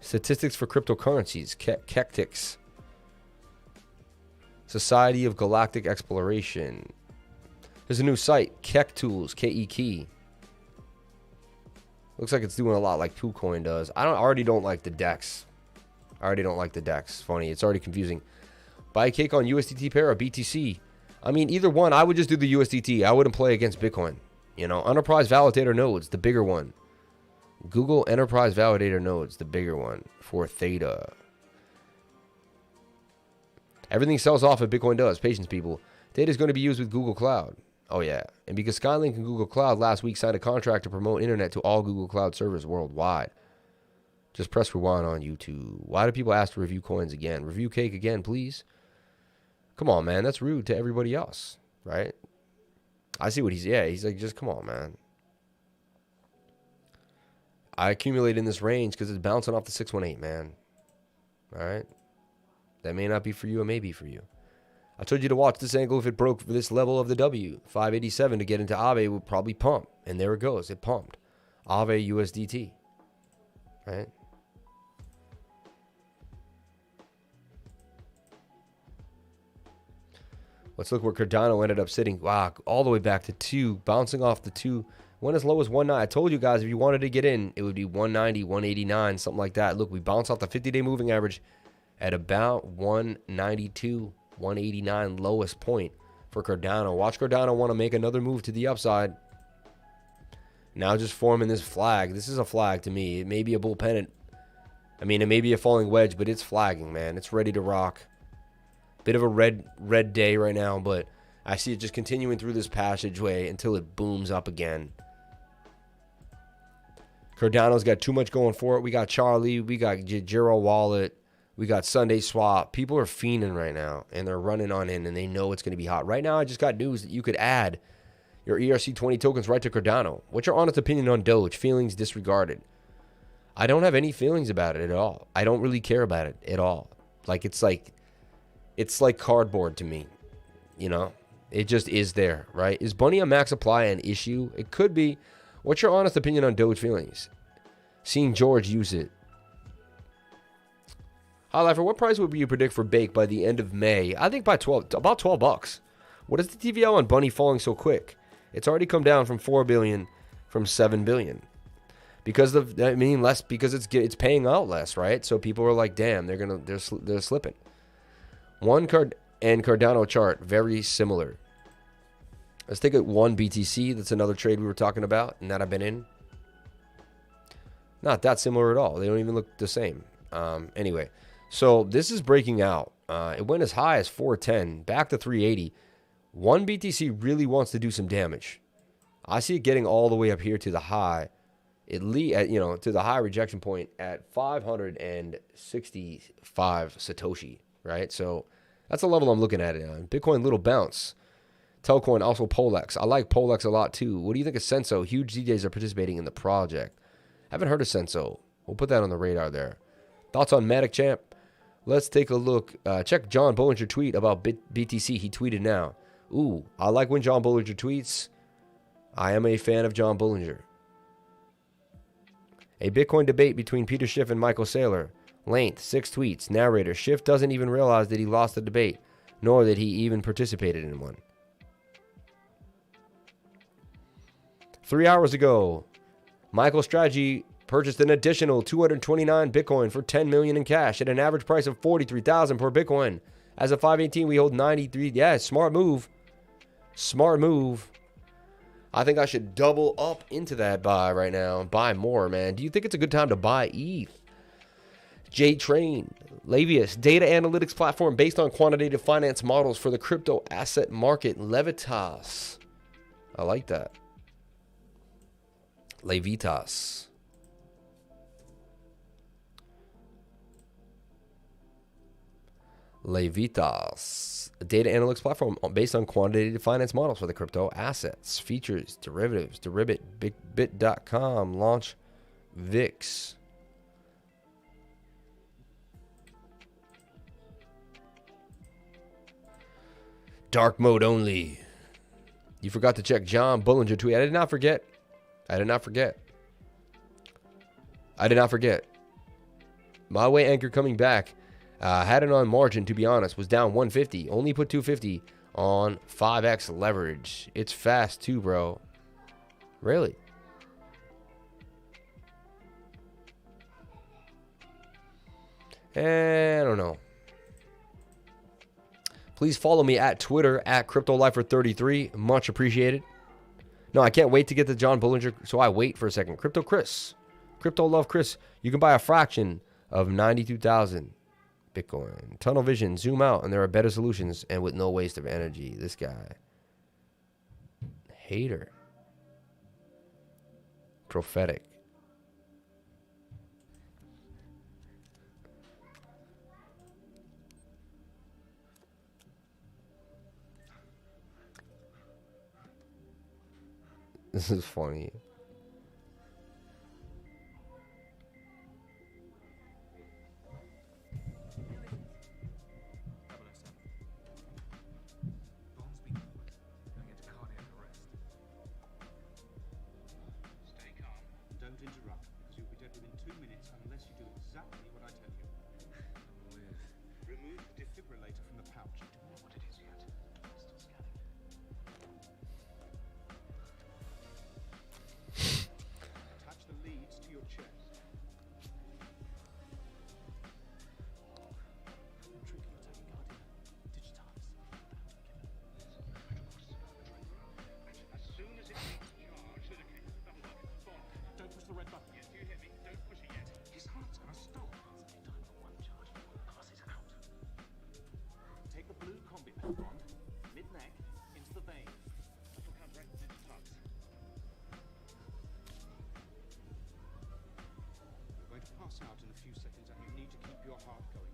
Statistics for cryptocurrencies. Kektics. Society of Galactic Exploration. There's a new site. Kek Tools. K-E-Key. Looks like it's doing a lot like KuCoin does. I already don't like the DEX. I already don't like the DEX. Funny. It's already confusing. Buy a cake on USDT pair or BTC. I mean, either one. I would just do the USDT. I wouldn't play against Bitcoin. You know, Enterprise Validator Nodes, the bigger one. Google Enterprise Validator Nodes, the bigger one for Theta. Everything sells off if Bitcoin does. Patience, people. Data is going to be used with Google Cloud. Oh, yeah. And because Skylink and Google Cloud last week signed a contract to promote internet to all Google Cloud servers worldwide. Just press rewind on YouTube. Why do people ask to review coins again? Review cake again, please. Come on, man. That's rude to everybody else, right? I see what he's... Yeah, he's like, just come on, man. I accumulate in this range because it's bouncing off the 618, man. All right? That may not be for you. It may be for you. I told you to watch this angle if it broke for this level of the W. 587 to get into AAVE would probably pump. And there it goes. It pumped. AAVE USDT. Right? Let's look where Cardano ended up sitting. Wow, all the way back to 2. Bouncing off the 2. Went as low as 190. I told you guys if you wanted to get in, it would be 190, 189, something like that. Look, we bounced off the 50-day moving average at about 192. 189 lowest point for Cardano. Watch Cardano want to make another move to the upside. Now just forming this flag. This is a flag to me. It may be a bull pennant. I mean, it may be a falling wedge, but it's flagging, man. It's ready to rock. Bit of a red day right now, but I see it just continuing through this passageway until it booms up again. Cardano's got too much going for it. We got Charlie. We got GERO wallet. We got Sunday swap. People are fiending right now, and they're running on in, and they know it's going to be hot. Right now, I just got news that you could add your ERC20 tokens right to Cardano. What's your honest opinion on Doge? Feelings disregarded. I don't have any feelings about it at all. I don't really care about it at all. It's like cardboard to me. You know, it just is there, right? Is Bunny on max supply an issue? It could be. What's your honest opinion on Doge feelings? Seeing George use it. Highlighter, what price would you predict for Bake by the end of May? I think by about $12. What is the TVL on Bunny falling so quick? It's already come down from 4 billion from 7 billion. Because it's paying out less, right? So people are like, damn, they're slipping. One card and Cardano chart very similar. Let's take it one BTC. That's another trade we were talking about and that I've been in. Not that similar at all. They don't even look the same. Anyway, so this is breaking out. It went as high as 410, back to 380. One BTC really wants to do some damage. I see it getting all the way up here to the high, to the high rejection point at 565 Satoshi, right? So that's a level I'm looking at it on. Bitcoin, little bounce. Telcoin, also Polex. I like Polex a lot too. What do you think of Senso? Huge DJs are participating in the project. Haven't heard of Senso. We'll put that on the radar there. Thoughts on MATIC, champ? Let's take a look. Check John Bollinger tweet about BTC. He tweeted now. Ooh, I like when John Bollinger tweets. I am a fan of John Bollinger. A Bitcoin debate between Peter Schiff and Michael Saylor. Length, 6 tweets. Narrator, Schiff doesn't even realize that he lost the debate, nor that he even participated in one. 3 hours ago, Michael's strategy purchased an additional 229 Bitcoin for 10 million in cash at an average price of 43,000 per Bitcoin. As of 5/18, we hold 93. Yeah, smart move. Smart move. I think I should double up into that buy right now and buy more, man. Do you think it's a good time to buy ETH? JTrain, LAEVITAS, data analytics platform based on quantitative finance models for the crypto asset market. LAEVITAS. I like that. LAEVITAS. LAEVITAS, a data analytics platform based on quantitative finance models for the crypto assets, features, derivatives, bit.com, launch VIX. Dark mode only. You forgot to check John Bollinger tweet. I did not forget. I did not forget. I did not forget. My way anchor coming back. Had it on margin, to be honest. Was down 150. Only put 250 on 5x leverage. It's fast too, bro. Really? I don't know. Please follow me at Twitter at CryptoLifer33. Much appreciated. No, I can't wait to get the John Bollinger, so I wait for a second. Crypto Chris. Crypto Love Chris. You can buy a fraction of 92,000 Bitcoin. Tunnel vision. Zoom out, and there are better solutions and with no waste of energy. This guy. Hater. Prophetic. This is funny. Out in a few seconds, and you need to keep your heart going.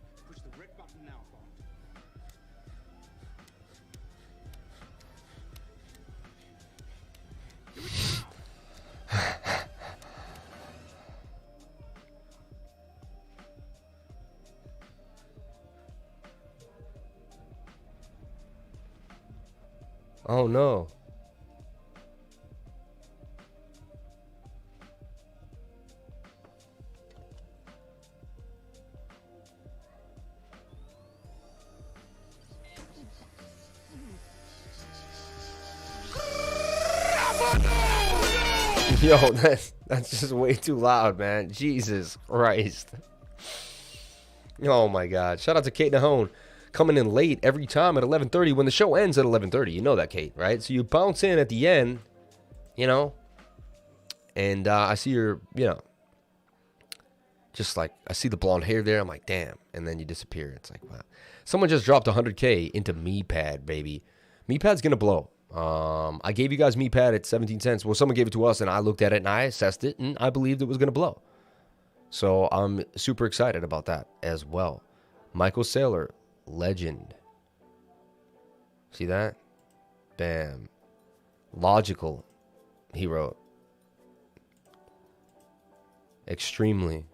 Oh no. Yo, that's just way too loud, man. Jesus Christ. Oh my God. Shout out to Kate Nahone. Coming in late every time at 11:30 when the show ends at 11:30. You know that, Kate, right? So you bounce in at the end, you know, and I see your, you know, just like I see the blonde hair there. I'm like, damn. And then you disappear. It's like, wow. Someone just dropped 100K into MePad, baby. MePad's going to blow. I gave you guys MePad at 17 cents. Well, someone gave it to us, and I looked at it, and I assessed it, and I believed it was going to blow. So I'm super excited about that as well. Michael Saylor. Legend. See that? Bam. Logical, he wrote. Extremely.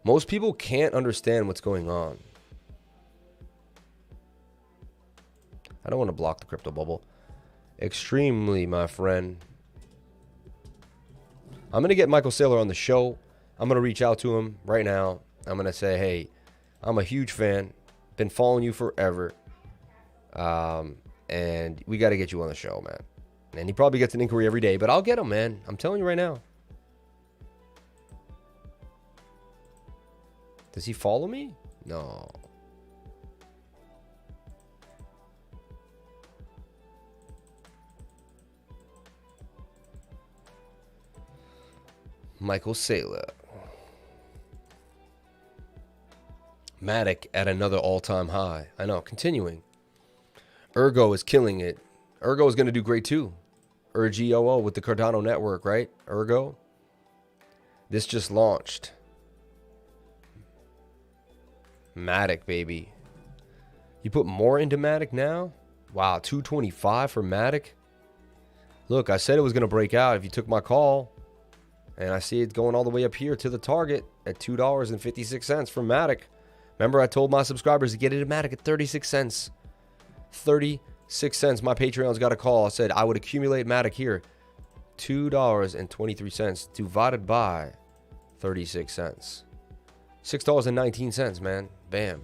Most people can't understand what's going on. I don't want to block the crypto bubble. Extremely, my friend. I'm going to get Michael Saylor on the show. I'm going to reach out to him right now. I'm going to say, hey, I'm a huge fan. Been following you forever. And we got to get you on the show, man. And he probably gets an inquiry every day, but I'll get him, man. I'm telling you right now. Does he follow me? No. Michael Saylor. MATIC at another all-time high. I know, continuing. Ergo is killing it. Ergo is going to do great too. ERGOO with the Cardano network, right? Ergo. This just launched. MATIC, baby. You put more into MATIC now? Wow, 225 for MATIC. Look, I said it was going to break out if you took my call. And I see it going all the way up here to the target at $2.56 for MATIC. Remember, I told my subscribers to get into MATIC at 36 cents. 36 cents. My Patreon's got a call. I said I would accumulate MATIC here. $2.23 divided by 36 cents. $6.19, man. Bam.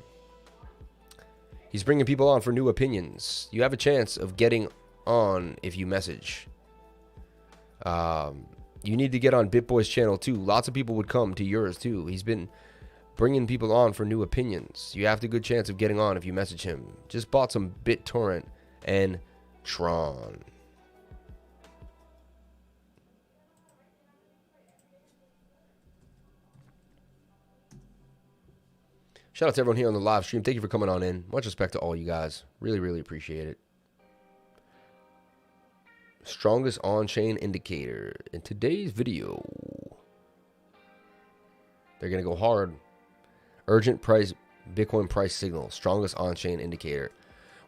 He's bringing people on for new opinions. You have a chance of getting on if you message. You need to get on BitBoy's channel too. Lots of people would come to yours too. He's been bringing people on for new opinions. You have a good chance of getting on if you message him. Just bought some BitTorrent and Tron. Shout out to everyone here on the live stream. Thank you for coming on in. Much respect to all you guys. Really, really appreciate it. Strongest on-chain indicator. In today's video, they're going to go hard. Urgent price, Bitcoin price signal. Strongest on-chain indicator.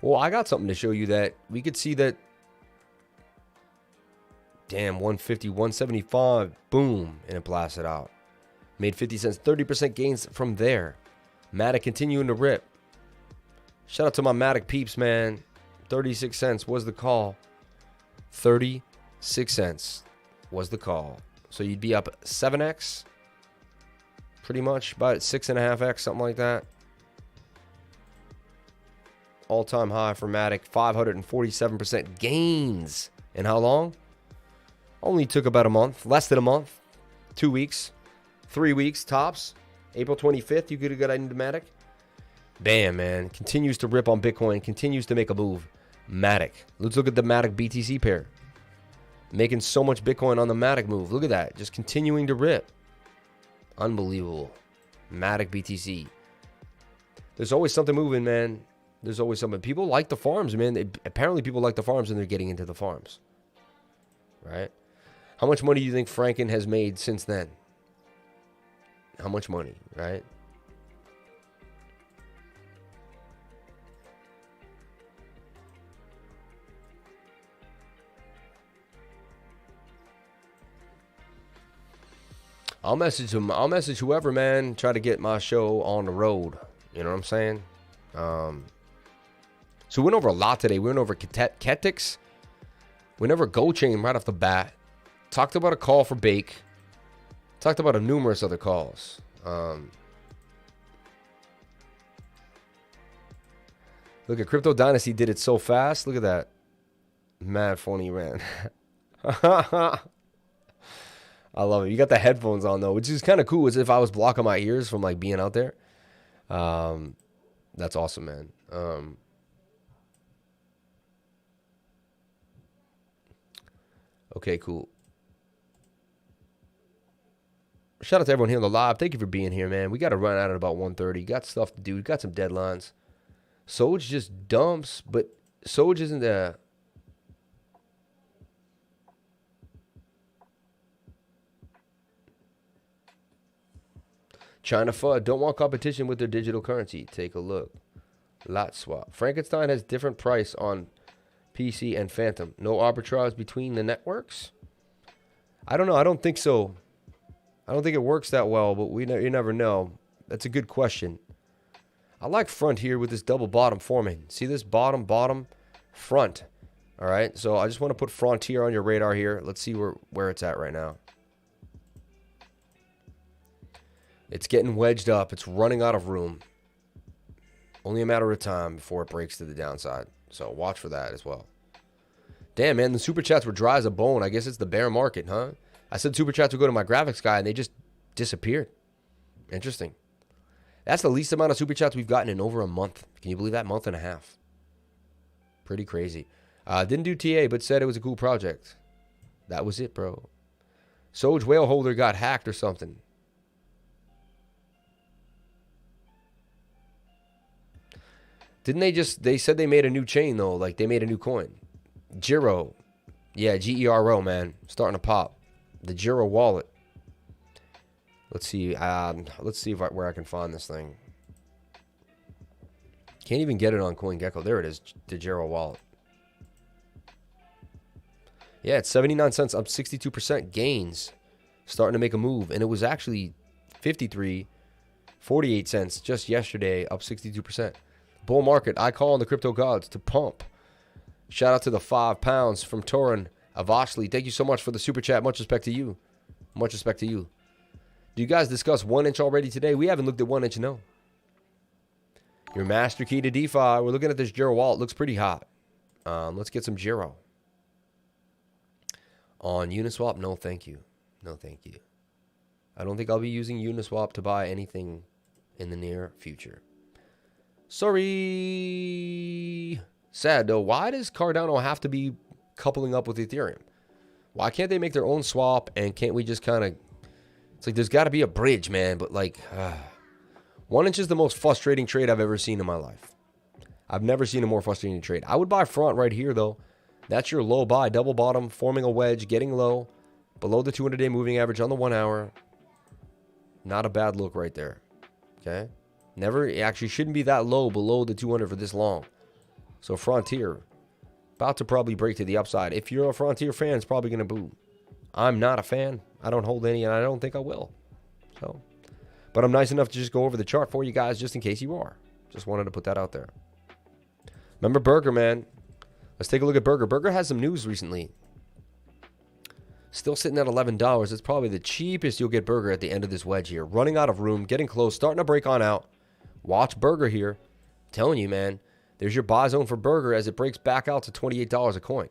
Well, I got something to show you that we could see that. Damn, 150, 175. Boom. And it blasted out. Made 50 cents. 30% gains from there. MATIC continuing to rip. Shout out to my MATIC peeps, man. 36 cents was the call. 36 cents was the call. So you'd be up 7x. Pretty much. About 6.5x, something like that. All-time high for MATIC. 547% gains. And how long? Only took about a month. Less than a month. 2 weeks. 3 weeks tops. April 25th, you could have got into MATIC. Bam, man. Continues to rip on Bitcoin. Continues to make a move. MATIC. Let's look at the MATIC BTC pair. Making so much Bitcoin on the MATIC move. Look at that. Just continuing to rip. Unbelievable. MATIC BTC. There's always something moving, man. There's always something. People like the farms, man. Apparently people like the farms and they're getting into the farms. Right? How much money do you think Franken has made since then? How much money, right? I'll message him. I'll message whoever, man. Try to get my show on the road. You know what I'm saying? So we went over a lot today. We went over Ketix. We went over GoChain right off the bat. Talked about a call for Bake. Talked about numerous other calls. Look at Crypto Dynasty did it so fast. Look at that. Mad funny, man. I love it. You got the headphones on, though, which is kind of cool. As if I was blocking my ears from, like, being out there. That's awesome, man. Okay, cool. Shout out to everyone here on the live. Thank you for being here, man. We got to run out at about 1:30. Got stuff to do. Got some deadlines. SOGE just dumps, but SOGE isn't the... China FUD. Don't want competition with their digital currency. Take a look. LatteSwap. Frankenstein has different price on PC and Fantom. No arbitrage between the networks? I don't know. I don't think so. I don't think it works that well, but you never know. That's a good question. I like front here with this double bottom forming. See this bottom, front. All right. So I just want to put frontier on your radar here. Let's see where it's at right now. It's getting wedged up. It's running out of room. Only a matter of time before it breaks to the downside. So watch for that as well. Damn, man, the super chats were dry as a bone. I guess it's the bear market, huh? I said super chats would go to my graphics guy, and they just disappeared. Interesting. That's the least amount of super chats we've gotten in over a month. Can you believe that? Month and a half. Pretty crazy. Didn't do TA, but said it was a cool project. That was it, bro. SOGE whale holder got hacked or something. Didn't they said they made a new chain, though. Like, they made a new coin. GERO. Yeah, GERO, man. Starting to pop. The GERO wallet. Let's see. Let's see where I can find this thing. Can't even get it on CoinGecko. There it is. The GERO wallet. Yeah, it's 79 cents. Up 62% gains. Starting to make a move. And it was actually 48 cents just yesterday. Up 62%. Bull market. I call on the crypto gods to pump. Shout out to the £5 from Torin Avashli. Thank you so much for the super chat. Much respect to you. Much respect to you. Do you guys discuss 1inch already today? We haven't looked at 1inch, no. Your master key to DeFi. We're looking at this GERO wallet. Looks pretty hot. Let's get some GERO. On Uniswap, no thank you. No thank you. I don't think I'll be using Uniswap to buy anything in the near future. Sorry. Sad, though. Why does Cardano have to be coupling up with Ethereum? Why can't they make their own swap, and can't we just kind of... It's like there's got to be a bridge, man. But, like, 1inch is the most frustrating trade I've ever seen in my life. I've never seen a more frustrating trade. I would buy front right here, though. That's your low buy. Double bottom, forming a wedge, getting low. Below the 200-day moving average on the 1 hour. Not a bad look right there. Okay? Never, it actually shouldn't be that low below the 200 for this long. So Frontier, about to probably break to the upside. If you're a Frontier fan, it's probably going to boom. I'm not a fan. I don't hold any, and I don't think I will. So, but I'm nice enough to just go over the chart for you guys, just in case you are. Just wanted to put that out there. Remember Burger, man. Let's take a look at Burger. Burger has some news recently. Still sitting at $11. It's probably the cheapest you'll get Burger at the end of this wedge here. Running out of room, getting close, starting to break on out. Watch Burger here. I'm telling you, man. There's your buy zone for Burger as it breaks back out to $28 a coin.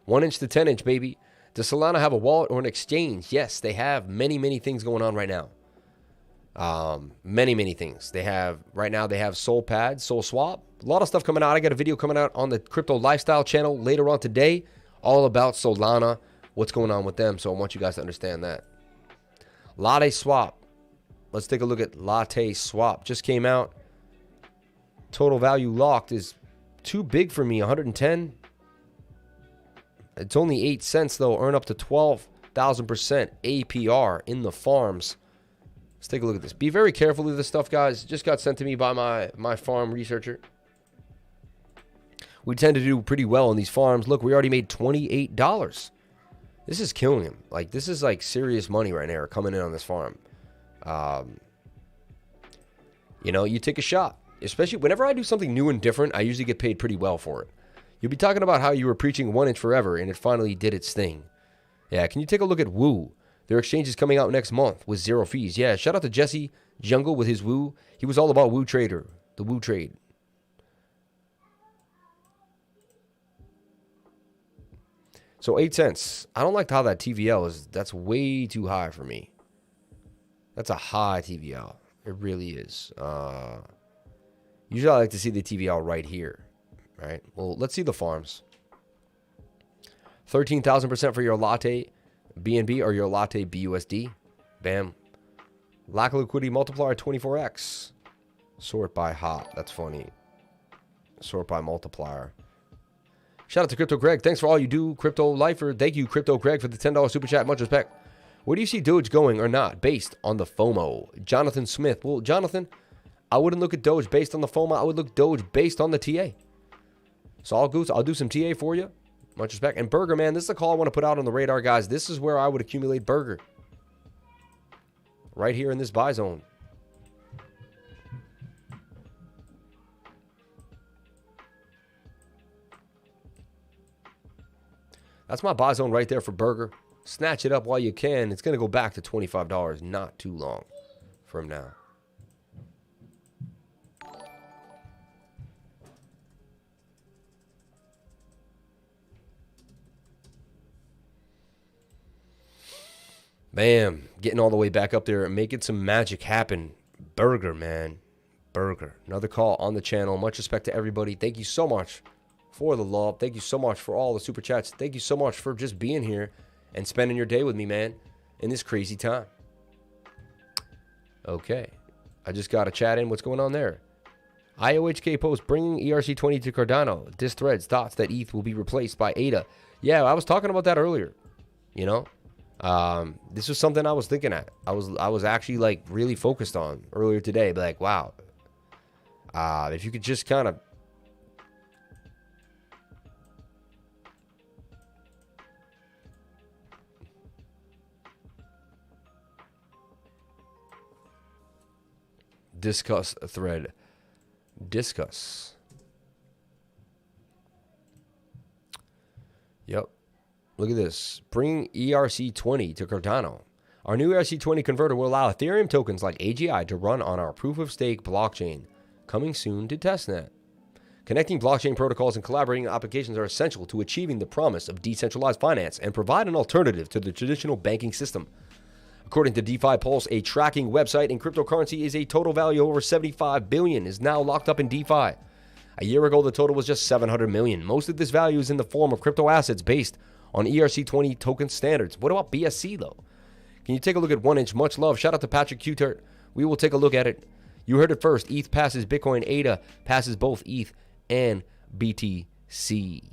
1inch to 10inch, baby. Does Solana have a wallet or an exchange? Yes, they have many, many things going on right now. Many things. They have, right now, they have SolPad, SolSwap. A lot of stuff coming out. I got a video coming out on the Crypto Lifestyle channel later on today, all about Solana, what's going on with them. So I want you guys to understand that. LatteSwap. Let's take a look at LatteSwap. Just came out. Total value locked is too big for me, 110. It's only 8 cents, though. Earn up to 12,000% APR in the farms. Let's take a look at this. Be very careful with this stuff, guys. Just got sent to me by my farm researcher. We tend to do pretty well on these farms. Look, we already made $28. This is killing him. Like, this is like serious money right now coming in on this farm. You know, you take a shot. Especially whenever I do something new and different, I usually get paid pretty well for it. You'll be talking about how you were preaching 1 inch forever and it finally did its thing. Yeah, can you take a look at Woo? Their exchange is coming out next month with 0 fees. Yeah, shout out to Jesse Jungle with his Woo. He was all about Woo Trader, the Woo Trade. So 8 cents. I don't like how that TVL is. That's way too high for me. That's a high TVL. It really is. Usually I like to see the TVL right here. Right? Well, let's see the farms. 13,000% for your latte BNB or your latte BUSD. Bam. Lack of liquidity multiplier 24x. Sort by hot. That's funny. Sort by multiplier. Shout out to Crypto Greg. Thanks for all you do, Crypto Lifer. Thank you, Crypto Greg, for the $10 super chat. Much respect. Where do you see Doge going or not based on the FOMO? Jonathan Smith. Well, Jonathan, I wouldn't look at Doge based on the FOMO. I would look Doge based on the TA. So I'll do some TA for you. Much respect. And Burger, man, this is a call I want to put out on the radar, guys. This is where I would accumulate Burger. Right here in this buy zone. That's my buy zone right there for Burger. Snatch it up while you can. It's going to go back to $25 not too long from now. Bam. Getting all the way back up there and making some magic happen. Burger, man. Burger. Another call on the channel. Much respect to everybody. Thank you so much for the love. Thank you so much for all the super chats. Thank you so much for just being here and spending your day with me, man, in this crazy time. Okay. I just got a chat in. What's going on there? IOHK post bringing ERC20 to Cardano. This threads thoughts that ETH will be replaced by ADA. Yeah, I was talking about that earlier. You know, this was something I was thinking at. I was actually like really focused on earlier today. But like, wow, if you could just kind of discuss a thread. Discuss. Yep. Look at this. Bring ERC20 to Cardano. Our new ERC20 converter will allow Ethereum tokens like AGI to run on our proof-of-stake blockchain. Coming soon to testnet. Connecting blockchain protocols and collaborating applications are essential to achieving the promise of decentralized finance and provide an alternative to the traditional banking system. According to DeFi Pulse, a tracking website in cryptocurrency is a total value of over $75 billion is now locked up in DeFi. A year ago, the total was just $700 million. Most of this value is in the form of crypto assets based on ERC20 token standards. What about BSC, though? Can you take a look at 1 inch? Much love. Shout out to Patrick Cutert. We will take a look at it. You heard it first. ETH passes Bitcoin. ADA passes both ETH and BTC.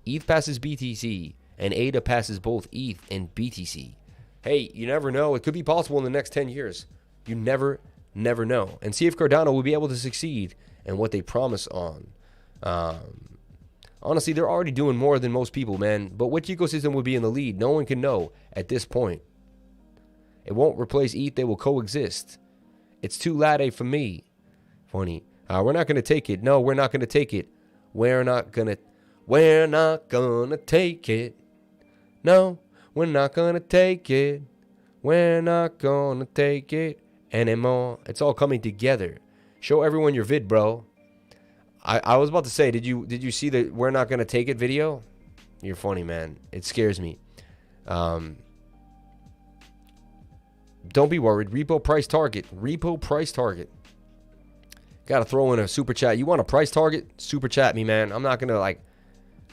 ETH passes BTC, and ADA passes both ETH and BTC. Hey, you never know. It could be possible in the next 10 years. You never know. And see if Cardano will be able to succeed in what they promise on. Honestly, they're already doing more than most people, man. But which ecosystem would be in the lead? No one can know at this point. It won't replace ETH. They will coexist. It's too latte for me. Funny. We're not going to take it. No, we're not going to take it. We're not going to take it. No. We're not gonna take it. We're not gonna take it anymore. It's all coming together. Show everyone your vid, bro. I was about to say, did you see the "We're not gonna take it" video? You're funny, man. It scares me. Don't be worried. Repo price target. Repo price target. Gotta throw in a super chat. You want a price target? Super chat me, man. I'm not gonna like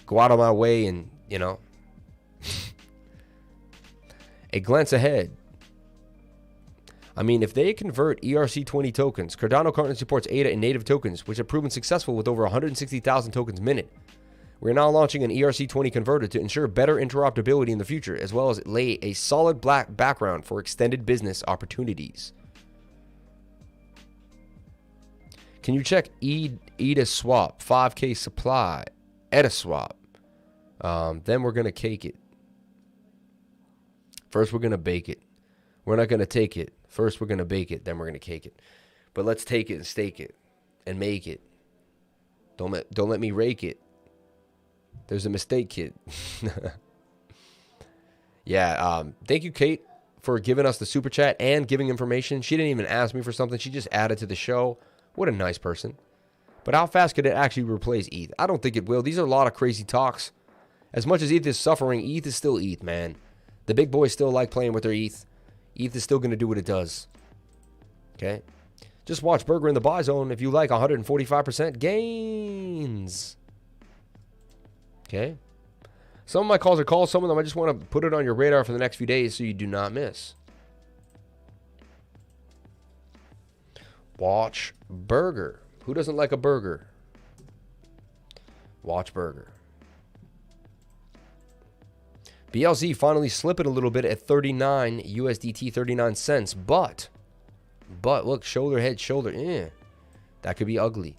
go out of my way and you know. A glance ahead. I mean, if they convert ERC20 tokens, Cardano currently supports ADA and native tokens, which have proven successful with over 160,000 tokens a minute. We're now launching an ERC20 converter to ensure better interoperability in the future, as well as lay a solid black background for extended business opportunities. Can you check UNISWAP 5K supply at a swap? Then we're gonna cake it. First, we're gonna bake it. We're not gonna take it. First, we're gonna bake it. Then we're gonna cake it. But let's take it and stake it and make it. Don't let me rake it. There's a mistake, kid. Yeah. Thank you, Kate, for giving us the super chat and giving information. She didn't even ask me for something. She just added to the show. What a nice person. But how fast could it actually replace ETH? I don't think it will. These are a lot of crazy talks. As much as ETH is suffering, ETH is still ETH, man. The big boys still like playing with their ETH. ETH is still going to do what it does. Okay? Just watch Burger in the buy zone if you like 145% gains. Okay? Some of my calls are calls. Some of them I just want to put it on your radar for the next few days so you do not miss. Watch Burger. Who doesn't like a burger? Watch Burger. BLZ finally slipping a little bit at 39 USDT 39 cents. But look, shoulder, head, shoulder. That could be ugly.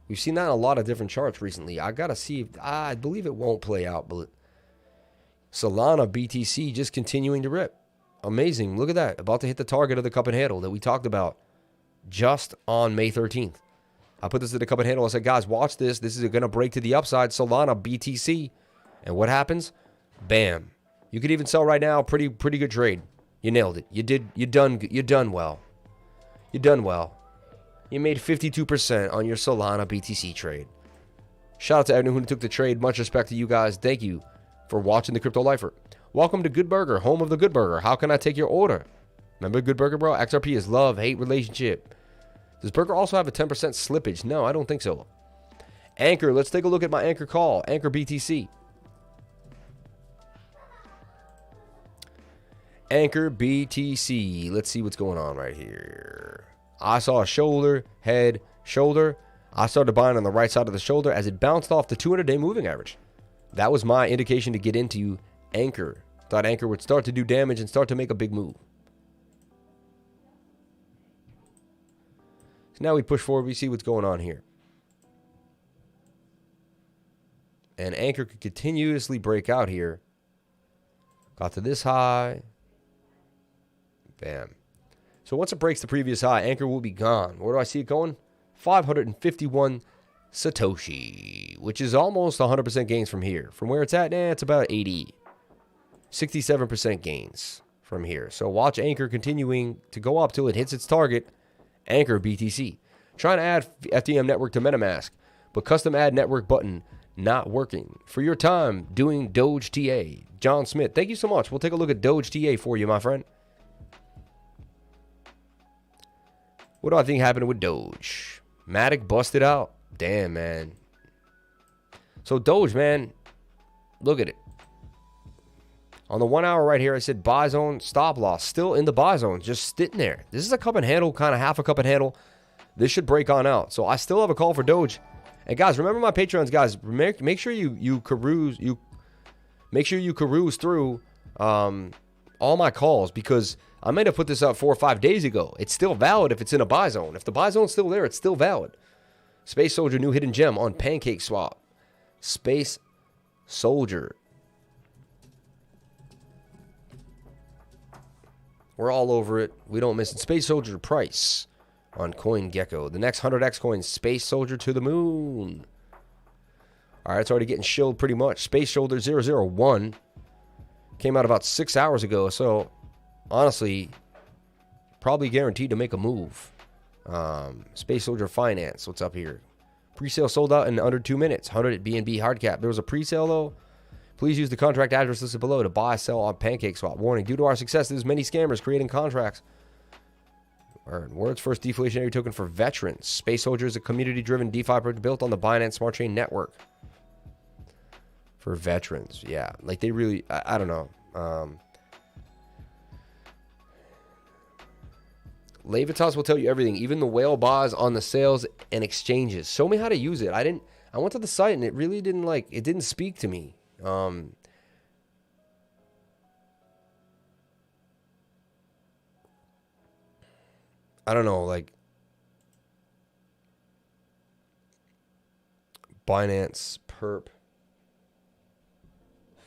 We've seen that in a lot of different charts recently. I got to see. I believe it won't play out. But Solana BTC just continuing to rip. Amazing. Look at that. About to hit the target of the cup and handle that we talked about just on May 13th. I put this at the cup and handle. I said, guys, watch this. This is going to break to the upside. Solana BTC. And what happens? Bam. You could even sell right now. Pretty good trade. You nailed it. You done well. You done well. You made 52% on your Solana BTC trade. Shout out to everyone who took the trade. Much respect to you guys. Thank you for watching the Crypto Lifer. Welcome to Good Burger, home of the Good Burger. How can I take your order? Remember Good Burger, bro? XRP is love-hate relationship. Does Burger also have a 10% slippage? No, I don't think so. Anchor, let's take a look at my Anchor call. Anchor BTC. Anchor BTC. Let's see what's going on right here. I saw a shoulder, head, shoulder. I started buying on the right side of the shoulder as it bounced off the 200-day moving average. That was my indication to get into Anchor. Thought Anchor would start to do damage and start to make a big move. So now we push forward. We see what's going on here. And Anchor could continuously break out here. Got to this high. Bam. So once it breaks the previous high, Anchor will be gone. Where do I see it going? 551 Satoshi, which is almost 100% gains from here. From where it's at, it's about 80. 67% gains from here. So watch Anchor continuing to go up till it hits its target. Anchor BTC. Trying to add FTM network to MetaMask, but custom add network button not working. For your time doing Doge TA. John Smith, thank you so much. We'll take a look at Doge TA for you, my friend. What do I think happened with Doge? MATIC busted out. Damn, man. So Doge, man, look at it. On the 1 hour right here, I said buy zone, stop loss. Still in the buy zone, just sitting there. This is a cup and handle, kind of half a cup and handle. This should break on out. So I still have a call for Doge. And guys, remember my Patreons, guys. Make sure you peruse through all my calls, because I might have put this up 4 or 5 days ago. It's still valid if it's in a buy zone. If the buy zone's still there, it's still valid. Space Soldier, new hidden gem on PancakeSwap. Space Soldier. We're all over it. We don't miss it. Space Soldier price on CoinGecko. The next 100x coin, Space Soldier to the moon. All right, it's already getting shilled pretty much. Space Soldier 001 came out about 6 hours ago. So, honestly, probably guaranteed to make a move. Space Soldier Finance, what's up here? Presale sold out in under 2 minutes. 100 BNB hard cap. There was a presale, though. Please use the contract address listed below to buy, sell on PancakeSwap. Warning, due to our success, there's many scammers creating contracts. World's first deflationary token for veterans. Space Soldier is a community-driven DeFi project built on the Binance Smart Chain network. For veterans, yeah. Like, they really, I don't know. LAEVITAS will tell you everything, even the whale buys on the sales and exchanges. Show me how to use it. I went to the site and it really didn't it didn't speak to me. I don't know, like, Binance perp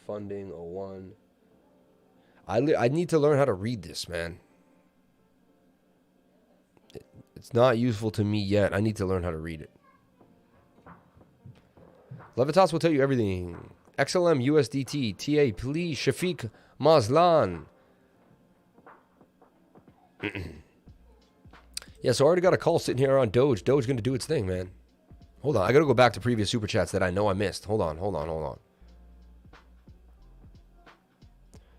funding 01. I need to learn how to read this, man. It's not useful to me yet. I need to learn how to read it. LAEVITAS will tell you everything. XLM USDT TA please Shafiq Mazlan. Yeah, so I already got a call sitting here on Doge. Doge going to do its thing, man. Hold on. I got to go back to previous super chats that I know I missed. Hold on.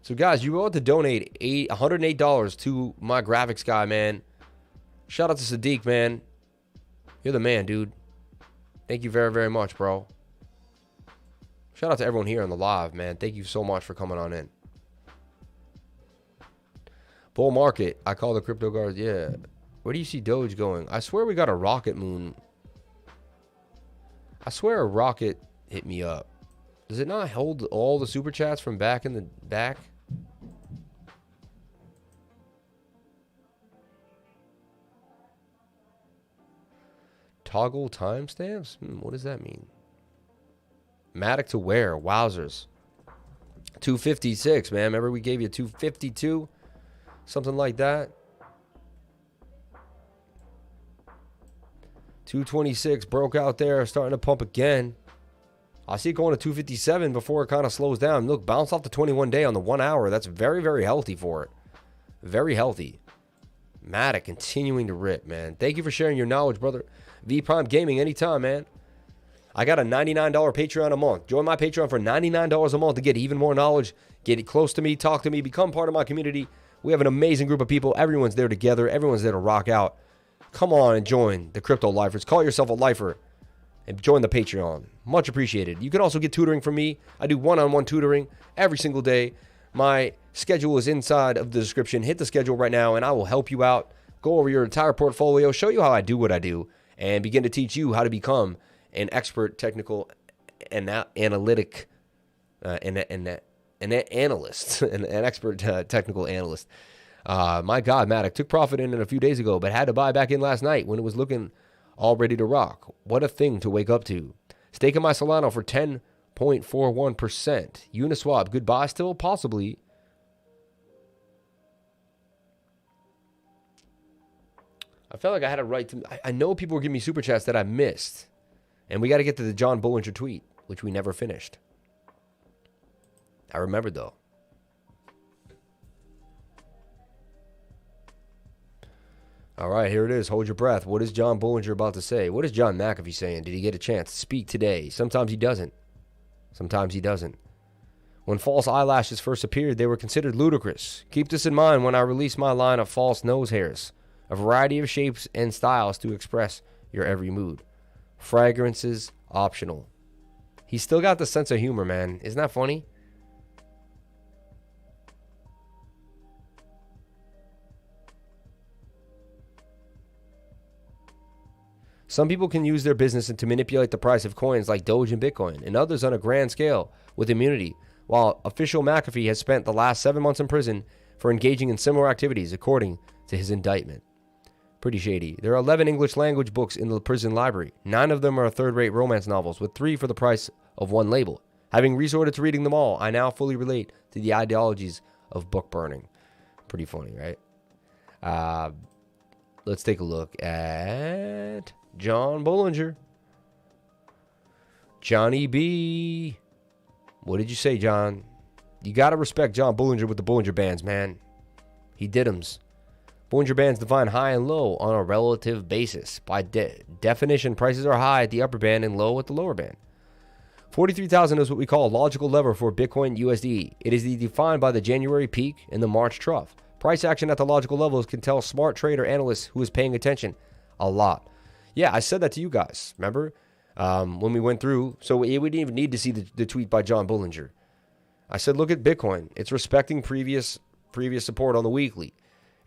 So, guys, you want to donate $108 to my graphics guy, man. Shout out to Sadiq, man. You're the man, dude. Thank you very, very much, bro. Shout out to everyone here on the live, man. Thank you so much for coming on in. Bull market. I call the crypto guards. Yeah. Where do you see Doge going? I swear we got a rocket moon. I swear a rocket hit me up. Does it not hold all the super chats from back in the back? Toggle timestamps? What does that mean? MATIC to where? Wowzers. 256, man. Remember we gave you 252? Something like that. 226 broke out there, starting to pump again. I see it going to 257 before it kind of slows down. Look, bounce off the 21 day on the 1 hour. That's very, very healthy for it. Very healthy. MATIC continuing to rip, man. Thank you for sharing your knowledge, brother. V Prime Gaming, anytime, man. I got a $99 Patreon a month. Join my Patreon for $99 a month to get even more knowledge. Get it close to me, talk to me, become part of my community. We have an amazing group of people. Everyone's there together. Everyone's there to rock out. Come on and join the Crypto Lifers. Call yourself a lifer and join the Patreon. Much appreciated. You can also get tutoring from me. I do one-on-one tutoring every single day. My schedule is inside of the description. Hit the schedule right now and I will help you out. Go over your entire portfolio, show you how I do what I do, and begin to teach you how to become an expert technical and analytic an analyst, an expert technical analyst. My God, MATIC took profit in it a few days ago, but had to buy back in last night when it was looking all ready to rock. What a thing to wake up to. Staking my Solano for 10.41%. Uniswap, goodbye still? Possibly. I felt like I had a right to... I know people were giving me super chats that I missed. And we got to get to the John Bollinger tweet, which we never finished. I remembered, though. All right, here it is. Hold your breath. What is John Bollinger about to say? What is John McAfee saying? Did he get a chance to speak today? Sometimes he doesn't. Sometimes he doesn't. When false eyelashes first appeared, they were considered ludicrous. Keep this in mind when I release my line of false nose hairs. A variety of shapes and styles to express your every mood. Fragrances optional. He's still got the sense of humor, man. Isn't that funny? Some people can use their business to manipulate the price of coins like Doge and Bitcoin, and others on a grand scale with immunity, while official McAfee has spent the last 7 months in prison for engaging in similar activities, according to his indictment. Pretty shady. There are 11 English language books in the prison library. 9 of them are third-rate romance novels, with 3 for the price of 1 label. Having resorted to reading them all, I now fully relate to the ideologies of book burning. Pretty funny, right? Let's take a look at John Bollinger. Johnny B. What did you say, John? You got to respect John Bollinger with the Bollinger Bands, man. He did 'ems. Bollinger Bands define high and low on a relative basis. By definition, prices are high at the upper band and low at the lower band. 43,000 is what we call a logical level for Bitcoin USD. It is defined by the January peak and the March trough. Price action at the logical levels can tell smart trader analysts who is paying attention a lot. Yeah, I said that to you guys, remember? When we went through, so we didn't even need to see the tweet by John Bollinger. I said, look at Bitcoin. It's respecting previous support on the weekly.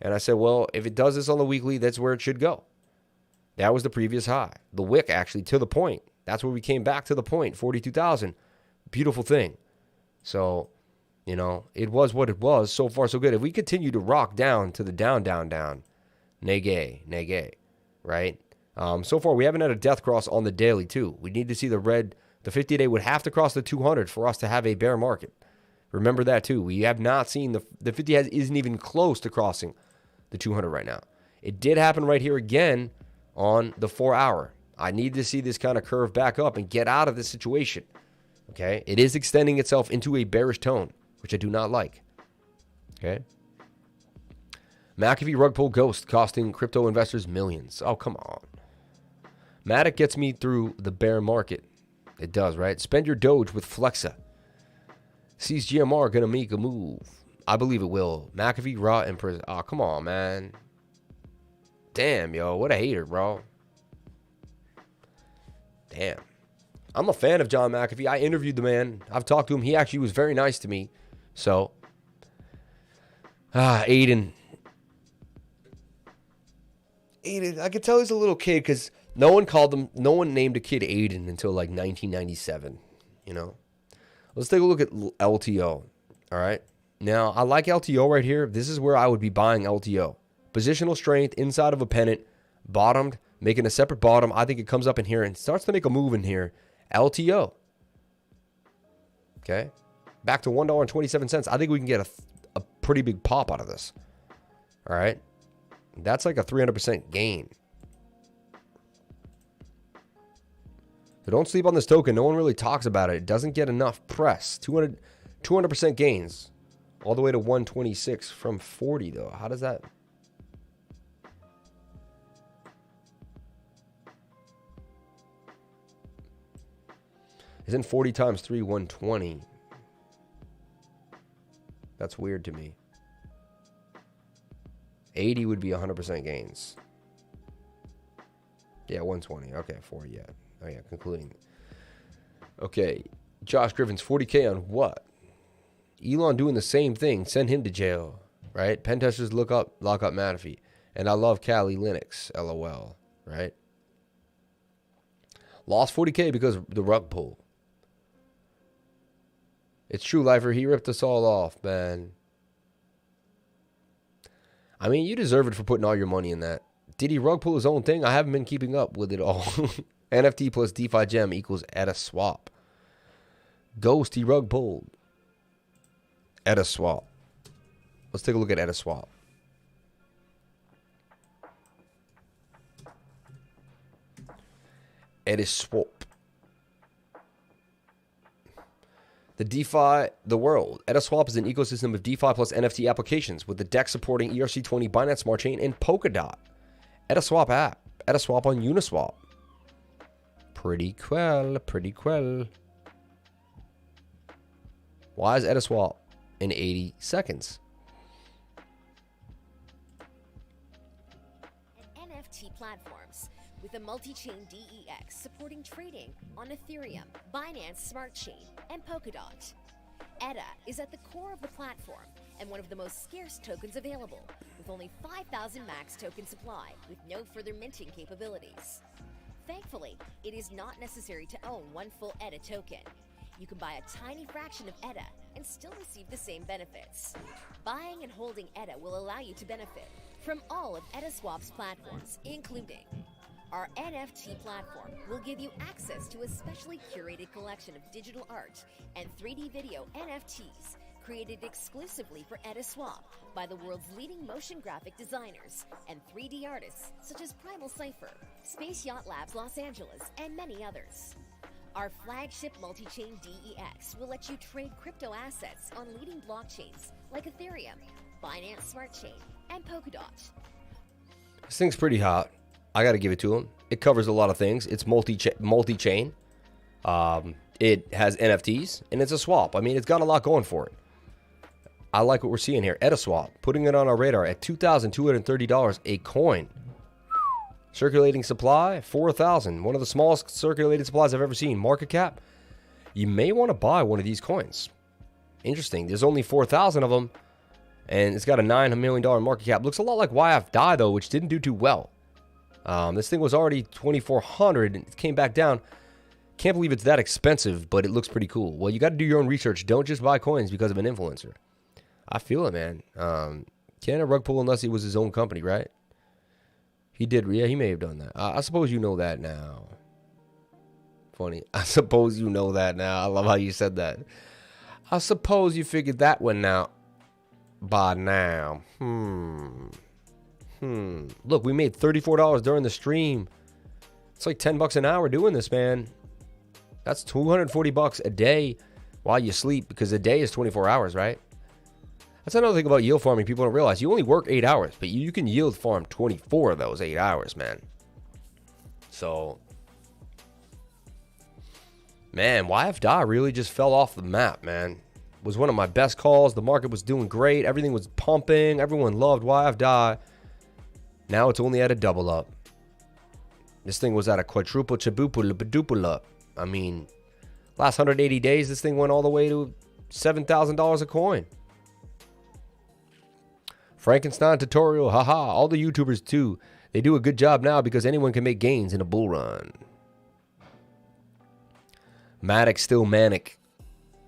And I said, well, if it does this on the weekly, that's where it should go. That was the previous high. The wick, actually, to the point. That's where we came back to the point, 42,000. Beautiful thing. So, you know, it was what it was. So far, so good. If we continue to rock down to the down, nay gay, right? So far, we haven't had a death cross on the daily, too. We need to see the 50-day would have to cross the 200 for us to have a bear market. Remember that, too. We have not seen the 50 isn't even close to crossing the 200 right now. It did happen right here again on the 4-hour. I need to see this kind of curve back up and get out of this situation. Okay? It is extending itself into a bearish tone, which I do not like. Okay? McAfee rug pull ghost costing crypto investors millions. Oh, come on. MATIC gets me through the bear market. It does, right? Spend your Doge with Flexa. Sees GMR going to make a move. I believe it will. McAfee, Raw, and Prison. Oh, come on, man. Damn, yo. What a hater, bro. Damn. I'm a fan of John McAfee. I interviewed the man. I've talked to him. He actually was very nice to me. So, Aiden, I could tell he's a little kid because no one named a kid Aiden until like 1997, you know? Let's take a look at LTO, all right? Now, I like LTO right here. This is where I would be buying LTO. Positional strength inside of a pennant, bottomed, making a separate bottom. I think it comes up in here and starts to make a move in here. LTO. Okay? Back to $1.27. I think we can get a pretty big pop out of this. All right? That's like a 300% gain. So don't sleep on this token. No one really talks about it. It doesn't get enough press. 200% gains. All the way to 126 from 40, though. How does that... Isn't 40 times 3 120? That's weird to me. 80 would be 100% gains. Yeah, 120. Okay, 40, yeah. Oh, yeah, concluding. Okay, Josh Griffin's 40K on what? Elon doing the same thing. Send him to jail, right? Pen testers lock up McAfee. And I love Kali Linux, LOL, right? Lost 40K because of the rug pull. It's true, Lifer. He ripped us all off, man. I mean, you deserve it for putting all your money in that. Did he rug pull his own thing? I haven't been keeping up with it all. NFT plus DeFi gem equals LatteSwap. Ghost, he rug pulled. LatteSwap. Let's take a look at LatteSwap. LatteSwap. The world. LatteSwap is an ecosystem of DeFi plus NFT applications with the DEX supporting ERC20, Binance Smart Chain, and Polkadot. LatteSwap app. LatteSwap on Uniswap. Pretty cool. Pretty cool. Why is LatteSwap in 80 seconds? And NFT platforms with a multi-chain DEX supporting trading on Ethereum, Binance Smart Chain, and Polkadot. ETA is at the core of the platform and one of the most scarce tokens available, with only 5,000 max token supply with no further minting capabilities. Thankfully, it is not necessary to own one full ETA token. You can buy a tiny fraction of ETA and still receive the same benefits. Buying and holding ETA will allow you to benefit from all of LatteSwap's platforms, including our NFT platform will give you access to a specially curated collection of digital art and 3D video NFTs created exclusively for LatteSwap by the world's leading motion graphic designers and 3D artists such as Primal Cypher, Space Yacht Labs Los Angeles, and many others. Our flagship multi-chain DEX will let you trade crypto assets on leading blockchains like Ethereum, Binance Smart Chain, and Polkadot. This thing's pretty hot. I got to give it to him. It covers a lot of things. It's multi-chain. It has NFTs, and it's a swap. I mean, it's got a lot going for it. I like what we're seeing here. LatteSwap, putting it on our radar at $2,230 a coin. Circulating supply, 4,000. One of the smallest circulating supplies I've ever seen. Market cap, you may want to buy one of these coins. Interesting. There's only 4,000 of them, and it's got a $9 million market cap. Looks a lot like YFDI, though, which didn't do too well. This thing was already 2,400 and it came back down. Can't believe it's that expensive, but it looks pretty cool. Well, you got to do your own research. Don't just buy coins because of an influencer. I feel it, man. Can't rug pull unless it was his own company, right? He did. Yeah, he may have done that. I suppose you know that now. Funny. I suppose you know that now. I love how you said that. I suppose you figured that one out by now. Look, we made $34 during the stream. It's like $10 an hour doing this, man. That's $240 a day while you sleep, because a day is 24 hours, right? That's another thing about yield farming people don't realize. You only work 8 hours, but you can yield farm 24 of those 8 hours, man. So, man, YFDA really just fell off the map, man. Was one of my best calls. The market was doing great. Everything was pumping. Everyone loved YFDA. Now it's only at a double up. This thing was at a quadruple, chabuple up. I mean, last 180 days, this thing went all the way to $7,000 a coin. Frankenstein tutorial, haha. All the YouTubers too. They do a good job now because anyone can make gains in a bull run. MATIC still manic.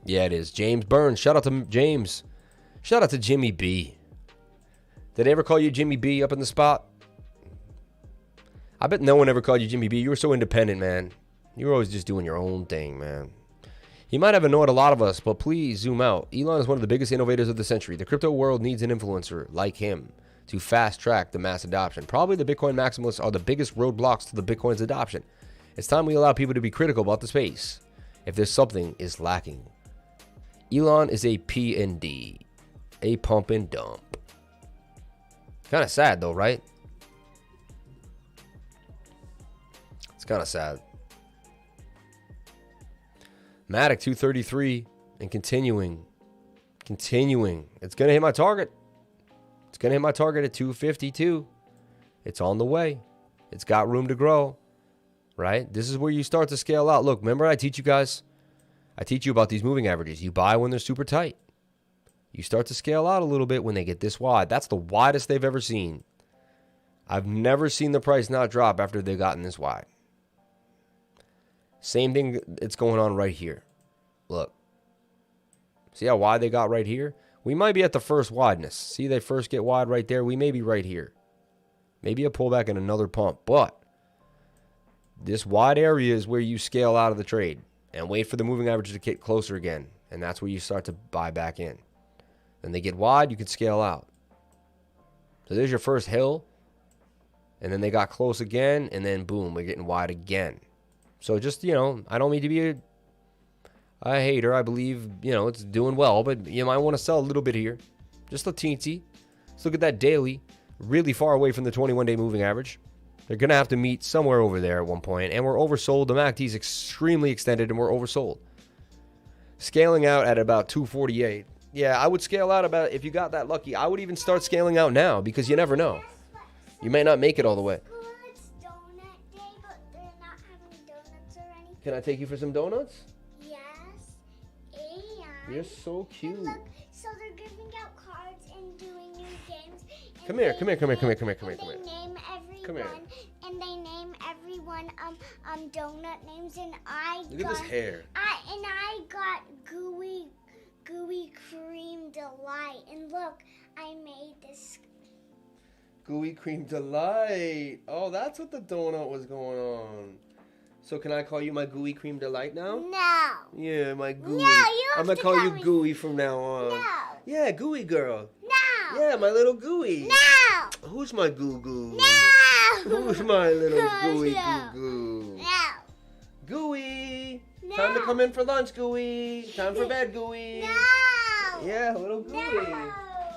Yeah, it is. James Burns. Shout out to James. Shout out to Jimmy B. Did they ever call you Jimmy B up in the spot? I bet no one ever called you Jimmy B. You were so independent, man. You were always just doing your own thing, man. He might have annoyed a lot of us, but please zoom out. Elon is one of the biggest innovators of the century. The crypto world needs an influencer like him to fast track the mass adoption. Probably the Bitcoin maximalists are the biggest roadblocks to the Bitcoin's adoption. It's time we allow people to be critical about the space if there's something is lacking. Elon is a P&D, a pump and dump. Kind of sad though, right? It's kind of sad. MATIC 233 and continuing. It's going to hit my target. It's going to hit my target at 252. It's on the way. It's got room to grow, right? This is where you start to scale out. Look, remember I teach you guys? I teach you about these moving averages. You buy when they're super tight. You start to scale out a little bit when they get this wide. That's the widest they've ever seen. I've never seen the price not drop after they've gotten this wide. Same thing that's going on right here. Look. See how wide they got right here? We might be at the first wideness. See, they first get wide right there. We may be right here. Maybe a pullback and another pump. But this wide area is where you scale out of the trade and wait for the moving average to get closer again. And that's where you start to buy back in. Then they get wide, you can scale out. So there's your first hill. And then they got close again. And then boom, we're getting wide again. So just, you know, I don't mean to be a hater. I believe, you know, it's doing well. But you might want to sell a little bit here. Just a teensy. Let's look at that daily. Really far away from the 21-day moving average. They're going to have to meet somewhere over there at one point. And we're oversold. The MACD is extremely extended and we're oversold. Scaling out at about 248. Yeah, I would scale out about, if you got that lucky, I would even start scaling out now because you never know. You may not make it all the way. Can I take you for some donuts? Yes. And You're so cute. look, so they're giving out cards and doing new games. And Come here. they name Come here. And they name everyone donut names, and I Look at this hair. I got gooey cream delight, and look, I made this. Gooey cream delight. Oh, that's what the donut was going on. So can I call you my gooey cream delight now? No. Yeah, my gooey. No, you have I'm gonna to call you me. gooey from now on. No. Yeah, gooey girl. No. Yeah, my little gooey. No. Who's my goo goo? No. Who's my little gooey No. goo goo? No. Gooey. No. Time to come in for lunch, gooey. Time for bed, gooey. No. Yeah, little gooey. No.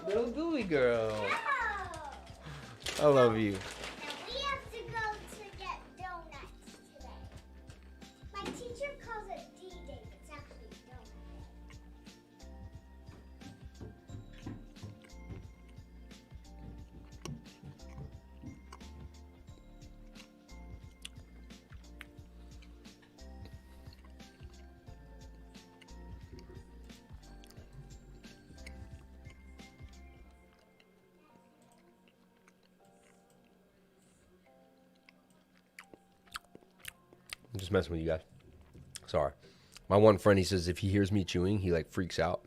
Little gooey girl. No. I love you. Now we have to go to get donuts today. My teacher calls it D-Day, but it's actually donut day. I'm just messing with you guys. Sorry. My one friend, he says if he hears me chewing, he like freaks out.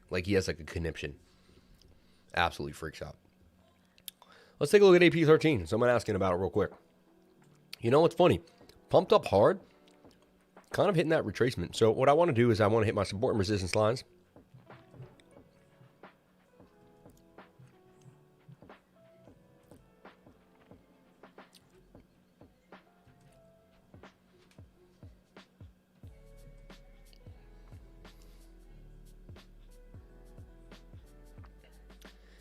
Like he has like a conniption. Absolutely freaks out. Let's take a look at AP13. Someone asking about it real quick. You know what's funny? Pumped up hard, kind of hitting that retracement. So what I want to do is I want to hit my support and resistance lines.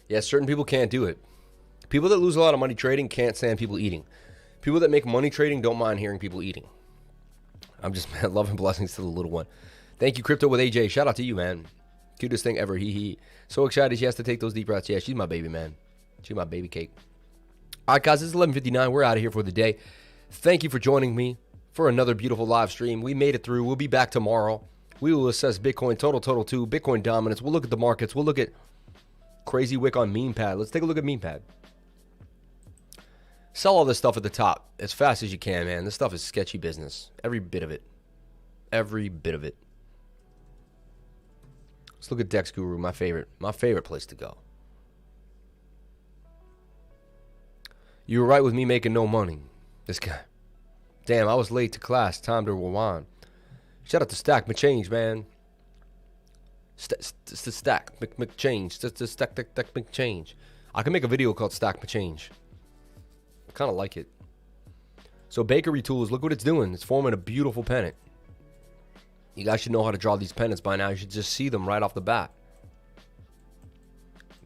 Yes, certain people can't do it. People that lose a lot of money trading can't stand people eating. People that make money trading don't mind hearing people eating. I'm just love and blessings to the little one. Thank you, Crypto with AJ. Shout out to you, man. Cutest thing ever. He. So excited she has to take those deep breaths. Yeah, she's my baby, man. She's my baby cake. All right, guys, it's 11:59. We're out of here for the day. Thank you for joining me for another beautiful live stream. We made it through. We'll be back tomorrow. We will assess Bitcoin total 2, Bitcoin dominance. We'll look at the markets. We'll look at crazy wick on MemePad. Let's take a look at MemePad. Sell all this stuff at the top as fast as you can, man. This stuff is sketchy business. Every bit of it. Every bit of it. Let's look at Dex Guru, my favorite place to go. You were right with me making no money. This guy. Damn, I was late to class. Time to rewind. Shout out to Stack McChange, man. Stack McChange. Stack McChange. I can make a video called Stack McChange. Kind of like it. So Bakery Tools, look what it's doing. It's forming a beautiful pennant. You guys should know how to draw these pennants by now. You should just see them right off the bat.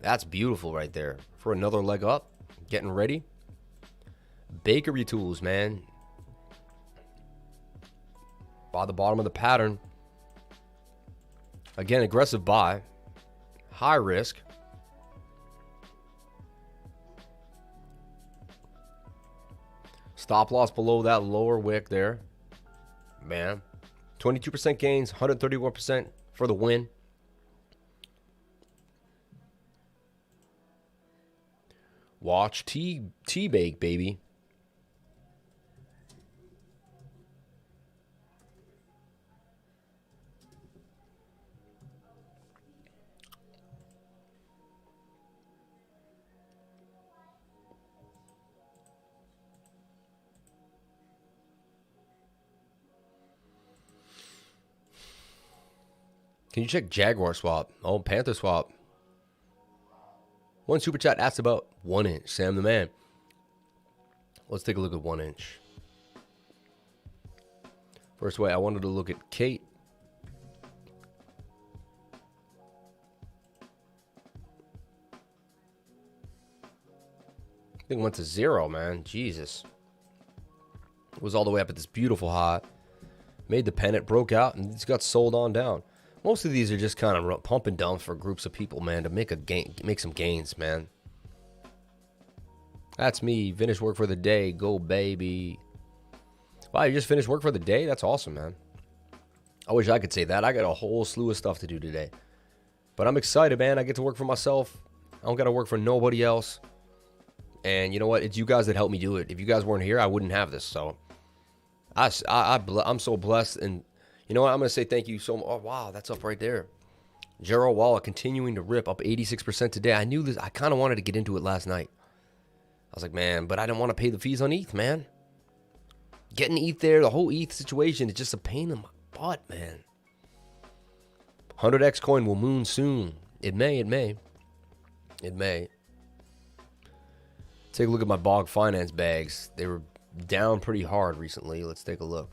That's beautiful right there. For another leg up, getting ready. Bakery Tools, man. By the bottom of the pattern. Again, aggressive buy. High risk. Stop loss below that lower wick there. Man. 22% gains, 131% for the win. Watch T-Bake, baby. Can you check Jaguar Swap? Oh, Panther Swap. One super chat asked about 1 inch. Sam the man. Let's take a look at 1 inch. First way, I wanted to look at Kate. I think it went to 0, man. Jesus. It was all the way up at this beautiful high. Made the pennant, broke out, and it's got sold on down. Most of these are just kind of pump and dump for groups of people, man, to make some gains, man. That's me. Finished work for the day. Go, baby. Wow, you just finished work for the day? That's awesome, man. I wish I could say that. I got a whole slew of stuff to do today. But I'm excited, man. I get to work for myself. I don't got to work for nobody else. And you know what? It's you guys that helped me do it. If you guys weren't here, I wouldn't have this. So I'm so blessed. And you know what? I'm going to say thank you so much. Oh, wow, that's up right there. GERO wallet continuing to rip, up 86% today. I knew this. I kind of wanted to get into it last night. I was like, man, but I didn't want to pay the fees on ETH, man. Getting ETH there, the whole ETH situation is just a pain in my butt, man. 100x coin will moon soon. It may. Take a look at my Bog Finance bags. They were down pretty hard recently. Let's take a look.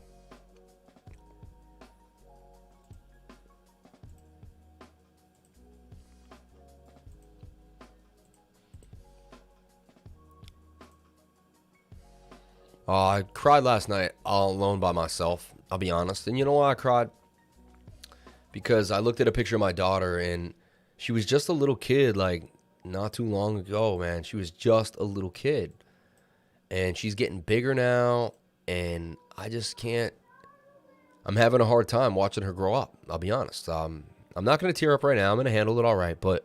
I cried last night all alone by myself, I'll be honest. And you know why I cried? Because I looked at a picture of my daughter, and she was just a little kid, like, not too long ago, man. She was just a little kid. And she's getting bigger now, and I just can't. I'm having a hard time watching her grow up, I'll be honest. I'm not going to tear up right now. I'm going to handle it all right, but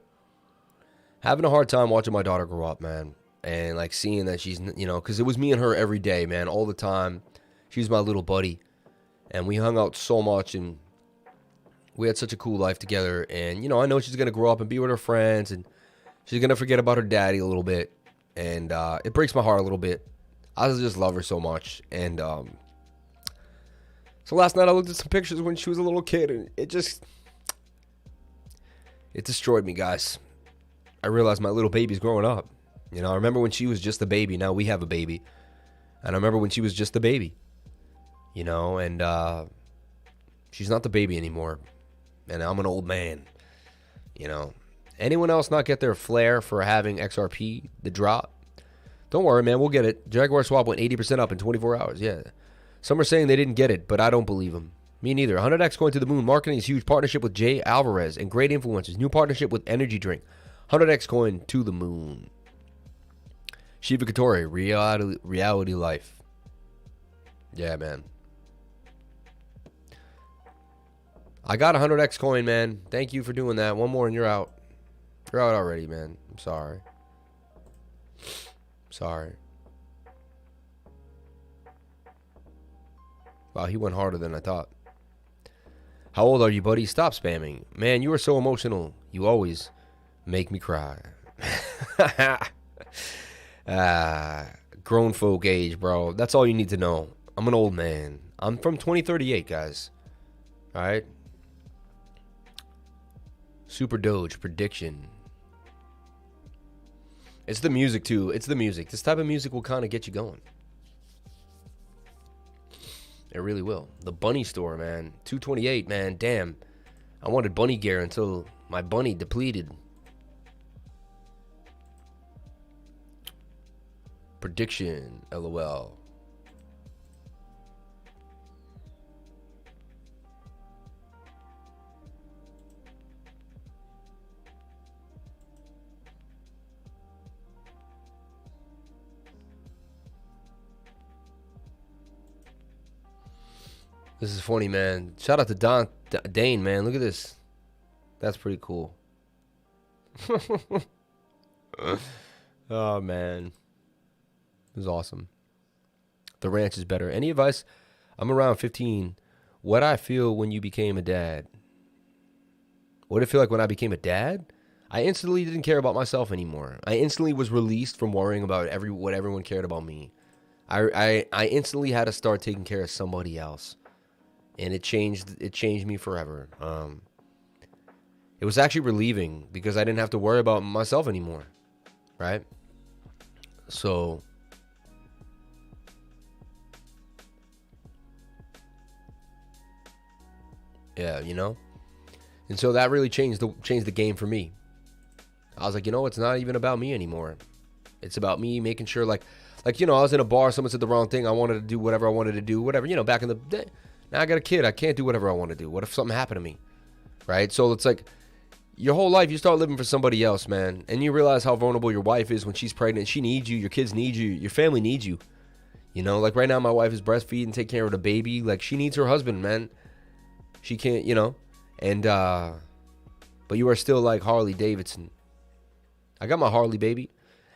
having a hard time watching my daughter grow up, man. And like seeing that she's, you know, because it was me and her every day, man, all the time. She's my little buddy. And we hung out so much, and we had such a cool life together. And, you know, I know she's going to grow up and be with her friends, and she's going to forget about her daddy a little bit. And it breaks my heart a little bit. I just love her so much. And so last night I looked at some pictures when she was a little kid, and it destroyed me, guys. I realized my little baby's growing up. You know, I remember when she was just a baby. Now we have a baby. And I remember when she was just a baby. You know, and she's not the baby anymore. And I'm an old man. You know. Anyone else not get their flair for having XRP, the drop? Don't worry, man. We'll get it. Jaguar Swap went 80% up in 24 hours. Yeah. Some are saying they didn't get it, but I don't believe them. Me neither. 100x coin to the moon. Marketing is huge. Partnership with Jay Alvarez and great influencers. New partnership with Energy Drink. 100x coin to the moon. Shiva Katori. Reality life. Yeah, man. I got 100x coin, man. Thank you for doing that. One more and you're out. You're out already, man. I'm sorry. Sorry. Wow, he went harder than I thought. How old are you, buddy? Stop spamming. Man, you are so emotional. You always make me cry. Grown folk age, bro. That's all you need to know. I'm an old man. I'm from 2038, guys. All right? Super Doge prediction. It's the music, too. It's the music. This type of music will kind of get you going. It really will. The bunny store, man. 228, man. Damn. I wanted bunny gear until my bunny depleted. Prediction. LOL. This is funny, man. Shout out to Dane, man. Look at this. That's pretty cool. Oh, man. This is awesome. The ranch is better. Any advice? I'm around 15. What I feel when you became a dad? What did it feel like when I became a dad? I instantly didn't care about myself anymore. I instantly was released from worrying about what everyone cared about me. I instantly had to start taking care of somebody else. And it changed me forever. It was actually relieving because I didn't have to worry about myself anymore. Right? So yeah, you know? And so that really changed the game for me. I was like, you know, it's not even about me anymore. It's about me making sure like you know, I was in a bar, someone said the wrong thing, I wanted to do whatever I wanted to do, whatever, you know, back in the day. Now I got a kid. I can't do whatever I want to do. What if something happened to me? Right? So it's like your whole life you start living for somebody else, man. And you realize how vulnerable your wife is when she's pregnant. She needs you. Your kids need you. Your family needs you. You know, like right now my wife is breastfeeding, taking care of the baby. Like she needs her husband, man. She can't, you know. And but you are still like Harley Davidson. I got my Harley, baby.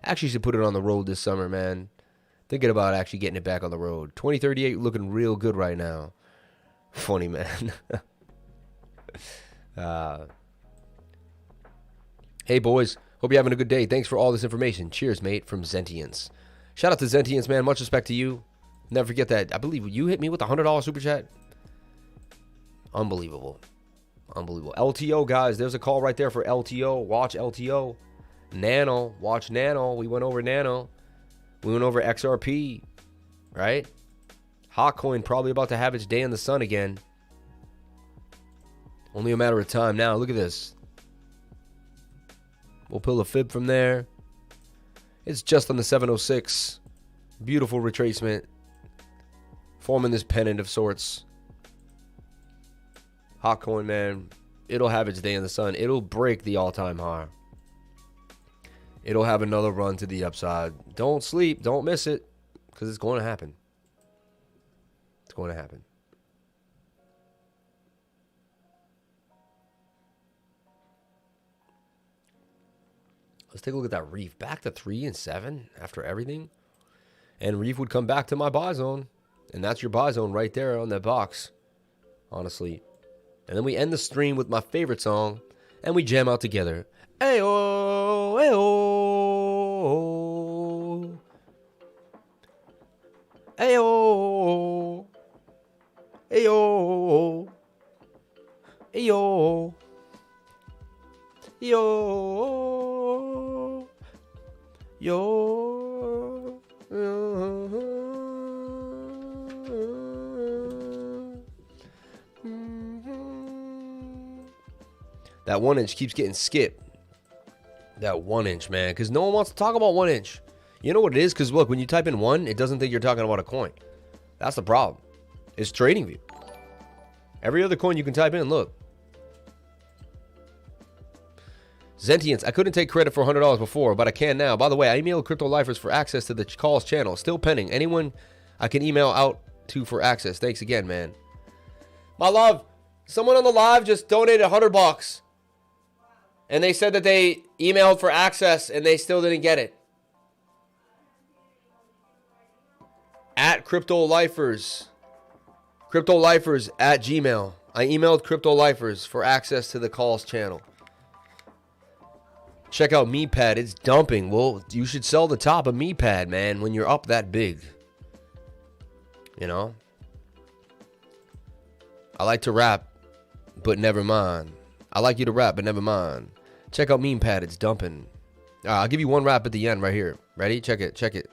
Actually should put it on the road this summer, man. Thinking about actually getting it back on the road. 2038 looking real good right now. Funny, man. Hey, boys. Hope you're having a good day. Thanks for all this information. Cheers, mate, from Zentians. Shout out to Zentians, man. Much respect to you. Never forget that. I believe you hit me with a $100 super chat. Unbelievable. Unbelievable. LTO, guys. There's a call right there for LTO. Watch LTO. Nano. Watch Nano. We went over Nano. We went over XRP. Right? KuCoin probably about to have its day in the sun again. Only a matter of time now. Look at this. We'll pull a fib from there. It's just on the 706. Beautiful retracement. Forming this pennant of sorts. KuCoin, man. It'll have its day in the sun. It'll break the all-time high. It'll have another run to the upside. Don't sleep. Don't miss it. Because it's going to happen. It's going to happen. Let's take a look at that Reef. Back to 3 and 7 after everything. And Reef would come back to my buy zone. And that's your buy zone right there on that box. Honestly. And then we end the stream with my favorite song. And we jam out together. Ayo, ayo. Ayo. Ayo. Ayo. Yo. Yo. That 1 inch keeps getting skipped. That 1 inch, man, because no one wants to talk about 1 inch. You know what it is? Because look, when you type in 1, it doesn't think you're talking about a coin. That's the problem. It's TradingView. Every other coin you can type in, look. Zentians, I couldn't take credit for $100 before, but I can now. By the way, I emailed Crypto Lifers for access to the calls channel. Still pending. Anyone I can email out to for access. Thanks again, man. My love, someone on the live just donated $100. And they said that they emailed for access and they still didn't get it. At Crypto Lifers. Crypto Lifers at Gmail. I emailed Crypto Lifers for access to the calls channel. Check out MePad. It's dumping. Well, you should sell the top of MePad, man, when you're up that big. You know? I like to rap, but never mind. I like you to rap, but never mind. Check out MePad. It's dumping. I'll give you one rap at the end right here. Ready? Check it. Check it.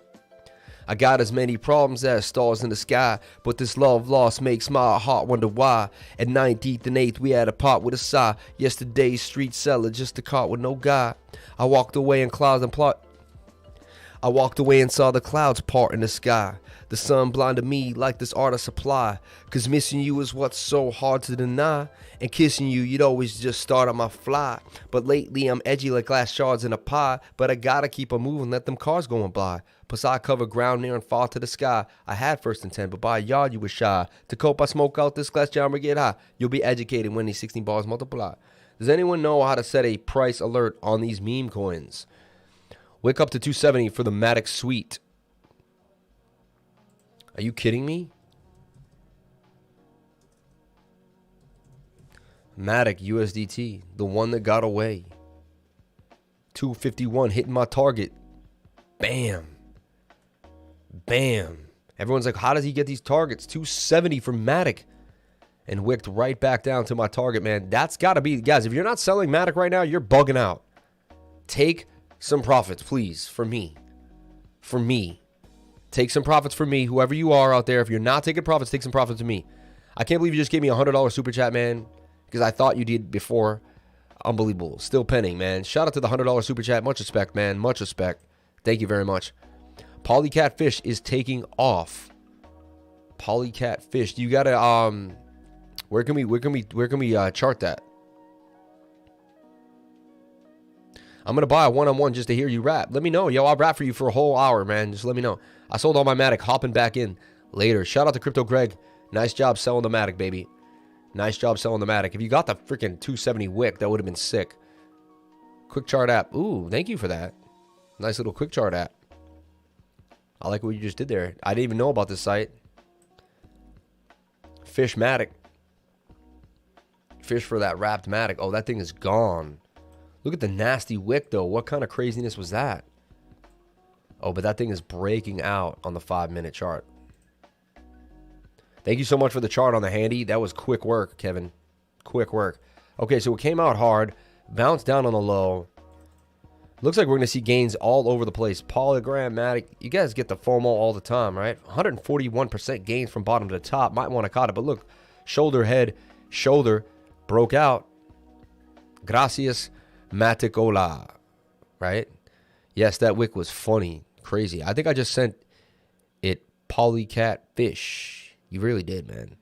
I got as many problems as stars in the sky, but this love lost makes my heart wonder why. At 19th and 8th, we had a pot with a sigh. Yesterday's street seller, just a cart with no guy. I walked away in clouds and plot. I walked away and saw the clouds part in the sky. The sun blinded me like this art of supply. Cause missing you is what's so hard to deny. And kissing you, you'd always just start on my fly. But lately I'm edgy like glass shards in a pie. But I gotta keep on moving, let them cars going by. Plus I cover ground near and fall to the sky. I had first intent, but by a yard you were shy. To cope I smoke out this glass jar and get high. You'll be educated when these 16 bars multiply. Does anyone know how to set a price alert on these meme coins? Wake up to 270 for the MATIC suite. Are you kidding me? MATIC USDT, the one that got away. 251 hitting my target. Bam. Bam. Everyone's like, how does he get these targets? 270 for MATIC. And wicked right back down to my target, man. That's got to be, guys, if you're not selling MATIC right now, you're bugging out. Take some profits, please, for me. For me. Take some profits for me, whoever you are out there. If you're not taking profits, take some profits to me. I can't believe you just gave me a $100 super chat, man, because I thought you did before. Unbelievable. Still pending, man. Shout out to the $100 super chat. Much respect, man. Much respect. Thank you very much. Polycat Fish is taking off. Polycat Fish. You gotta where can we chart that? I'm gonna buy a one-on-one just to hear you rap. Let me know, yo. I'll rap for you for a whole hour, man. Just let me know. I sold all my MATIC, hopping back in later. Shout out to Crypto Greg. Nice job selling the MATIC, baby. Nice job selling the MATIC. If you got the freaking 270 wick, that would have been sick. Quick chart app. Ooh, thank you for that. Nice little quick chart app. I like what you just did there. I didn't even know about this site. Fish MATIC. Fish for that wrapped MATIC. Oh, that thing is gone. Look at the nasty wick, though. What kind of craziness was that? Oh, but that thing is breaking out on the 5-minute chart. Thank you so much for the chart on the handy. That was quick work, Kevin. Quick work. Okay, so it came out hard. Bounced down on the low. Looks like we're going to see gains all over the place. Polygram, MATIC. You guys get the FOMO all the time, right? 141% gains from bottom to top. Might want to cut it, but look. Shoulder, head, shoulder. Broke out. Gracias, MATIC hola. Right? Yes, that wick was funny. Crazy. I think I just sent it Polycat Fish. You really did, man.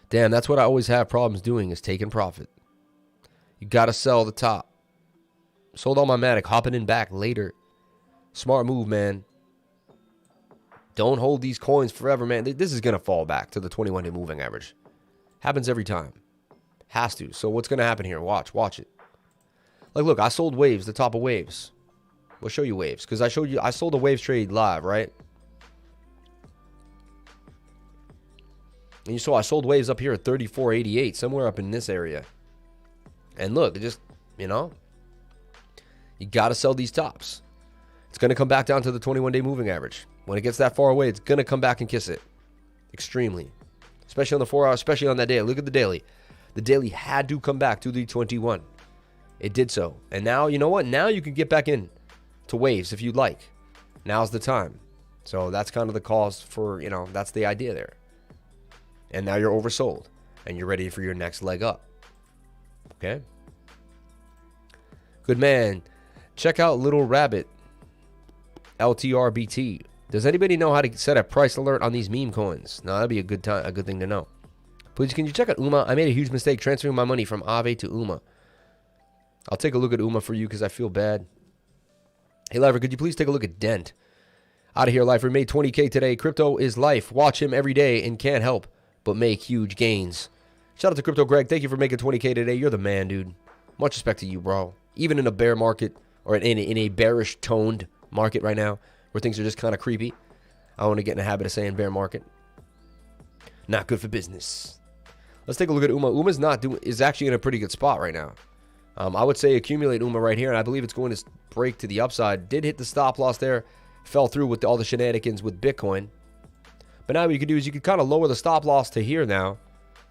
Damn, that's what I always have problems doing, is taking profit. You got to sell the top. Sold all my MATIC, hopping in back later. Smart move, man. Don't hold these coins forever, man. This is going to fall back to the 21-day moving average. Happens every time. Has to. So what's going to happen here? Watch it. Like, look, I sold waves, the top of waves. We'll show you waves, because I sold a waves trade live, right? And you saw I sold waves up here at 34.88, somewhere up in this area. And look, it just, you know, you got to sell these tops. It's going to come back down to the 21-day moving average. When it gets that far away, it's going to come back and kiss it. Extremely. Especially on the 4 hour, especially on that day. Look at the daily. The daily had to come back to the 21. It did so. And now, you know what? Now you can get back in to waves if you'd like. Now's the time. So that's kind of the cause for, you know, that's the idea there. And now you're oversold. And you're ready for your next leg up. Okay? Good man. Check out Little Rabbit. LTRBT. Does anybody know how to set a price alert on these meme coins? No, that'd be a good thing to know. Please, can you check out UMA? I made a huge mistake transferring my money from AAVE to UMA. I'll take a look at UMA for you because I feel bad. Hey, Lifer, could you please take a look at Dent? Out of here, Lifer. Made 20K today. Crypto is life. Watch him every day and can't help but make huge gains. Shout out to Crypto Greg. Thank you for making 20K today. You're the man, dude. Much respect to you, bro. Even in a bear market or in a bearish toned market right now where things are just kind of creepy, I want to get in the habit of saying bear market. Not good for business. Let's take a look at UMA. UMA's is actually in a pretty good spot right now. I would say accumulate UMA right here, and I believe it's going to break to the upside. Did hit the stop loss there. Fell through with all the shenanigans with Bitcoin. But now what you can do is you can kind of lower the stop loss to here now,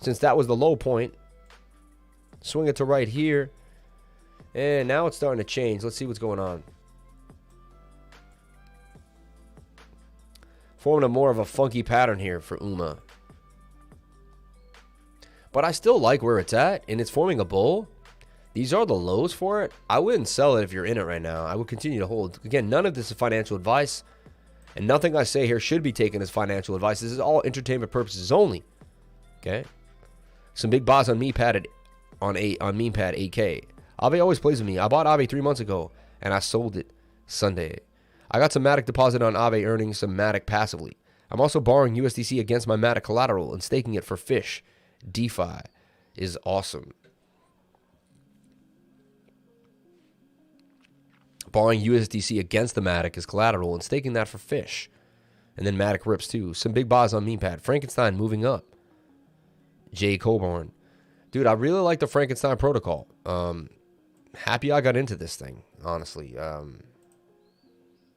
since that was the low point. Swing it to right here. And now it's starting to change. Let's see what's going on. Forming a more of a funky pattern here for UMA. But I still like where it's at, and it's forming a bull. These are the lows for it. I wouldn't sell it if you're in it right now. I would continue to hold. Again, none of this is financial advice, and nothing I say here should be taken as financial advice. This is all entertainment purposes only. Okay? Some big buys on MemePad on MemePad 8K. AAVE always plays with me. I bought AAVE 3 months ago, and I sold it Sunday. I got some MATIC deposit on AAVE, earning some MATIC passively. I'm also borrowing USDC against my MATIC collateral and staking it for fish. DeFi is awesome. Borrowing USDC against the MATIC as collateral and staking that for fish. And then MATIC rips too. Some big buys on MemePad. Frankenstein moving up. Jay Coburn. Dude, I really like the Frankenstein protocol. Happy I got into this thing, honestly.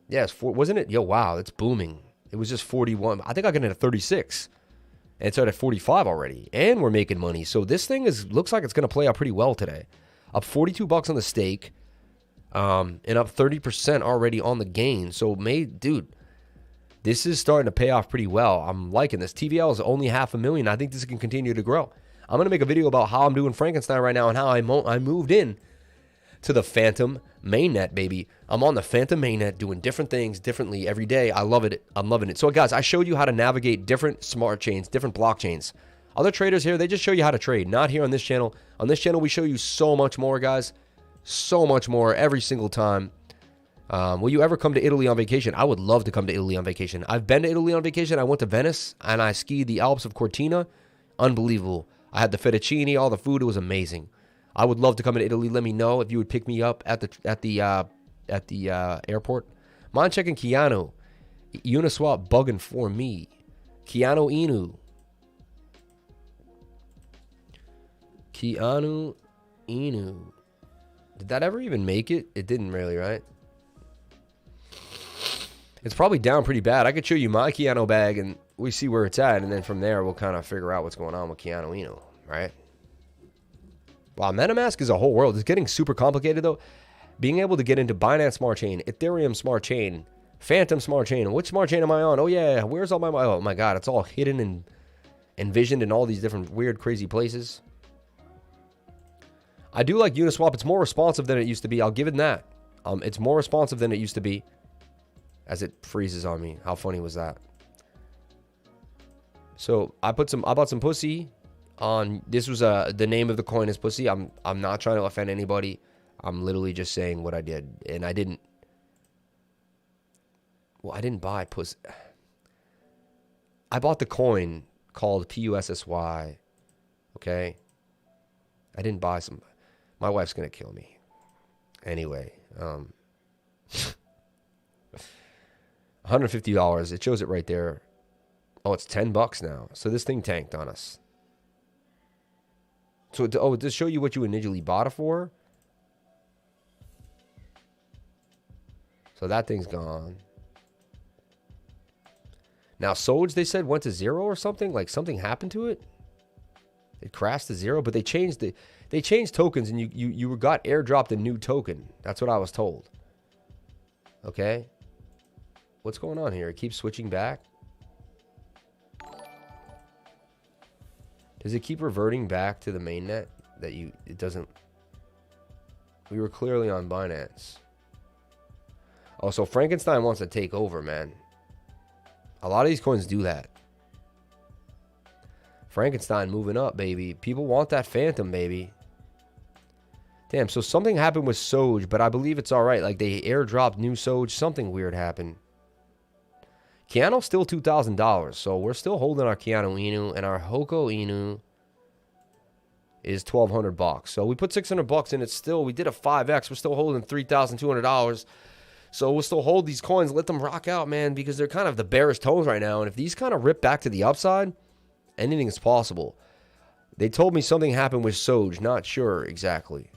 Yes, wasn't it? Yo, wow, it's booming. It was just 41. I think I got into 36. And it's at 45 already. And we're making money. So this thing looks like it's going to play out pretty well today. Up $42 on the stake. And up 30% already on the gain. So, dude, this is starting to pay off pretty well. I'm liking this. TVL is only $500,000. I think this can continue to grow. I'm going to make a video about how I'm doing Frankenstein right now and how I moved in to the Fantom Mainnet, baby. I'm on the Fantom Mainnet doing different things differently every day. I love it. I'm loving it. So, guys, I showed you how to navigate different smart chains, different blockchains. Other traders here, they just show you how to trade. Not here on this channel. On this channel, we show you so much more, guys. So much more every single time. Will you ever come to Italy on vacation? I would love to come to Italy on vacation. I've been to Italy on vacation. I went to Venice, and I skied the Alps of Cortina. Unbelievable. I had the fettuccine, all the food. It was amazing. I would love to come to Italy. Let me know if you would pick me up at the airport. Mind checking Keanu. Uniswap bugging for me. Keanu Inu. Did that ever even make it? It didn't really, right? It's probably down pretty bad. I could show you my Keanu bag and we see where it's at. And then from there, we'll kind of figure out what's going on with Keanu Inu, right? Wow, MetaMask is a whole world. It's getting super complicated, though. Being able to get into Binance Smart Chain, Ethereum Smart Chain, Fantom Smart Chain. Which smart chain am I on? Oh, yeah. Where's all my... Oh, my God. It's all hidden and envisioned in all these different weird, crazy places. I do like Uniswap. It's more responsive than it used to be. I'll give it that. It's more responsive than it used to be. As it freezes on me. How funny was that? So I bought some pussy on. This was the name of the coin is pussy. I'm not trying to offend anybody. I'm literally just saying what I did, and I didn't. Well, I didn't buy pussy. I bought the coin called PUSSY. Okay. I didn't buy some. My wife's gonna kill me. Anyway, $150. It shows it right there. Oh, it's $10 now. So this thing tanked on us. So does it show you what you initially bought it for? So that thing's gone. Now, SOGE, they said, went to 0 or something. Like, something happened to it. It crashed to 0, but they changed tokens, and you got airdropped a new token. That's what I was told. Okay? What's going on here? It keeps switching back. Does it keep reverting back to the mainnet that it doesn't? We were clearly on Binance. Oh, so Frankenstein wants to take over, man. A lot of these coins do that. Frankenstein moving up, baby. People want that Fantom, baby. Damn, so something happened with SOGE, but I believe it's all right. Like, they airdropped new SOGE. Something weird happened. Keano's still $2,000, so we're still holding our Keanu Inu, and our Hoko Inu is $1,200. So we put $600 in it still. We did a 5x. We're still holding $3,200. So we'll still hold these coins, let them rock out, man, because they're kind of the bearish tones right now. And if these kind of rip back to the upside, anything is possible. They told me something happened with SOGE. Not sure exactly.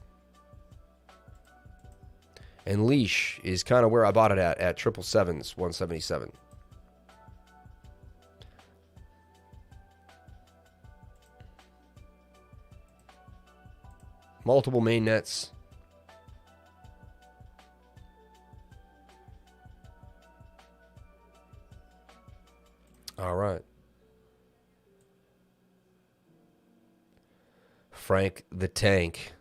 And Leash is kind of where I bought it at 777s, 177. Multiple mainnets. All right. Frank the Tank.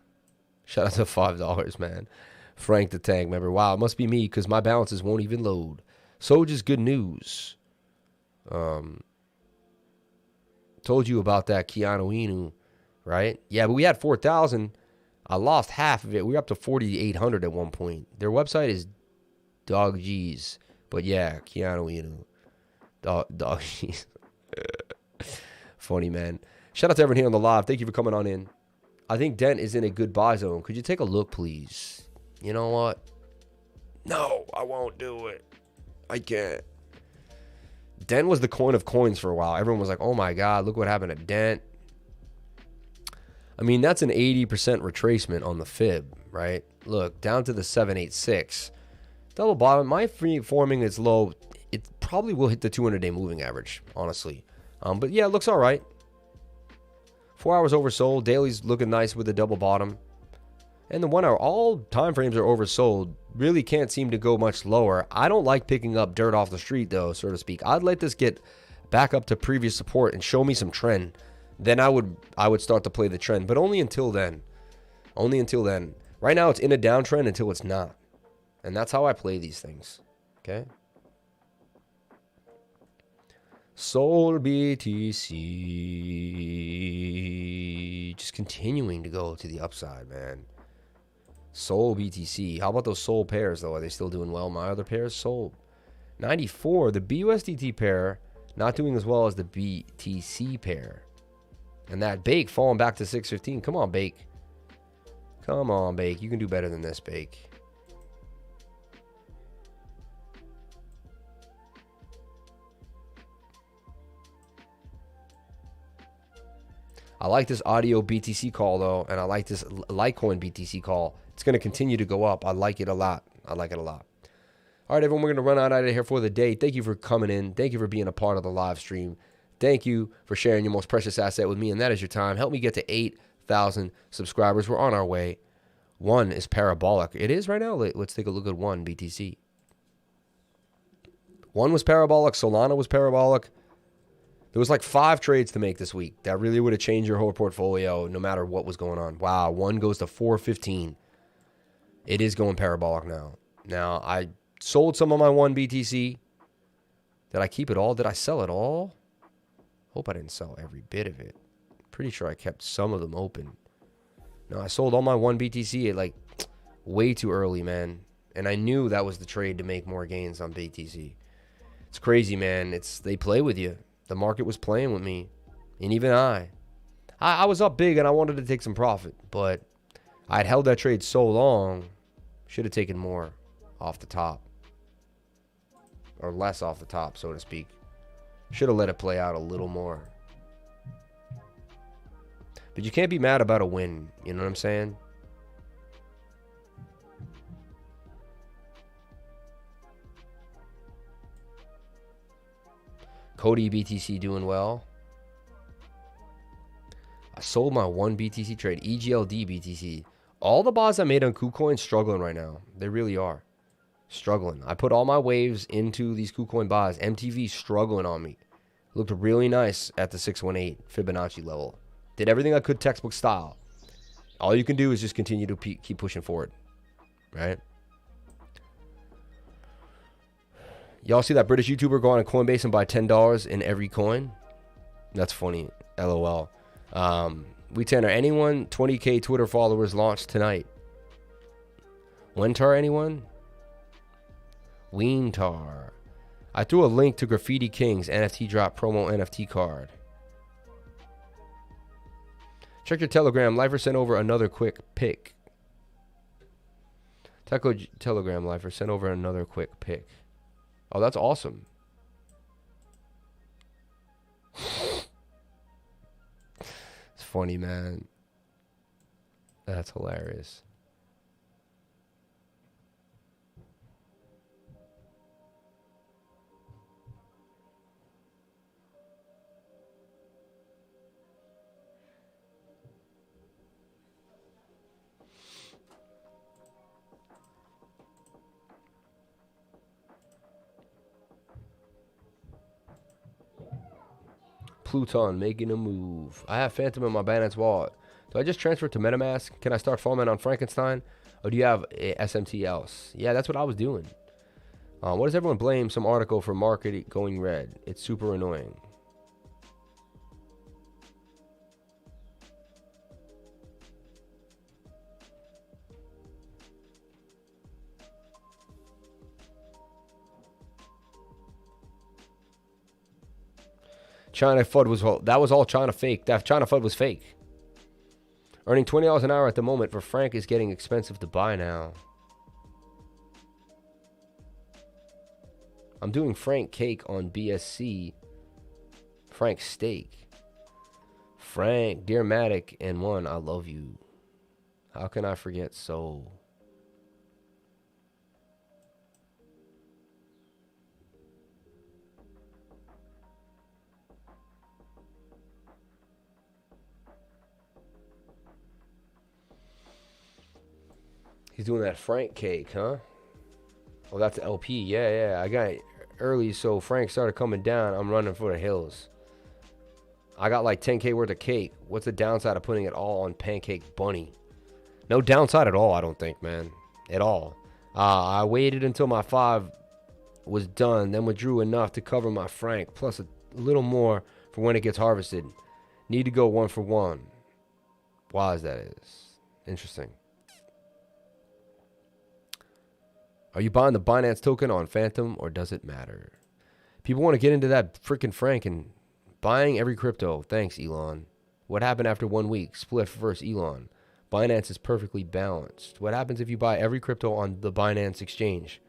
Shout out to $5, man. Frank the Tank, remember? Wow, it must be me because my balances won't even load. SOGE is good news. Told you about that Keanu Inu, right? Yeah, but we had 4,000. I lost half of it. We were up to 4,800 at one point. Their website is Dog G's. But yeah, Keanu Inu. Dog G's. Funny, man. Shout out to everyone here on the live. Thank you for coming on in. I think Dent is in a good buy zone. Could you take a look, please? You know what? No, I won't do it. I can't. Dent was the coin of coins for a while. Everyone was like, oh my God, look what happened to Dent. I mean, that's an 80% retracement on the fib, right? Look, down to the 786. Double bottom. My free forming is low. It probably will hit the 200-day moving average, honestly. But yeah, it looks all right. 4 hours oversold. Daily's looking nice with the double bottom. And the 1 hour, all time frames are oversold. Really can't seem to go much lower. I don't like picking up dirt off the street, though, so to speak. I'd let this get back up to previous support and show me some trend. Then I would start to play the trend, but only until then. Only until then. Right now, it's in a downtrend until it's not. And that's how I play these things. Okay? Solar BTC. Just continuing to go to the upside, man. Sol BTC. How about those Sol pairs, though? Are they still doing well? My other pairs? Sol 94. The BUSDT pair not doing as well as the BTC pair. And that Bake falling back to 615. Come on, Bake. Come on, Bake. You can do better than this, Bake. I like this audio BTC call, though, and I like this Litecoin BTC call. It's going to continue to go up. I like it a lot. I like it a lot. All right, everyone, we're going to run out of here for the day. Thank you for coming in. Thank you for being a part of the live stream. Thank you for sharing your most precious asset with me, and that is your time. Help me get to 8,000 subscribers. We're on our way. One is parabolic. It is right now. Let's take a look at one BTC. One was parabolic. Solana was parabolic. There was like 5 trades to make this week. That really would have changed your whole portfolio no matter what was going on. Wow, one goes to 415. It is going parabolic now. Now, I sold some of my one BTC. Did I keep it all? Did I sell it all? Hope I didn't sell every bit of it. Pretty sure I kept some of them open. No, I sold all my one BTC at like way too early, man. And I knew that was the trade to make more gains on BTC. It's crazy, man. They play with you. The market was playing with me. And even I was up big and I wanted to take some profit. But I'd held that trade so long. Should have taken more off the top. Or less off the top, so to speak. Should have let it play out a little more. But you can't be mad about a win. You know what I'm saying? Cody BTC doing well. I sold my one BTC trade. EGLD BTC. All the bots I made on KuCoin struggling right now. They really are. Struggling. I put all my waves into these KuCoin buys. MTV struggling on me. Looked really nice at the 618 Fibonacci level. Did everything I could textbook style. All you can do is just continue to keep pushing forward. Right? Y'all see that British YouTuber go on Coinbase and buy $10 in every coin? That's funny. LOL. Weetanner, anyone 20k Twitter followers launched tonight? Wentar, anyone? Weentar. I threw a link to Graffiti King's NFT drop promo NFT card. Check your Telegram. Lifer sent over another quick pick. Telegram Lifer sent over another quick pick. Oh, that's awesome. It's funny, man. That's hilarious. Pluton making a move. I have Fantom in my Binance wallet. Do I just transfer to MetaMask? Can I start farming on Frankenstein? Or do you have a SMT else? Yeah, that's what I was doing. What does everyone blame some article for market going red? It's super annoying. China FUD was all, that was all China fake. That China FUD was fake. Earning $20 an hour at the moment for Frank is getting expensive to buy now. I'm doing Frank cake on BSC. Frank steak. Frank, dear MATIC and one, I love you. How can I forget so? He's doing that Frank cake, huh? Oh, that's LP. Yeah. I got it early, so Frank started coming down. I'm running for the hills. I got like 10K worth of cake. What's the downside of putting it all on Pancake Bunny? No downside at all, I don't think, man. At all. I waited until my 5 was done, then withdrew enough to cover my Frank, plus a little more for when it gets harvested. Need to go 1 for 1. Why is that? Interesting. Are you buying the Binance token on Fantom, or does it matter? People want to get into that freaking Frank and buying every crypto. Thanks, Elon. What happened after 1 week? Split versus Elon. Binance is perfectly balanced. What happens if you buy every crypto on the Binance exchange?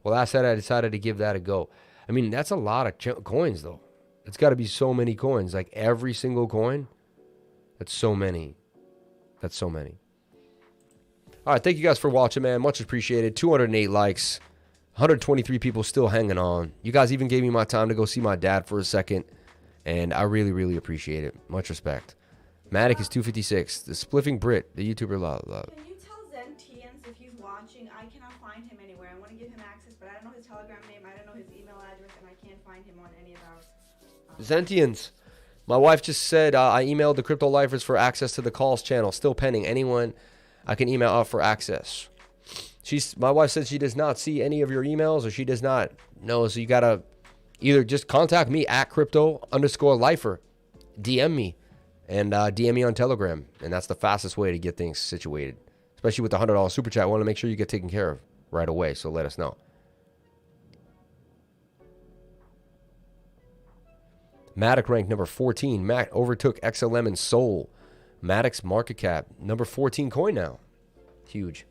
Well, I said I decided to give that a go. I mean, that's a lot of coins, though. It's got to be so many coins. Like every single coin. That's so many. That's so many. All right, thank you guys for watching, man. Much appreciated. 208 likes. 123 people still hanging on. You guys even gave me my time to go see my dad for a second. And I really, really appreciate it. Much respect. MATIC is 256. The Spliffing Brit, the YouTuber. Can you tell Zentians if he's watching? I cannot find him anywhere. I want to give him access, but I don't know his Telegram name. I don't know his email address, and I can't find him on any of our... Zentians. My wife just said I emailed the Crypto Lifers for access to the calls channel. Still pending. Anyone I can email out for access. My wife said she does not see any of your emails, or she does not know. So you got to either just contact me at crypto_lifer. DM me. And DM me on Telegram. And that's the fastest way to get things situated. Especially with the $100 super chat. I want to make sure you get taken care of right away. So let us know. MATIC ranked number 14. MATIC overtook XLM and Sol. MATIC's market cap. Number 14 coin now. Huge.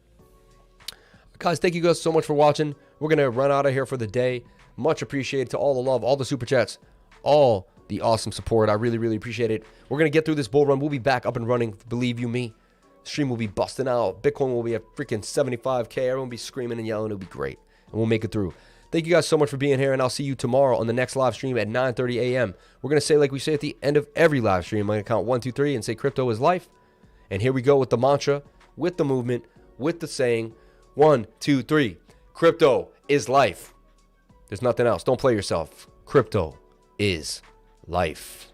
Guys, thank you guys so much for watching. We're going to run out of here for the day. Much appreciated to all the love, all the super chats, all the awesome support. I really, really appreciate it. We're going to get through this bull run. We'll be back up and running. Believe you me. Stream will be busting out. Bitcoin will be at freaking 75K. Everyone will be screaming and yelling. It'll be great. And we'll make it through. Thank you guys so much for being here, and I'll see you tomorrow on the next live stream at 9:30 a.m. We're going to say, like we say at the end of every live stream, I'm going to count 1, 2, 3 and say crypto is life. And here we go with the mantra, with the movement, with the saying, 1, 2, 3. Crypto is life. There's nothing else. Don't play yourself. Crypto is life.